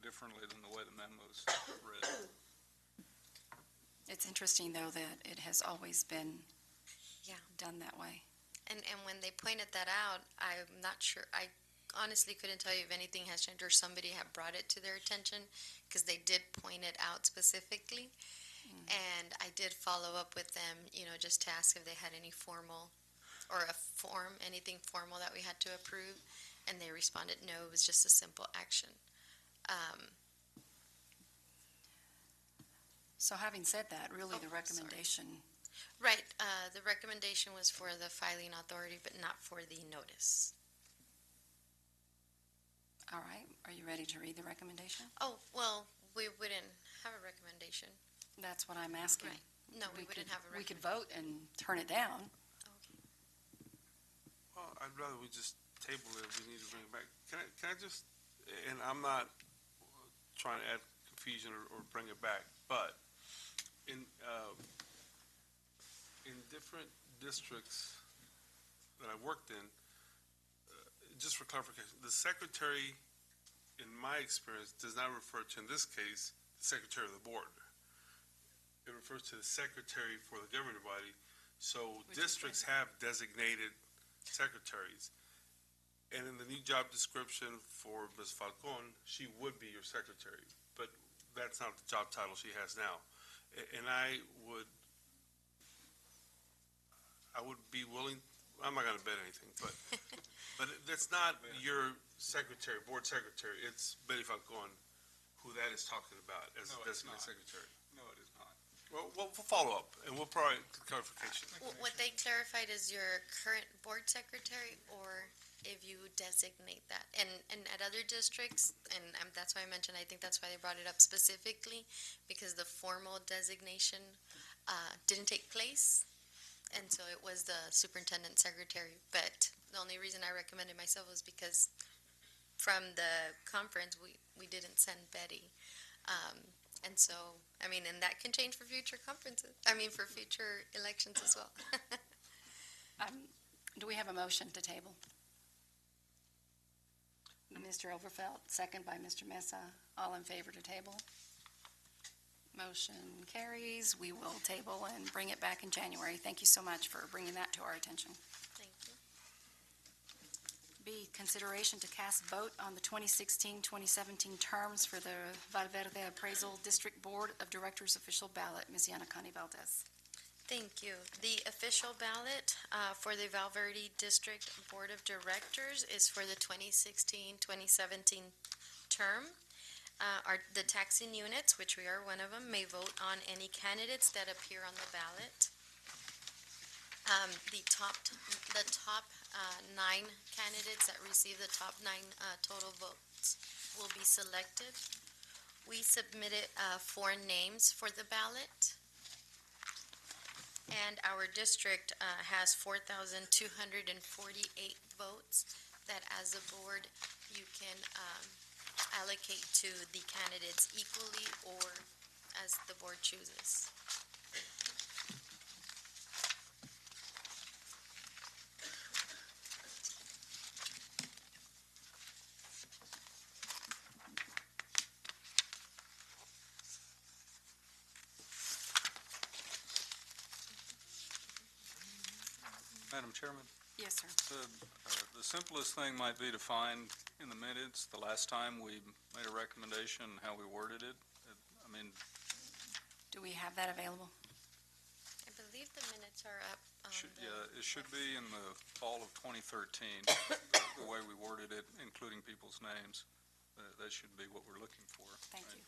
differently than the way the memo's read. It's interesting, though, that it has always been done that way. And when they pointed that out, I'm not sure, I honestly couldn't tell you if anything has changed or somebody had brought it to their attention, because they did point it out specifically. And I did follow up with them, just to ask if they had any formal, or anything formal that we had to approve. And they responded, no, it was just a simple action. So having said that, really the recommendation... Right, the recommendation was for the filing authority, but not for the notice. All right, are you ready to read the recommendation? Oh, well, we wouldn't have a recommendation. That's what I'm asking. Right. No, we wouldn't have a We could recommendation. vote and turn it down. Well, I'd rather we just table it, we need to bring it back. Can I just, and I'm not trying to add confusion or bring it back, but in different districts that I worked in, just for clarification, the secretary, in my experience, does not refer to, in this case, the secretary of the board. It refers to the secretary for the governing body. So districts have designated secretaries. And in the new job description for Ms. Falcon, she would be your secretary, but that's not the job title she has now. And I would be willing, I'm not gonna bet anything, but that's not your secretary, board secretary, it's Betty Falcon, who that is talking about as No, the it's designated not. secretary. No, it is not. Well, we'll follow up, and we'll probably get clarification. What they clarified is your current board secretary, or if you designate that. And at other districts, and that's why I mentioned, I think that's why they brought it up specifically, because the formal designation didn't take place, and so it was the superintendent secretary. But the only reason I recommended myself was because from the conference, we didn't send Betty. And so, I mean, and that can change for future conferences, for future elections as well. Do we have a motion to table? Mr. Overfelt, second by Mr. Mesa. All in favor to table? Motion carries. We will table and bring it back in January. Thank you so much for bringing that to our attention. Thank you. B, consideration to cast vote on the 2016-2017 terms for the Valverde Appraisal District Board of Directors official ballot. Ms. Yanakani Valdez. Thank you. The official ballot for the Valverde District Board of Directors is for the 2016-2017 term. The taxing units, which we are one of them, may vote on any candidates that appear on the ballot. The top 9 candidates that receive the top 9 total votes will be selected. We submitted 4 names for the ballot. And our district has 4,248 votes that as a board you can allocate to the candidates equally or as the board chooses. Madam Chairman, Yes, sir. the simplest thing might be to find in the minutes the last time we made a recommendation and how we worded it. Do we have that available? I believe the minutes are up. Yeah, it should be in the fall of 2013, the way we worded it, including people's names. That should be what we're looking for. Thank you.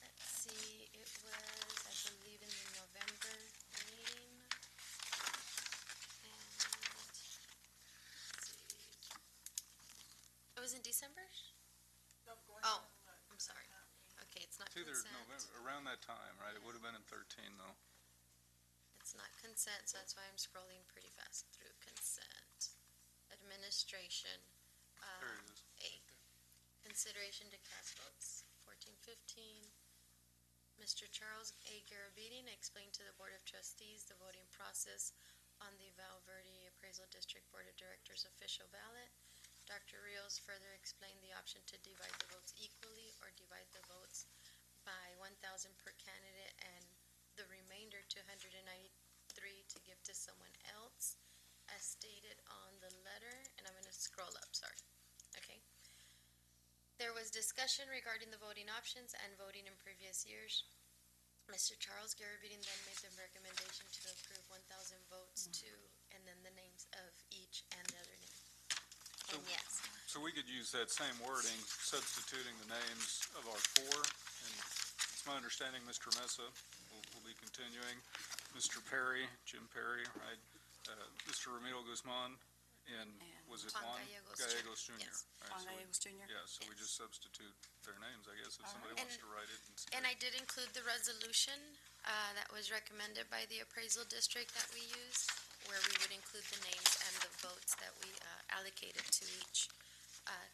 Let's see, it was, I believe, in the November meeting. And, let's see. It was in December? Oh, I'm sorry. Okay, it's not It's either consent. November, around that time, right? It would have been in 13, though. It's not consent, so that's why I'm scrolling pretty fast through consent. Administration. There it is. A. Consideration to cast votes, 1415. Mr. Charles A. Garabedian explained to the Board of Trustees the voting process on the Valverde Appraisal District Board of Directors official ballot. Dr. Rios further explained the option to divide the votes equally or divide the votes by 1,000 per candidate and the remainder 293 to give to someone else, as stated on the letter. And I'm going to scroll up, sorry. Okay. There was discussion regarding the voting options and voting in previous years. Mr. Charles Garabedian then made the recommendation to approve 1,000 votes to, and then the names of each and the other name. And yes. So we could use that same wording, substituting the names of our 4, and it's my understanding Mr. Mesa will be continuing, Mr. Perry, Jim Perry, right, Mr. Ramiro Guzman, And was it Juan Juan Gallegos Gallegos Jr.? Jr.? Yes. All right, Juan so we- Gallegos Jr.? Yeah, so we Yes. just substitute their names, I guess, if All somebody right. wants to write it. And I did include the resolution that was recommended by the appraisal district that we used, where we would include the names and the votes that we allocated to each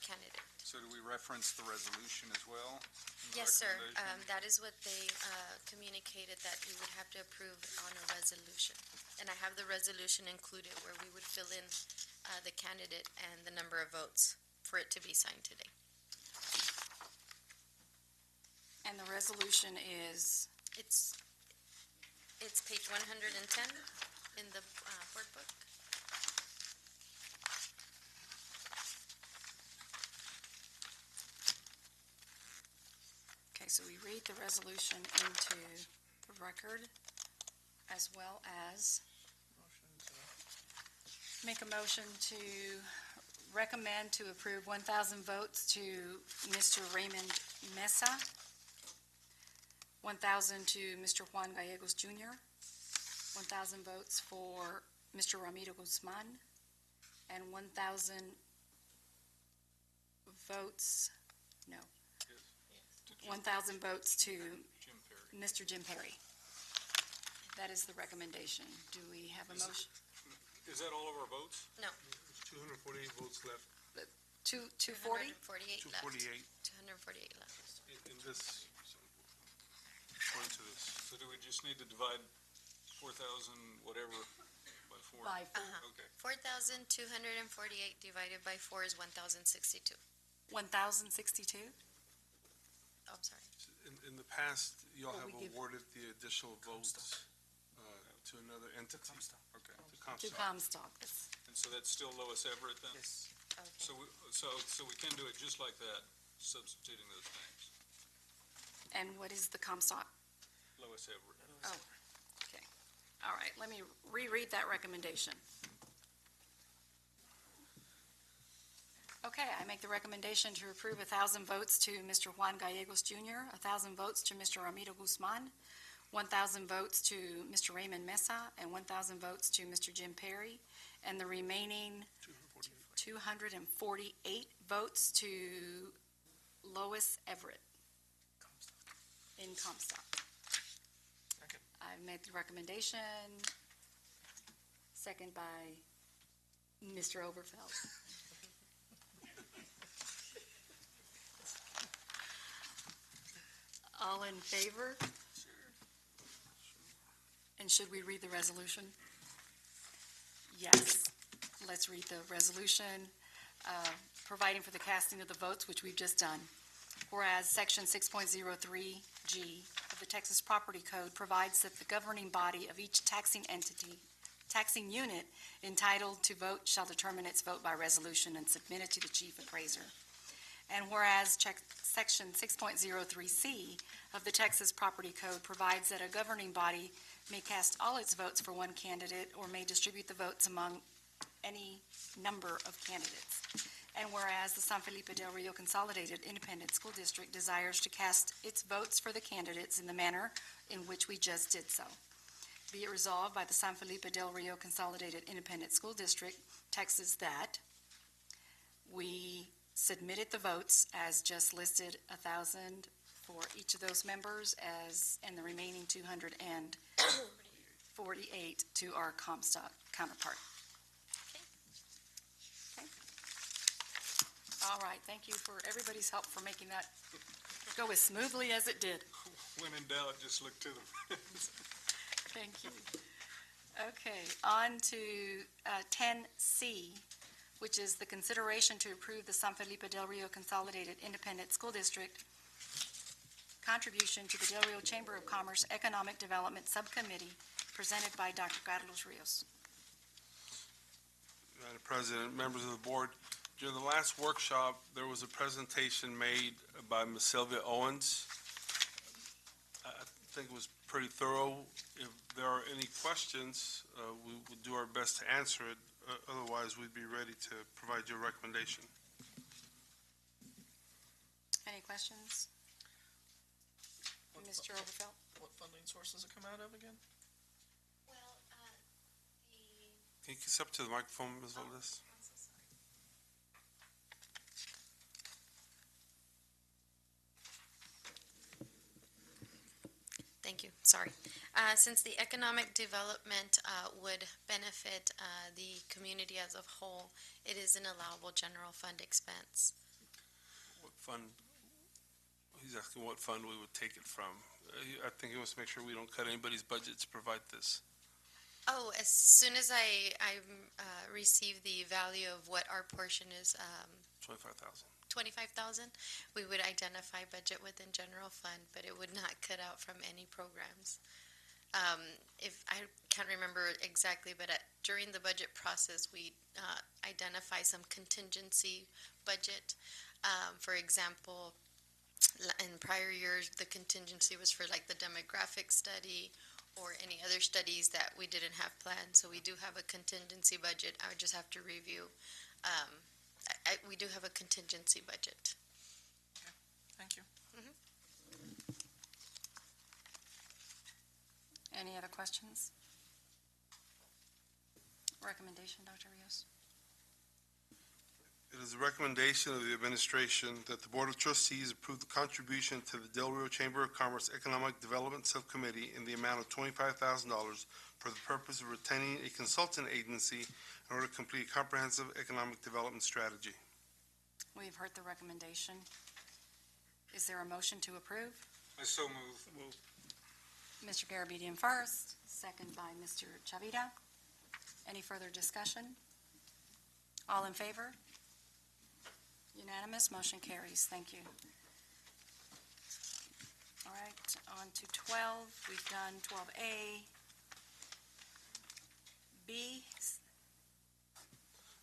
candidate. So do we reference the resolution as well? in the Yes, sir. recommendation? That is what they communicated, that we would have to approve on a resolution. And I have the resolution included where we would fill in the candidate and the number of votes for it to be signed today. And the resolution is, It's page 110 in the board book. okay, so we read the resolution into the record as well as make a motion to recommend to approve 1,000 votes to Mr. Raymond Mesa, 1,000 to Mr. Juan Gallegos Jr., 1,000 votes for Mr. Ramiro Guzman, and 1,000 votes, no, 1,000 votes to Jim Perry. Mr. Jim Perry. That is the recommendation. Do we have a motion? Is that all of our votes? No, There's 248 votes left, 240? 248 left. 248 248 left. in this, according to this. So do we just need to divide 4,000 whatever by 4? By four. Okay. 4,248 divided by 4 is 1,062. 1,062? Oh, I'm sorry. In the past, y'all Well, have we give- awarded the additional votes to another entity. Okay. To To Comstock. Comstock. And so that's still Lois Everett then? Yes. Okay. So we can do it just like that, substituting those names. And what is the Comstock? Lois Everett. Oh, okay. All right, let me reread that recommendation. Okay, I make the recommendation to approve 1,000 votes to Mr. Juan Gallegos Jr., 1,000 votes to Mr. Ramiro Guzman, 1,000 votes to Mr. Raymond Mesa, and 1,000 votes to Mr. Jim Perry, and the remaining 248 votes to Lois Everett in Comstock. Okay. I've made the recommendation, second by Mr. Overfeld. All in favor? And should we read the resolution? Yes. Let's read the resolution, providing for the casting of the votes, which we've just done. Whereas Section 6.03G of the Texas Property Code provides that the governing body of each taxing unit entitled to vote shall determine its vote by resolution and submit it to the chief appraiser. And whereas Section 6.03C of the Texas Property Code provides that a governing body may cast all its votes for one candidate or may distribute the votes among any number of candidates. And whereas the San Felipe Del Rio Consolidated Independent School District desires to cast its votes for the candidates in the manner in which we just did so. Be it resolved by the San Felipe Del Rio Consolidated Independent School District, Texas, that we submitted the votes as just listed, 1,000 for each of those members, and the remaining 248 to our Comstock counterpart. Okay. All right, thank you for everybody's help for making that go as smoothly as it did. When in doubt, just look to the friends. Thank you. Okay, on to 10C, which is the consideration to approve the San Felipe Del Rio Consolidated Independent School District contribution to the Del Rio Chamber of Commerce Economic Development Subcommittee, presented by Dr. Carlos Rios. Madam President, members of the board, during the last workshop, there was a presentation made by Ms. Sylvia Owens. I think it was pretty thorough. If there are any questions, we will do our best to answer it. Otherwise, we'd be ready to provide you a recommendation. Any questions? Mr. Overfeld? What funding source does it come out of again? Well, Can you step to the microphone, Ms. Valdez? Since the economic development would benefit the community as a whole, it is an allowable general fund expense. What fund, he's asking what fund we would take it from. I think he wants to make sure we don't cut anybody's budget to provide this. Oh, as soon as I receive the value of what our portion is, 25,000. 25,000, we would identify budget within general fund, but it would not cut out from any programs. If I can't remember exactly, but during the budget process, we identify some contingency budget. For example, in prior years, the contingency was for like the demographic study or any other studies that we didn't have planned. So we do have a contingency budget. I would just have to review. We do have a contingency budget. Thank you. Any other questions? Recommendation, Dr. Rios? It is a recommendation of the administration that the Board of Trustees approve the contribution to the Del Rio Chamber of Commerce Economic Development Subcommittee in the amount of $25,000 for the purpose of retaining a consultant agency in order to complete a comprehensive economic development strategy. We've heard the recommendation. Is there a motion to approve? I so move. Mr. Garabedian first, second by Mr. Chavita. Any further discussion? All in favor? Unanimous, motion carries. Thank you. All right, on to 12. We've done 12A. B,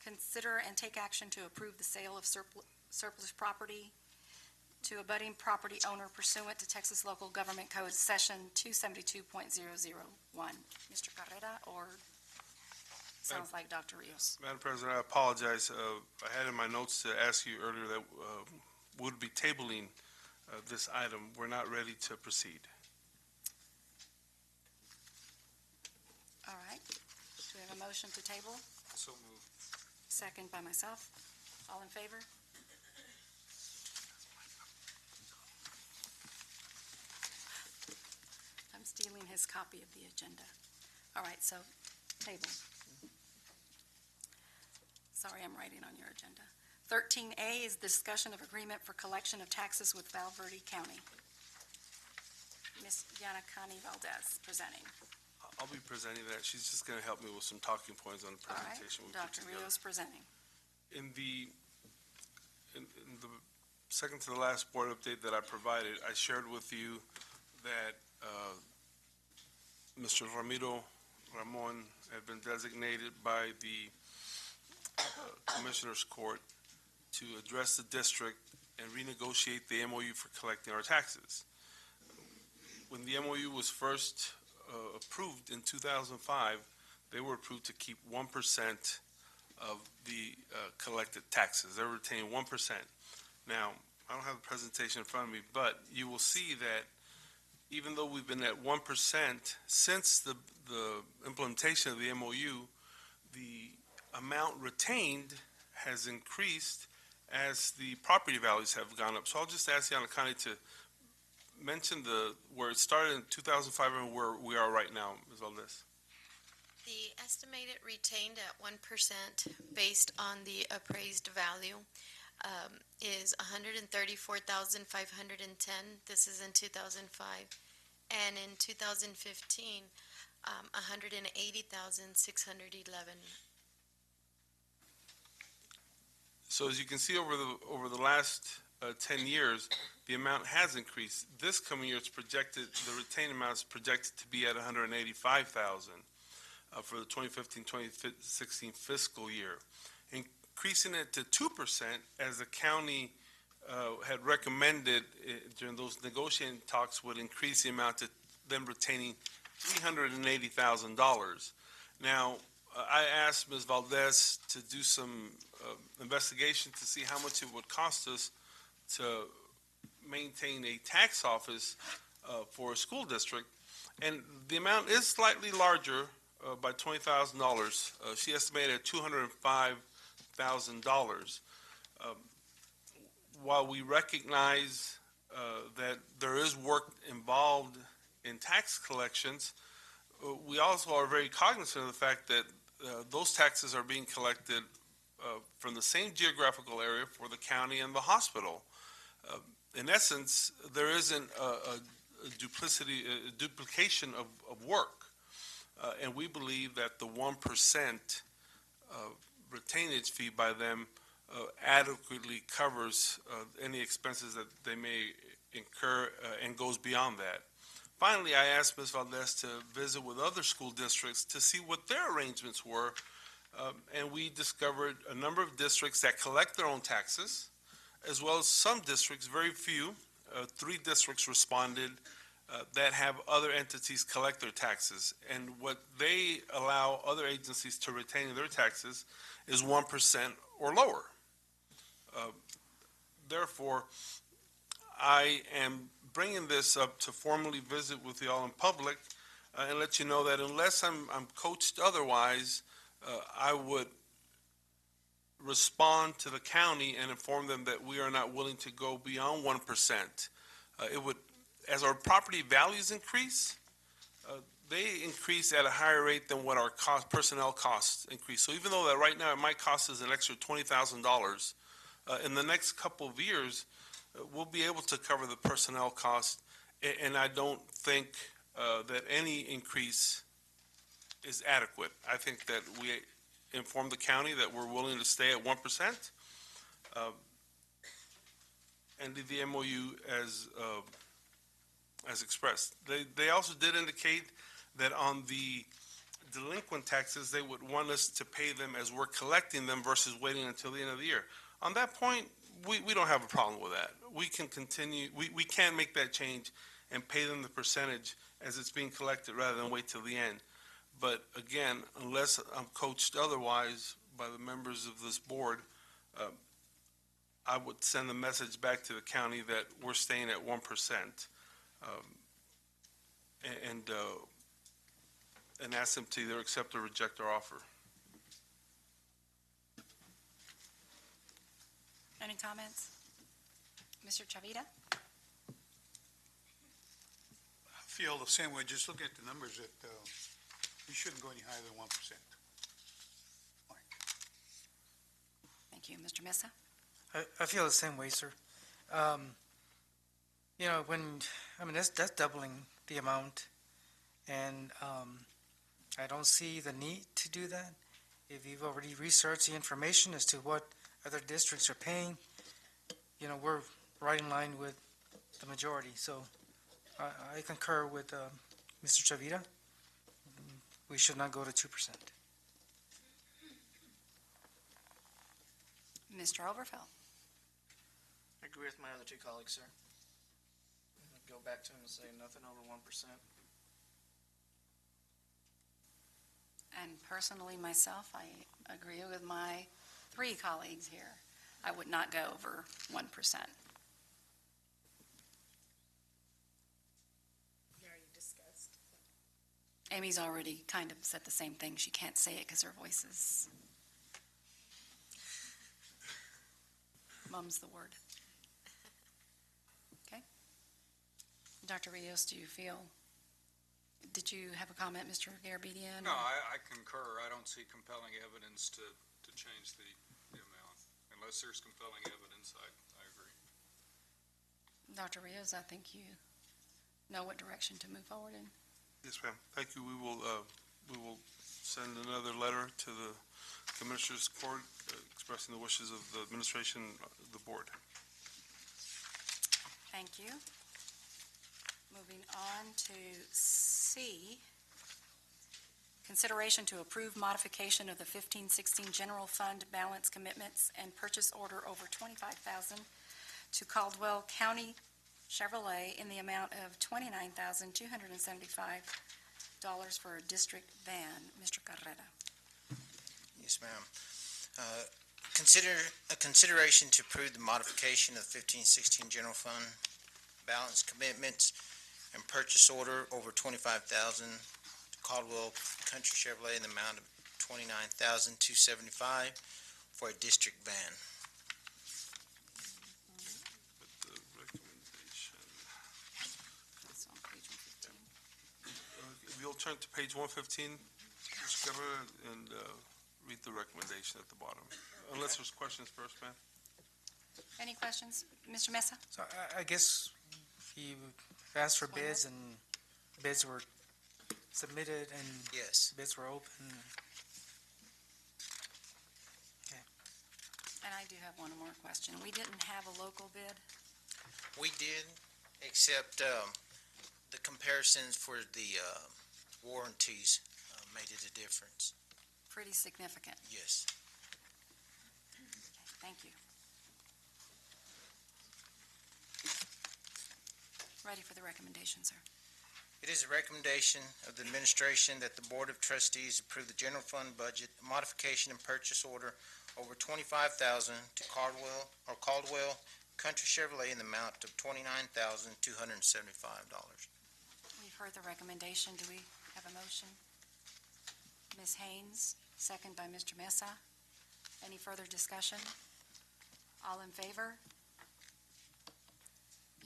consider and take action to approve the sale of surplus property to a budding property owner pursuant to Texas Local Government Code Section 272.001. Mr. Carrera, or sounds like Dr. Rios. Madam President, I apologize. I had in my notes to ask you earlier that would be tabling this item. We're not ready to proceed. All right. Do we have a motion to table? So move. Second by myself. All in favor? I'm stealing his copy of the agenda. All right, so table. Sorry, I'm writing on your agenda. 13A is discussion of agreement for collection of taxes with Val Verde County. Ms. Yanakani Valdez presenting. I'll be presenting that. She's just going to help me with some talking points on the All right, presentation. we put Dr. together. Rios presenting. In the second to the last board update that I provided, I shared with you that Mr. Ramon had been designated by the Commissioner's Court to address the district and renegotiate the MOU for collecting our taxes. When the MOU was first approved in 2005, they were approved to keep 1% of the collected taxes. They're retaining 1%. Now, I don't have the presentation in front of me, but you will see that even though we've been at 1% since the implementation of the MOU, the amount retained has increased as the property values have gone up. So I'll just ask Yanakani to mention where it started in 2005 and where we are right now, Ms. Valdez. The estimated retained at 1% based on the appraised value is 134,510. This is in 2005. And in 2015, 180,611. So as you can see over the last 10 years, the amount has increased. This coming year, it's projected, the retained amount is projected to be at 185,000 for the 2015-2016 fiscal year, increasing it to 2% as the county had recommended during those negotiating talks would increase the amount to them retaining $380,000. Now, I asked Ms. Valdez to do some investigation to see how much it would cost us to maintain a tax office for a school district, and the amount is slightly larger by $20,000. She estimated at $205,000. While we recognize that there is work involved in tax collections, we also are very cognizant of the fact that those taxes are being collected from the same geographical area for the county and the hospital. In essence, there isn't a duplication of work. And we believe that the 1% retainage fee by them adequately covers any expenses that they may incur and goes beyond that. Finally, I asked Ms. Valdez to visit with other school districts to see what their arrangements were, and we discovered a number of districts that collect their own taxes, as well as some districts, very few, 3 districts responded, that have other entities collect their taxes. And what they allow other agencies to retain their taxes is 1% or lower. Therefore, I am bringing this up to formally visit with you all in public and let you know that unless I'm coached otherwise, I would respond to the county and inform them that we are not willing to go beyond 1%. It would, as our property values increase, they increase at a higher rate than what our personnel costs increase. So even though that right now it might cost us an extra $20,000, in the next couple of years, we'll be able to cover the personnel cost, and I don't think that any increase is adequate. I think that we inform the county that we're willing to stay at 1%, and the MOU as expressed. They also did indicate that on the delinquent taxes, they would want us to pay them as we're collecting them versus waiting until the end of the year. On that point, we don't have a problem with that. We can continue, we can make that change and pay them the percentage as it's being collected rather than wait till the end. But again, unless I'm coached otherwise by the members of this board, I would send a message back to the county that we're staying at 1%, and ask them to either accept or reject our offer. Any comments? Mr. Chavita? I feel the same way. Just look at the numbers that we shouldn't go any higher than 1%. Thank you. Mr. Mesa? I feel the same way, sir. You know, that's doubling the amount, and I don't see the need to do that. If you've already researched the information as to what other districts are paying, you know, we're right in line with the majority. So I concur with Mr. Chavita. We should not go to 2%. Mr. Overfeld? I agree with my other 2 colleagues, sir. Go back to him and say nothing over 1%. And personally, myself, I agree with my 3 colleagues here. I would not go over 1%. Amy's already kind of said the same thing. She can't say it because her voice is... Mum's the word. Okay. Dr. Rios, do you feel... Did you have a comment, Mr. Garabedian? No, I concur. I don't see compelling evidence to change the amount. Unless there's compelling evidence, I agree. Dr. Rios, I think you know what direction to move forward in. Yes, ma'am. Thank you. We will send another letter to the Commissioners Court expressing the wishes of the administration, the board. Thank you. Moving on to C, consideration to approve modification of the 15-16 general fund balance commitments and purchase order over $25,000 to Caldwell County Chevrolet in the amount of $29,275 for a district van. Mr. Carrera. Yes, ma'am. Consideration to approve the modification of the 15-16 general fund balance commitments and purchase order over $25,000 to Caldwell Country Chevrolet in the amount of $29,275 for a district van. That's on page 115. you'll turn to page 115, Mr. Guerrero, and read the recommendation at the bottom. Unless there's questions first, ma'am. Any questions? Mr. Mesa? So I guess he asked for bids and bids were submitted and Yes. bids were open. And I do have one more question. We didn't have a local bid? We did, except the comparisons for the warranties made it a difference. Pretty significant. Yes. Thank you. Ready for the recommendation, sir. It is a recommendation of the administration that the Board of Trustees approve the general fund budget modification and purchase order over $25,000 to Caldwell Country Chevrolet in the amount of $29,275. We've heard the recommendation. Do we have a motion? Ms. Haynes, second by Mr. Mesa. Any further discussion? All in favor?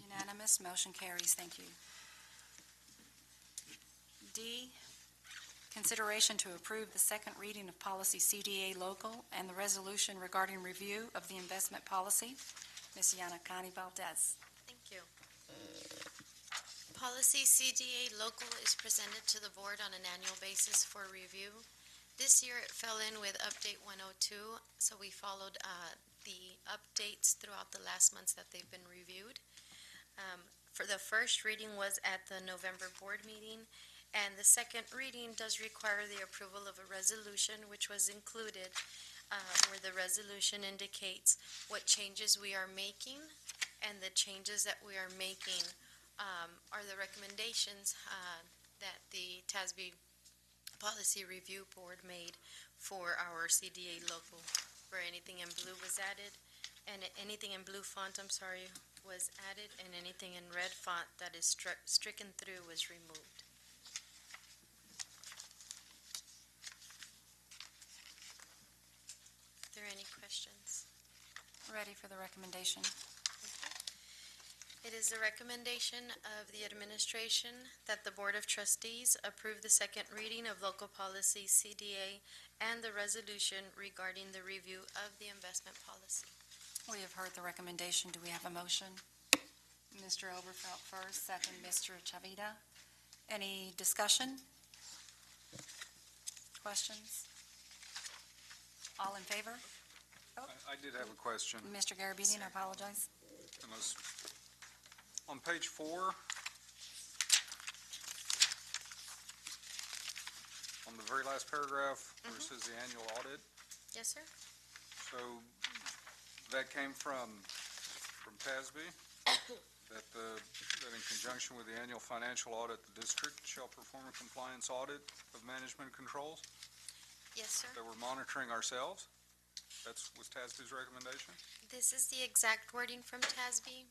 Unanimous, motion carries. Thank you. D, consideration to approve the second reading of policy CDA local and the resolution regarding review of the investment policy. Ms. Yanakani Valdez. Thank you. Policy CDA local is presented to the board on an annual basis for review. This year it fell in with update 102, so we followed the updates throughout the last months that they've been reviewed. For the first reading was at the November board meeting, and the second reading does require the approval of a resolution, which was included, where the resolution indicates what changes we are making, and the changes that we are making are the recommendations that the TASB Policy Review Board made for our CDA local, where anything in blue was added, and anything in blue font, was added, and anything in red font that is stricken through was removed. Are there any questions? Ready for the recommendation. It is the recommendation of the administration that the Board of Trustees approve the second reading of local policy CDA and the resolution regarding the review of the investment policy. We have heard the recommendation. Do we have a motion? Mr. Oberfeld first, second Mr. Chavita. Any discussion? Questions? All in favor? I did have a question. Mr. Garabedian, I apologize. And those- On page 4, on the very last paragraph, where it says the annual audit, Yes, sir? so that came from TASB, that in conjunction with the annual financial audit, the district shall perform a compliance audit of management controls, Yes, sir. that we're monitoring ourselves? Was TASB's recommendation? This is the exact wording from TASB.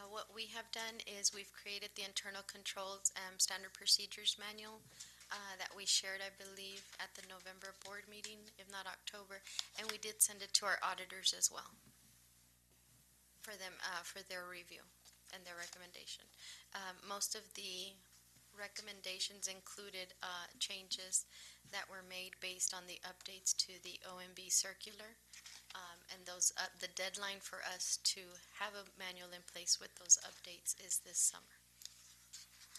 What we have done is we've created the internal controls standard procedures manual that we shared, I believe, at the November board meeting, if not October, and we did send it to our auditors as well for them, for their review and their recommendation. Most of the recommendations included changes that were made based on the updates to the OMB circular. And the deadline for us to have a manual in place with those updates is this summer.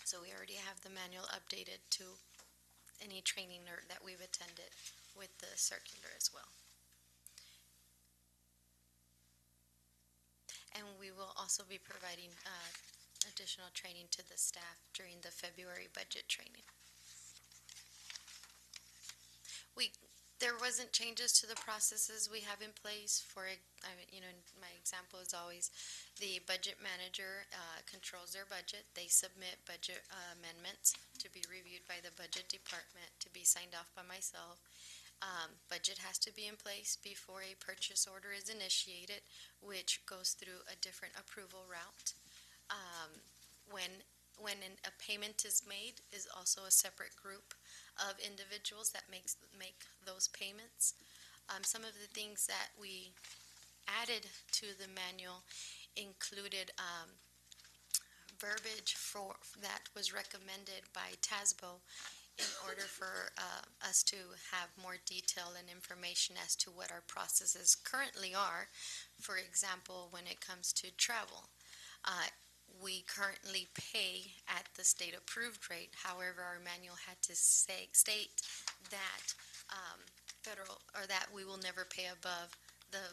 So we already have the manual updated to any training that we've attended with the circular as well. And we will also be providing additional training to the staff during the February budget training. There wasn't changes to the processes we have in place for, my example is always the budget manager controls their budget. They submit budget amendments to be reviewed by the budget department, to be signed off by myself. Budget has to be in place before a purchase order is initiated, which goes through a different approval route. When a payment is made is also a separate group of individuals that make those payments. Some of the things that we added to the manual included verbiage that was recommended by TASBO in order for us to have more detail and information as to what our processes currently are. For example, when it comes to travel, we currently pay at the state-approved rate. However, our manual had to state that federal, or that we will never pay above the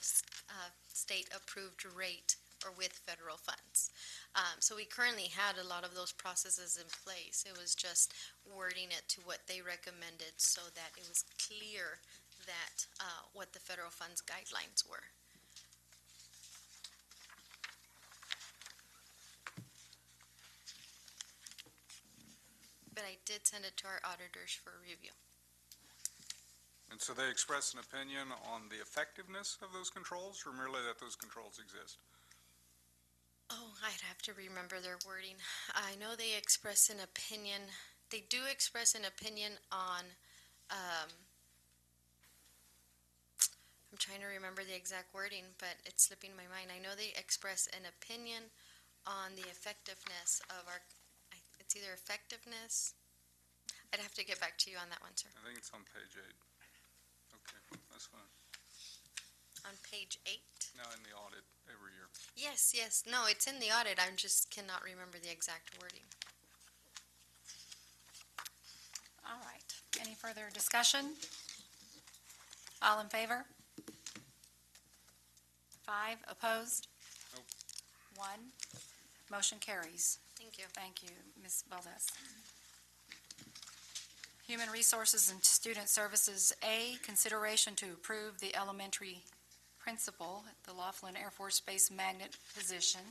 state-approved rate or with federal funds. So we currently had a lot of those processes in place. It was just wording it to what they recommended so that it was clear that what the federal funds guidelines were. But I did send it to our auditors for review. And so they express an opinion on the effectiveness of those controls, or merely that those controls exist? Oh, I'd have to remember their wording. I know they express an opinion. They do express an opinion on, I'm trying to remember the exact wording, but it's slipping my mind. I know they express an opinion on the effectiveness of our, it's either effectiveness. I'd have to get back to you on that one, sir. I think it's on page 8. Okay, that's fine. On page 8? No, in the audit every year. Yes, yes. No, it's in the audit. I just cannot remember the exact wording. All right. Any further discussion? All in favor? 5 opposed? Nope. 1. Motion carries. Thank you. Thank you, Ms. Valdez. Human Resources and Student Services, A, consideration to approve the elementary principal at the Laughlin Air Force Base magnet position,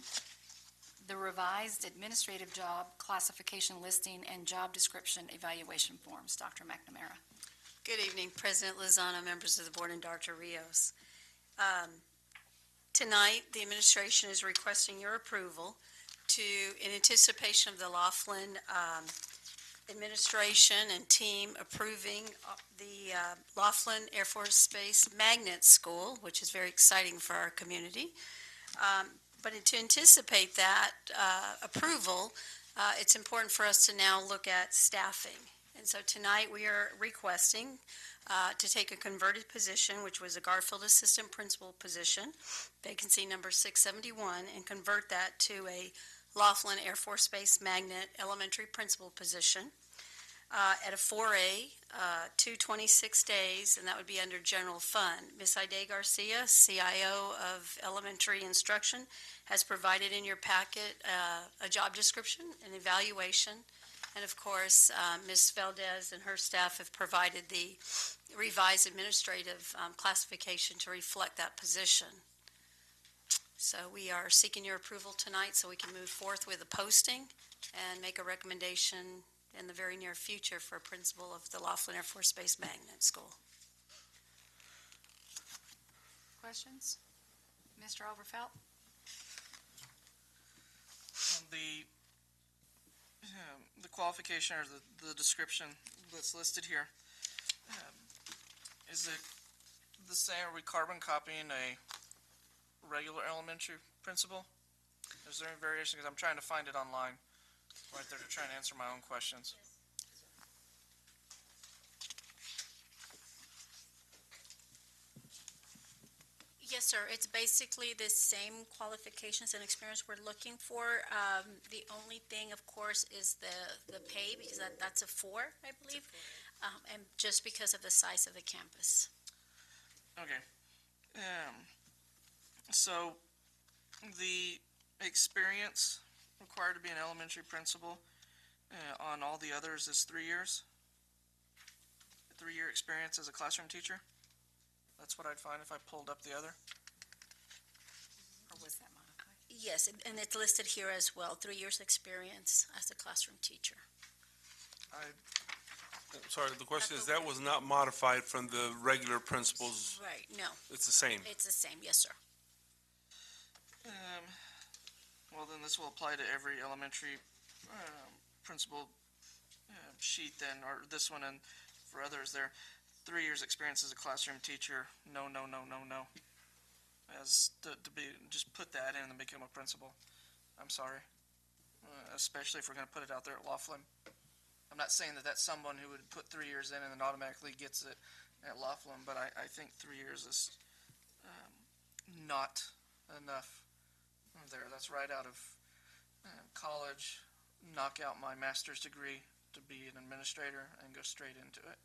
the revised administrative job classification listing, and job description evaluation forms. Dr. McNamara. Good evening, President Lozano, members of the board, and Dr. Rios. Tonight, the administration is requesting your approval to, in anticipation of the Laughlin administration and team approving the Laughlin Air Force Base Magnet School, which is very exciting for our community. But to anticipate that approval, it's important for us to now look at staffing. And so tonight we are requesting to take a converted position, which was a Garfield Assistant Principal position, vacancy number 671, and convert that to a Laughlin Air Force Base Magnet Elementary Principal position at a 4A, 226 days, and that would be under General Fund. Ms. Ida Garcia, CIO of Elementary Instruction, has provided in your packet a job description, an evaluation, and of course, Ms. Valdez and her staff have provided the revised administrative classification to reflect that position. So we are seeking your approval tonight so we can move forth with the posting and make a recommendation in the very near future for a principal of the Laughlin Air Force Base Magnet School. Questions? Mr. Overfelt? The qualification or the description that's listed here, is it the same? Are we carbon copying a regular elementary principal? Is there any variation? Because I'm trying to find it online, right there, to try and answer my own questions. Yes, sir. It's basically the same qualifications and experience we're looking for. The only thing, of course, is the pay, because that's a 4, I believe, and just because of the size of the campus. Okay. So the experience required to be an elementary principal on all the others is 3 years? 3-year experience as a classroom teacher? That's what I'd find if I pulled up the other? Or was that modified? Yes, and it's listed here as well, 3 years experience as a classroom teacher. Sorry, the question is, that was not modified from the regular principles? Right, no. It's the same? It's the same, yes, sir. Well, then this will apply to every elementary principal sheet then, or this one, and for others there. 3 years experience as a classroom teacher, no. As to be, just put that in and become a principal. I'm sorry. Especially if we're going to put it out there at Laughlin. I'm not saying that that's someone who would put 3 years in and then automatically gets it at Laughlin, but I think 3 years is not enough there. That's right out of college, knock out my master's degree to be an administrator and go straight into it.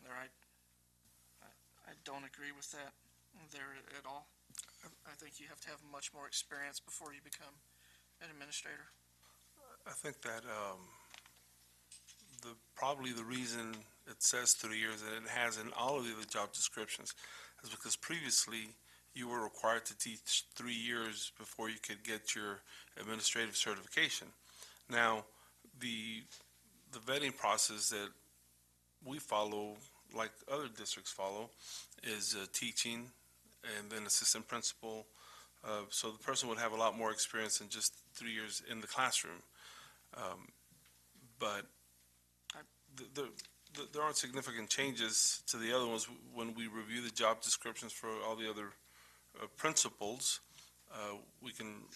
There, I don't agree with that there at all. I think you have to have much more experience before you become an administrator. I think that probably the reason it says 3 years and it has in all of the other job descriptions is because previously you were required to teach 3 years before you could get your administrative certification. Now, the vetting process that we follow, like other districts follow, is teaching and then assistant principal. So the person would have a lot more experience than just 3 years in the classroom. But there aren't significant changes to the other ones. When we review the job descriptions for all the other principals, we can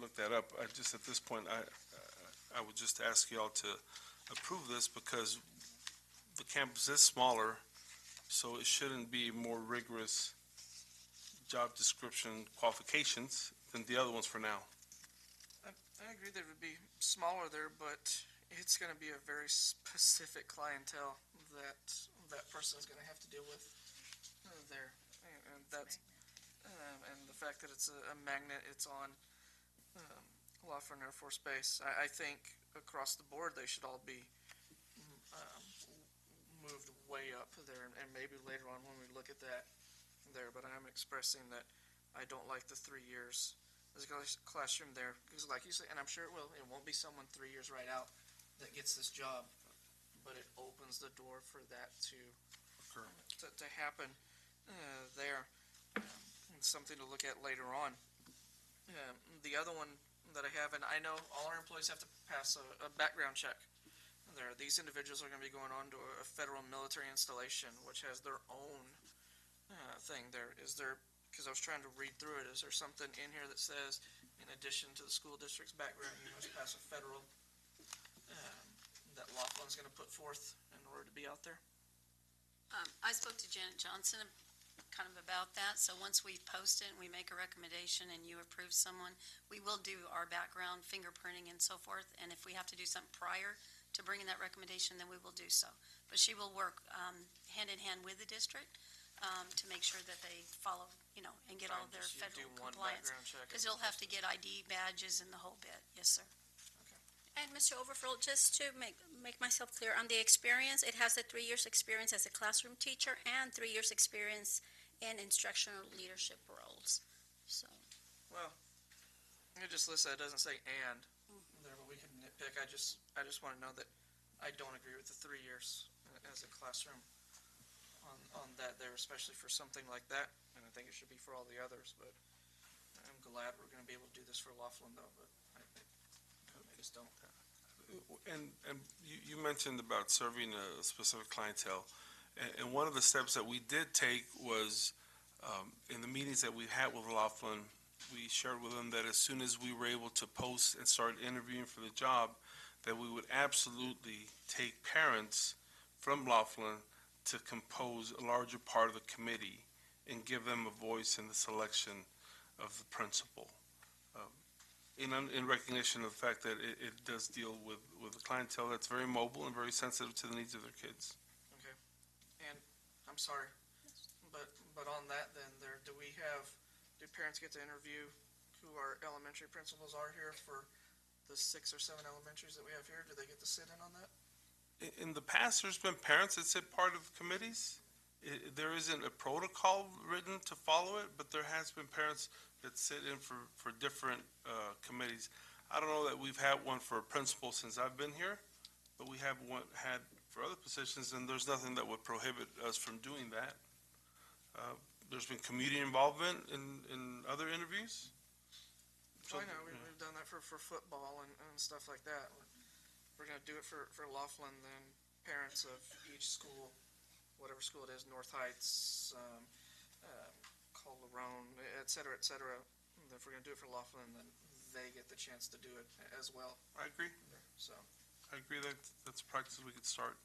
look that up. Just at this point, I would just ask y'all to approve this because the campus is smaller, so it shouldn't be more rigorous job description qualifications than the other ones for now. I agree that it would be smaller there, but it's going to be a very specific clientele that that person is going to have to deal with there, and that's and the fact that it's a magnet, it's on Laughlin Air Force Base. I think across the board they should all be moved way up there, and maybe later on when we look at that there. But I'm expressing that I don't like the 3 years as a classroom there, because like you say, and I'm sure it will, it won't be someone 3 years right out that gets this job, but it opens the door for that to happen there. It's something to look at later on. The other one that I have, and I know all our employees have to pass a background check there. These individuals are going to be going on to a federal military installation, which has their own thing there. Is there, because I was trying to read through it, is there something in here that says, in addition to the school district's background, you must pass a federal that Laughlin's going to put forth in order to be out there? I spoke to Janet Johnson kind of about that. So once we post it and we make a recommendation and you approve someone, we will do our background, fingerprinting, and so forth. And if we have to do something prior to bringing that recommendation, then we will do so. But she will work hand in hand with the district to make sure that they follow, and get all of their federal compliance. Because they'll have to get ID badges and the whole bit. Yes, sir. And Mr. Overflow, just to make myself clear on the experience, it has a 3 years experience as a classroom teacher and 3 years experience in instructional leadership roles. So. Well, it just lists that. It doesn't say and there, but we can nitpick. I just want to know that I don't agree with the 3 years as a classroom on that there, especially for something like that. And I think it should be for all the others, but I'm glad we're going to be able to do this for Laughlin though, but I just don't. And you mentioned about serving a specific clientele, and one of the steps that we did take was in the meetings that we had with Laughlin, we shared with them that as soon as we were able to post and start interviewing for the job, that we would absolutely take parents from Laughlin to compose a larger part of the committee and give them a voice in the selection of the principal. In recognition of the fact that it does deal with a clientele that's very mobile and very sensitive to the needs of their kids. Okay. And I'm sorry, but on that then, do parents get to interview who our elementary principals are here for the 6 or 7 elementaries that we have here? Do they get to sit in on that? In the past, there's been parents that sit part of committees. There isn't a protocol written to follow it, but there has been parents that sit in for different committees. I don't know that we've had one for a principal since I've been here, but we have had for other positions, and there's nothing that would prohibit us from doing that. There's been community involvement in other interviews. So, I know, we've done that for football and stuff like that. We're going to do it for Laughlin, then parents of each school, whatever school it is, North Heights, Calderon, et cetera, if we're going to do it for Laughlin, then they get the chance to do it as well. I agree. So, I agree that that's a practice we could start.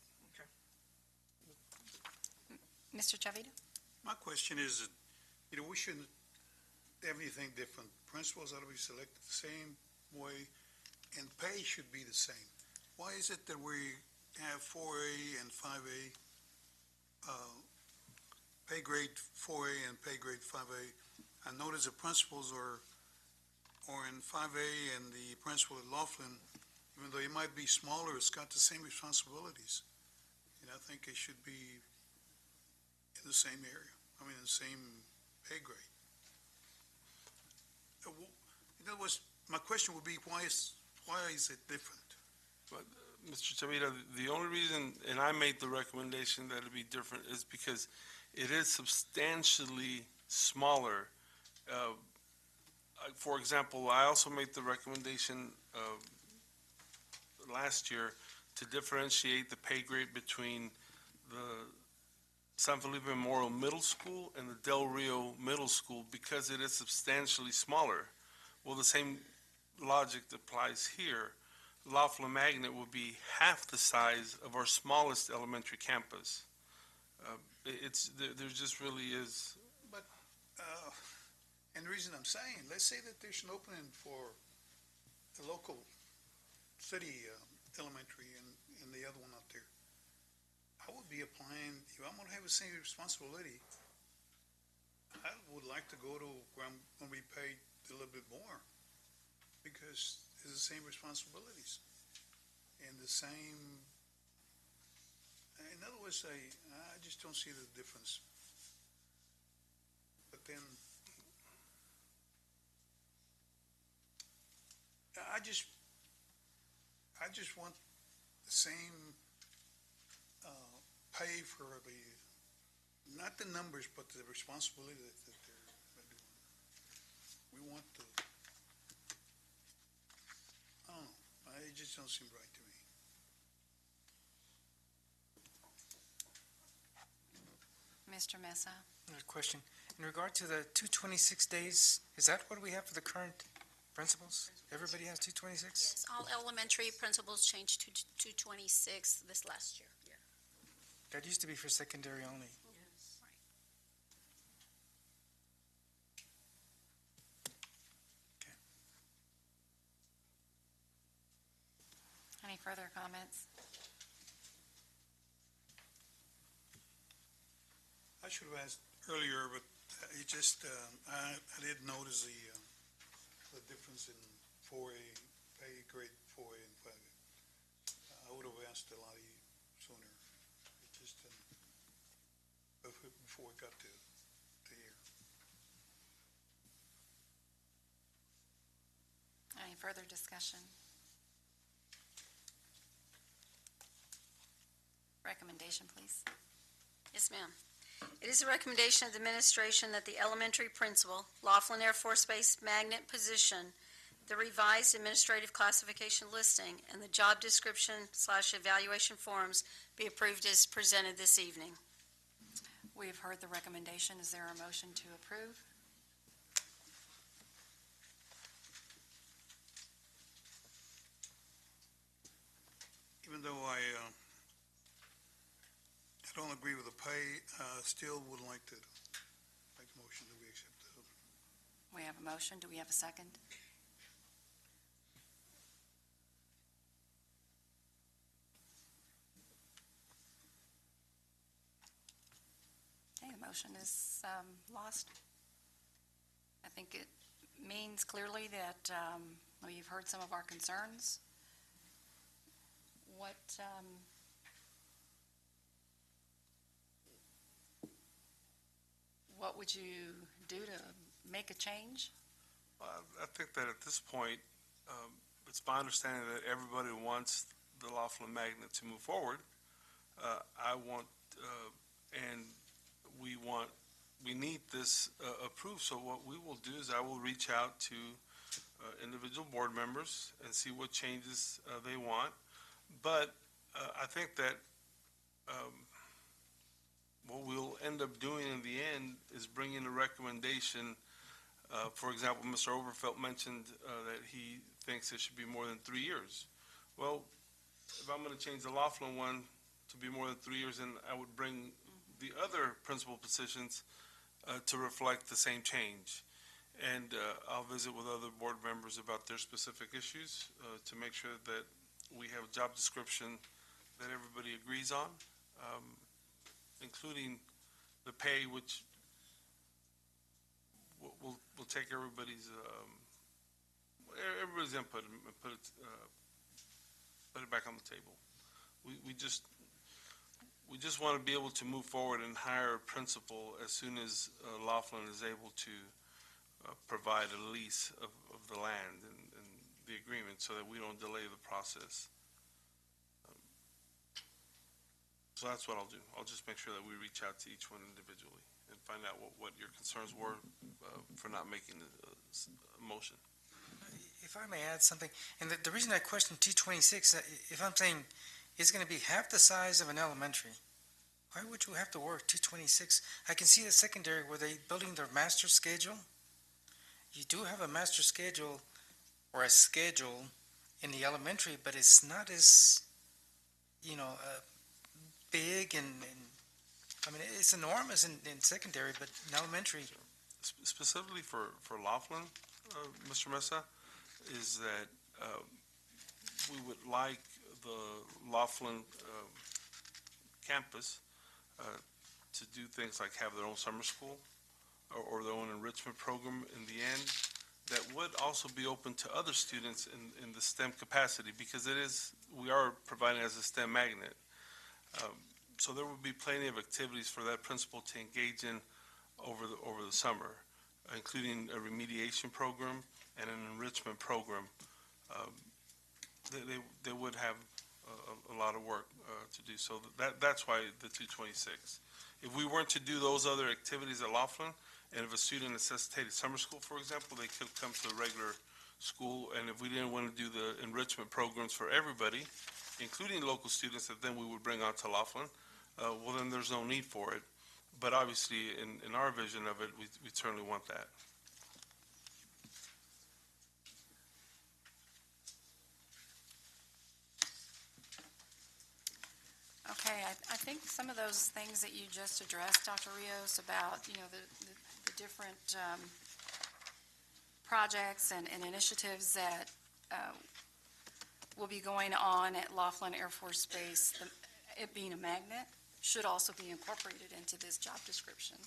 Mr. Chavita? My question is, we shouldn't have anything different. Principals ought to be selected the same way, and pay should be the same. Why is it that we have 4A and 5A, pay grade 4A and pay grade 5A? I notice the principals are in 5A, and the principal at Laughlin, even though he might be smaller, it's got the same responsibilities. And I think it should be in the same area, in the same pay grade. In other words, my question would be, why is it different? But, Mr. Chavita, the only reason, and I made the recommendation that it be different, is because it is substantially smaller. For example, I also made the recommendation last year to differentiate the pay grade between the San Felipe Memorial Middle School and the Del Rio Middle School because it is substantially smaller. Well, the same logic applies here. Laughlin Magnet would be half the size of our smallest elementary campus. There just really is. But, and the reason I'm saying, let's say that there's an opening for the local city elementary and the other one out there. I would be applying, if I'm gonna have the same responsibility, I would like to go to where I'm gonna be paid a little bit more, because it's the same responsibilities and the same, in other words, I just don't see the difference. But then, I just want the same pay for not the numbers, but the responsibility that they're doing. We want the, I don't know, it just don't seem right to me. Mr. Mesa? Another question. In regard to the 226 days, is that what we have for the current principals? Everybody has 226? Yes, all elementary principals changed to 226 this last year. That used to be for secondary only. Any further comments? I should have asked earlier, but it just, I didn't notice the difference in 4A, pay grade 4A and 5A. I would have asked a lot sooner. It just didn't, before we got to here. Any further discussion? Recommendation, please. Yes, ma'am. It is a recommendation of the administration that the elementary principal, Laughlin Air Force Base magnet position, the revised administrative classification listing, and the job description / evaluation forms be approved as presented this evening. We've heard the recommendation. Is there a motion to approve? Even though I don't agree with the pay, still would like to make a motion that we accept it. We have a motion. Do we have a second? Okay, the motion is lost. I think it means clearly that you've heard some of our concerns. What would you do to make a change? I think that at this point, it's my understanding that everybody wants the Laughlin Magnet to move forward. I want, and we need this approved. So what we will do is I will reach out to individual board members and see what changes they want. But I think that what we'll end up doing in the end is bringing a recommendation. For example, Mr. Overfelt mentioned that he thinks it should be more than 3 years. Well, if I'm gonna change the Laughlin one to be more than 3 years, then I would bring the other principal positions to reflect the same change. And I'll visit with other board members about their specific issues to make sure that we have a job description that everybody agrees on, including the pay, which we'll take everybody's input and put it back on the table. We just want to be able to move forward and hire a principal as soon as Laughlin is able to provide a lease of the land and the agreement, so that we don't delay the process. So that's what I'll do. I'll just make sure that we reach out to each one individually and find out what your concerns were for not making a motion. If I may add something, and the reason I question T26, if I'm saying it's going to be half the size of an elementary, why would you have to work T26? I can see the secondary where they building their master schedule. You do have a master schedule or a schedule in the elementary, but it's not as, big and I mean, it's enormous in secondary, but in elementary. Specifically for Laughlin, Mr. Mesa, is that we would like the Laughlin campus to do things like have their own summer school or their own enrichment program in the end that would also be open to other students in the STEM capacity, because we are providing as a STEM magnet. So there would be plenty of activities for that principal to engage in over the summer, including a remediation program and an enrichment program. They would have a lot of work to do. So that's why the 226. If we weren't to do those other activities at Laughlin, and if a student necessitated summer school, for example, they could come to a regular school. And if we didn't want to do the enrichment programs for everybody, including local students that then we would bring out to Laughlin, well, then there's no need for it. But obviously, in our vision of it, we certainly want that. Okay, I think some of those things that you just addressed, Dr. Rios, about, the different projects and initiatives that will be going on at Laughlin Air Force Base, it being a magnet, should also be incorporated into this job description,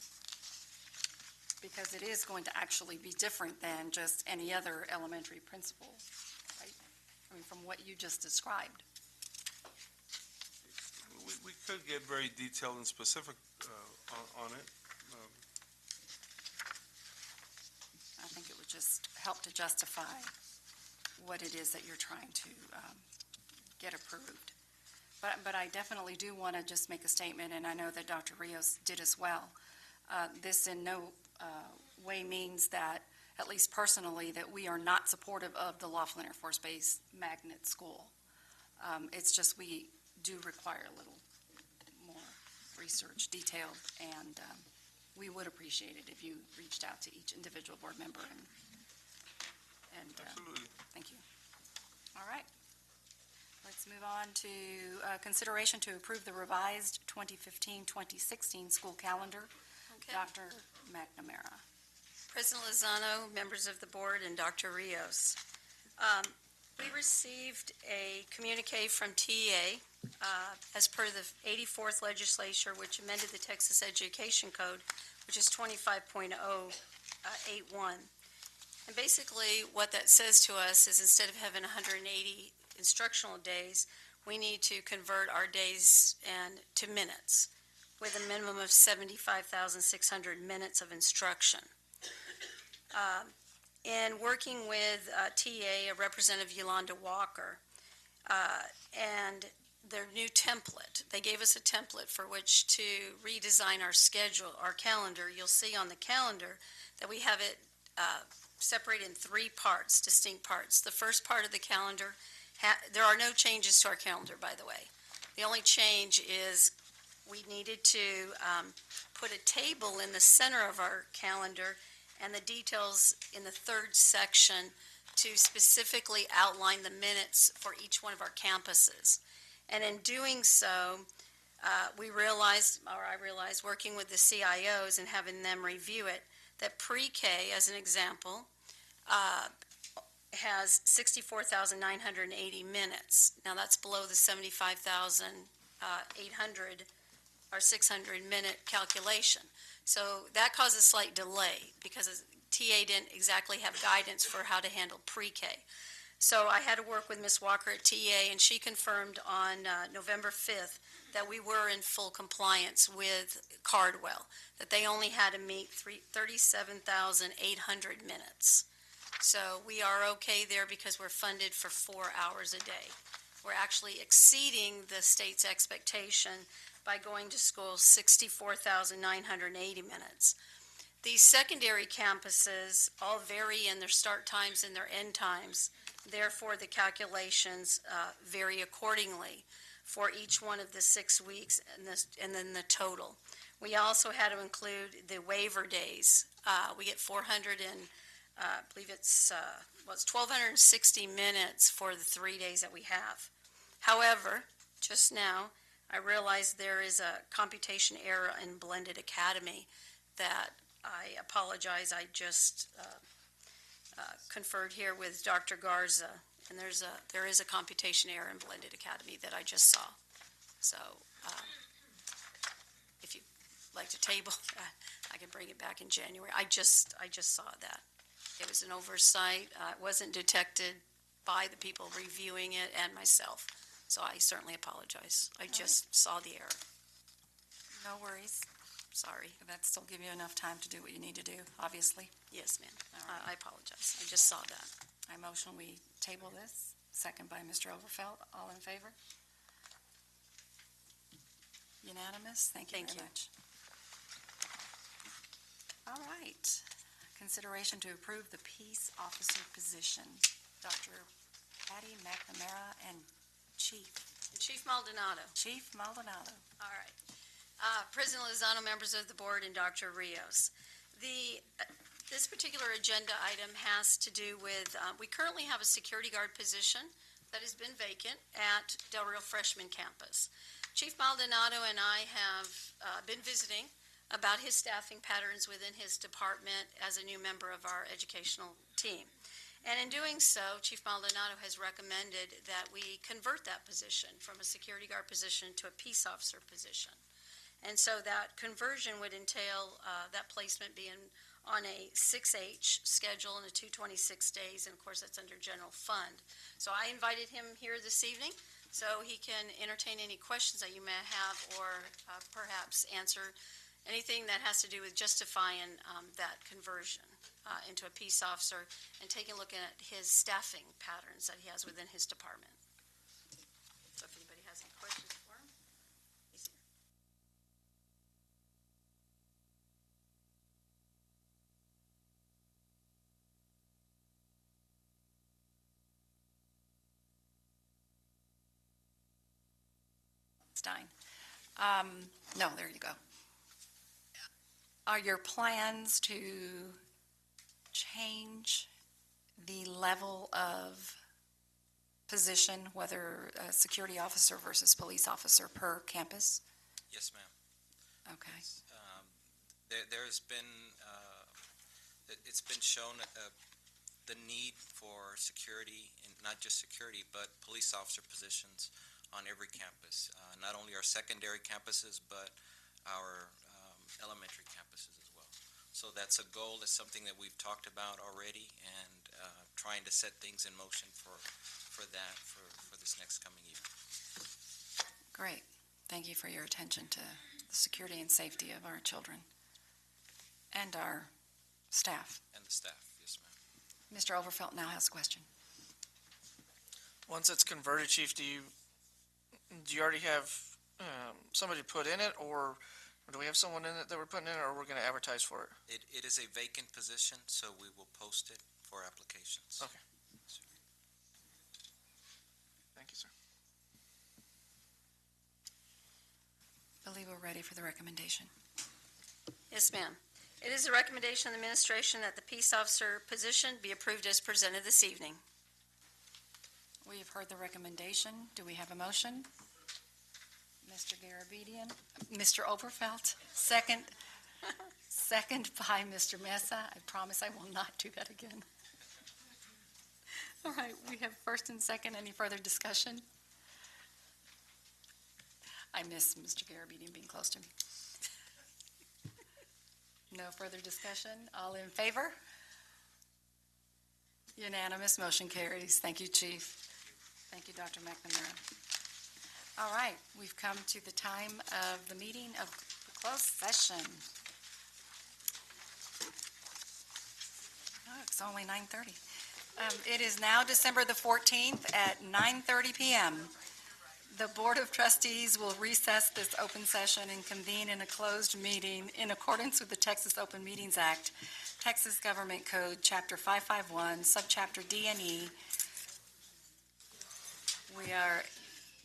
because it is going to actually be different than just any other elementary principal, right? I mean, from what you just described. We could get very detailed and specific on it. I think it would just help to justify what it is that you're trying to get approved. But I definitely do want to just make a statement, and I know that Dr. Rios did as well. This in no way means that, at least personally, that we are not supportive of the Laughlin Air Force Base magnet school. It's just we do require a little more research, detailed, and we would appreciate it if you reached out to each individual board member. Absolutely. Thank you. All right. Let's move on to consideration to approve the revised 2015-2016 school calendar. Okay. Dr. McNamara. President Lozano, members of the board, and Dr. Rios. We received a communique from TEA as per the 84th legislature, which amended the Texas Education Code, which is 25.081. And basically what that says to us is, instead of having 180 instructional days, we need to convert our days to minutes with a minimum of 75,600 minutes of instruction. In working with TA, a Representative Yolanda Walker, and their new template, they gave us a template for which to redesign our schedule, our calendar. You'll see on the calendar that we have it separated in three parts, distinct parts. The first part of the calendar, there are no changes to our calendar, by the way. The only change is we needed to put a table in the center of our calendar and the details in the third section to specifically outline the minutes for each one of our campuses. And in doing so, I realized, working with the CIOs and having them review it, that pre-K, as an example, has 64,980 minutes. Now, that's below the 75,800 or 600-minute calculation. So that caused a slight delay because TA didn't exactly have guidance for how to handle pre-K. So I had to work with Ms. Walker at TA, and she confirmed on November 5th that we were in full compliance with Cardwell, that they only had to meet 37,800 minutes. So we are okay there because we're funded for 4 hours a day. We're actually exceeding the state's expectation by going to school 64,980 minutes. These secondary campuses all vary in their start times and their end times. Therefore, the calculations vary accordingly for each one of the 6 weeks and then the total. We also had to include the waiver days. We get 400 and I believe it's 1,260 minutes for the 3 days that we have. However, just now, I realized there is a computation error in Blended Academy that I apologize. I just conferred here with Dr. Garza, and there is a computation error in Blended Academy that I just saw. So if you'd like to table, I can bring it back in January. I just saw that. It was an oversight. It wasn't detected by the people reviewing it and myself. So I certainly apologize. I just saw the error. No worries. Sorry. That still give you enough time to do what you need to do, obviously. Yes, ma'am. I apologize. I just saw that. I motion we table this. Second by Mr. Overfelt. All in favor? Unanimous? Thank you very much. All right. Consideration to approve the peace officer position. Dr. Patty McNamara and Chief Maldonado. Chief Maldonado. All right. President Lozano, members of the board, and Dr. Rios. This particular agenda item has to do with, we currently have a security guard position that has been vacant at Del Rio Freshman Campus. Chief Maldonado and I have been visiting about his staffing patterns within his department as a new member of our educational team. And in doing so, Chief Maldonado has recommended that we convert that position from a security guard position to a peace officer position. And so that conversion would entail that placement being on a 6H schedule and a 226 days, and of course that's under general fund. So I invited him here this evening so he can entertain any questions that you may have or perhaps answer anything that has to do with justifying that conversion into a peace officer and taking a look at his staffing patterns that he has within his department. So if anybody has any questions for him, he's here. Stein. No, there you go. Are your plans to change the level of position, whether a security officer versus police officer per campus? Yes, ma'am. Okay. There's been, it's been shown the need for security, and not just security, but police officer positions on every campus, not only our secondary campuses, but our elementary campuses as well. So that's a goal, that's something that we've talked about already, and trying to set things in motion for this next coming year. Great. Thank you for your attention to the security and safety of our children and our staff. And the staff, yes, ma'am. Mr. Overfelt now has a question. Once it's converted, Chief, do you already have somebody put in it, or do we have someone in it that we're putting in, or we're going to advertise for it? It is a vacant position, so we will post it for applications. Okay. Thank you, sir. I believe we're ready for the recommendation. Yes, ma'am. It is a recommendation of the administration that the peace officer position be approved as presented this evening. We have heard the recommendation. Do we have a motion? Mr. Garabedian. Mr. Oberfeld, second. Second by Mr. Mesa. I promise I will not do that again. All right, we have first and second. Any further discussion? I miss Mr. Garabedian being close to me. No further discussion. All in favor? Unanimous. Motion carries. Thank you, Chief. Thank you, Dr. McNamara. All right, we've come to the time of the meeting of the closed session. Oh, it's only 9:30. It is now December the 14th at 9:30 p.m. The Board of Trustees will recess this open session and convene in a closed meeting in accordance with the Texas Open Meetings Act, Texas Government Code, Chapter 551, Subchapter D and E. We are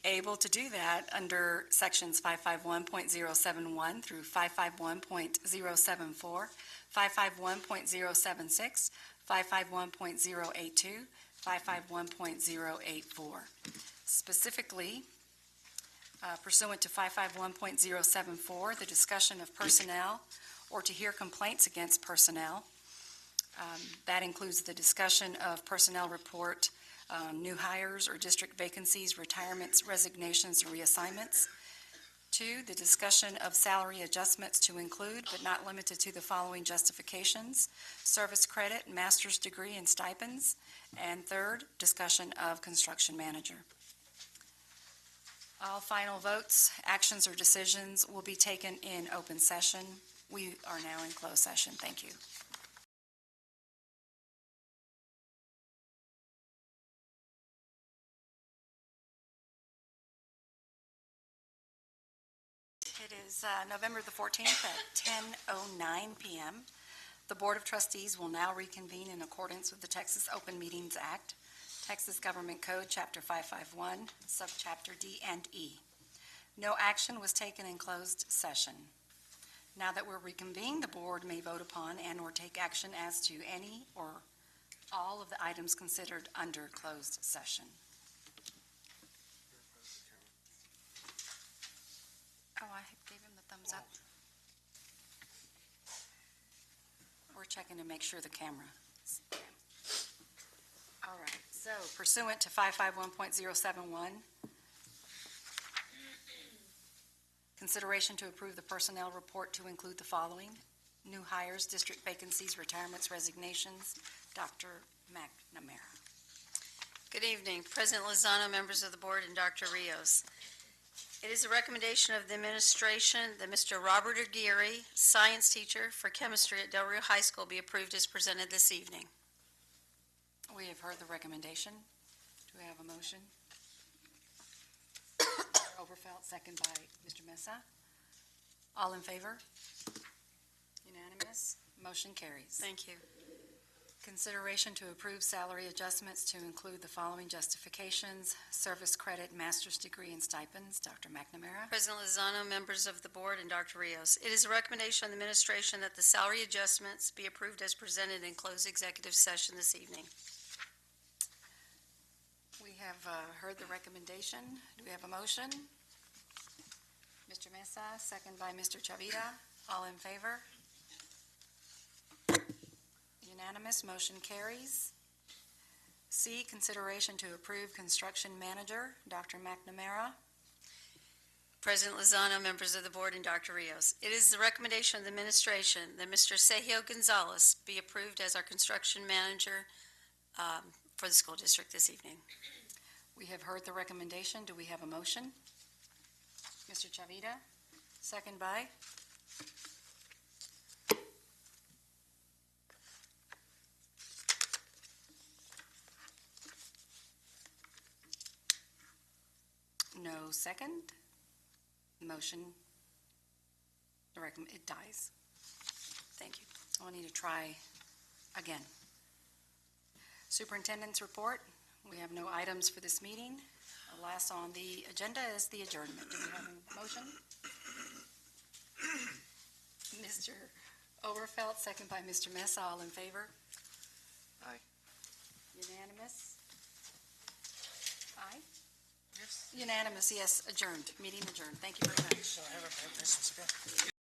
able to do that under Sections 551.071 through 551.074, 551.076, 551.082, 551.084. Specifically, pursuant to 551.074, the discussion of personnel or to hear complaints against personnel. That includes the discussion of personnel report, new hires or district vacancies, retirements, resignations, and reassignments. 2, the discussion of salary adjustments to include, but not limited to, the following justifications: service credit, master's degree, and stipends. And 3rd, discussion of construction manager. All final votes, actions, or decisions will be taken in open session. We are now in closed session. Thank you. It is November the 14th at 10:09 p.m. The Board of Trustees will now reconvene in accordance with the Texas Open Meetings Act, Texas Government Code, Chapter 551, Subchapter D and E. No action was taken in closed session. Now that we're reconvened, the board may vote upon and or take action as to any or all of the items considered under closed session. Oh, I gave him the thumbs up. We're checking to make sure the camera. All right, so pursuant to 551.071, consideration to approve the personnel report to include the following: new hires, district vacancies, retirements, resignations. Dr. McNamara. Good evening, President Lozano, members of the board, and Dr. Rios. It is a recommendation of the administration that Mr. Robert Aguirre, science teacher for chemistry at Del Rio High School, be approved as presented this evening. We have heard the recommendation. Do we have a motion? Overfelt, second by Mr. Mesa. All in favor? Unanimous. Motion carries. Thank you. Consideration to approve salary adjustments to include the following justifications: service credit, master's degree, and stipends. Dr. McNamara. President Lozano, members of the board, and Dr. Rios. It is a recommendation of the administration that the salary adjustments be approved as presented in closed executive session this evening. We have heard the recommendation. Do we have a motion? Mr. Mesa, second by Mr. Chavira. All in favor? Unanimous. Motion carries. C, consideration to approve construction manager. Dr. McNamara. President Lozano, members of the board, and Dr. Rios. It is the recommendation of the administration that Mr. Sergio Gonzalez be approved as our construction manager for the school district this evening. We have heard the recommendation. Do we have a motion? Mr. Chavira, second by? No second. Motion, it dies. Thank you. I'll need to try again. Superintendent's report. We have no items for this meeting. Last on the agenda is the adjournment. Do we have a motion? Mr. Overfelt, second by Mr. Mesa. All in favor? Aye. Unanimous? Aye? Yes. Unanimous, yes, adjourned. Meeting adjourned. Thank you very much. So have a Merry Christmas, okay?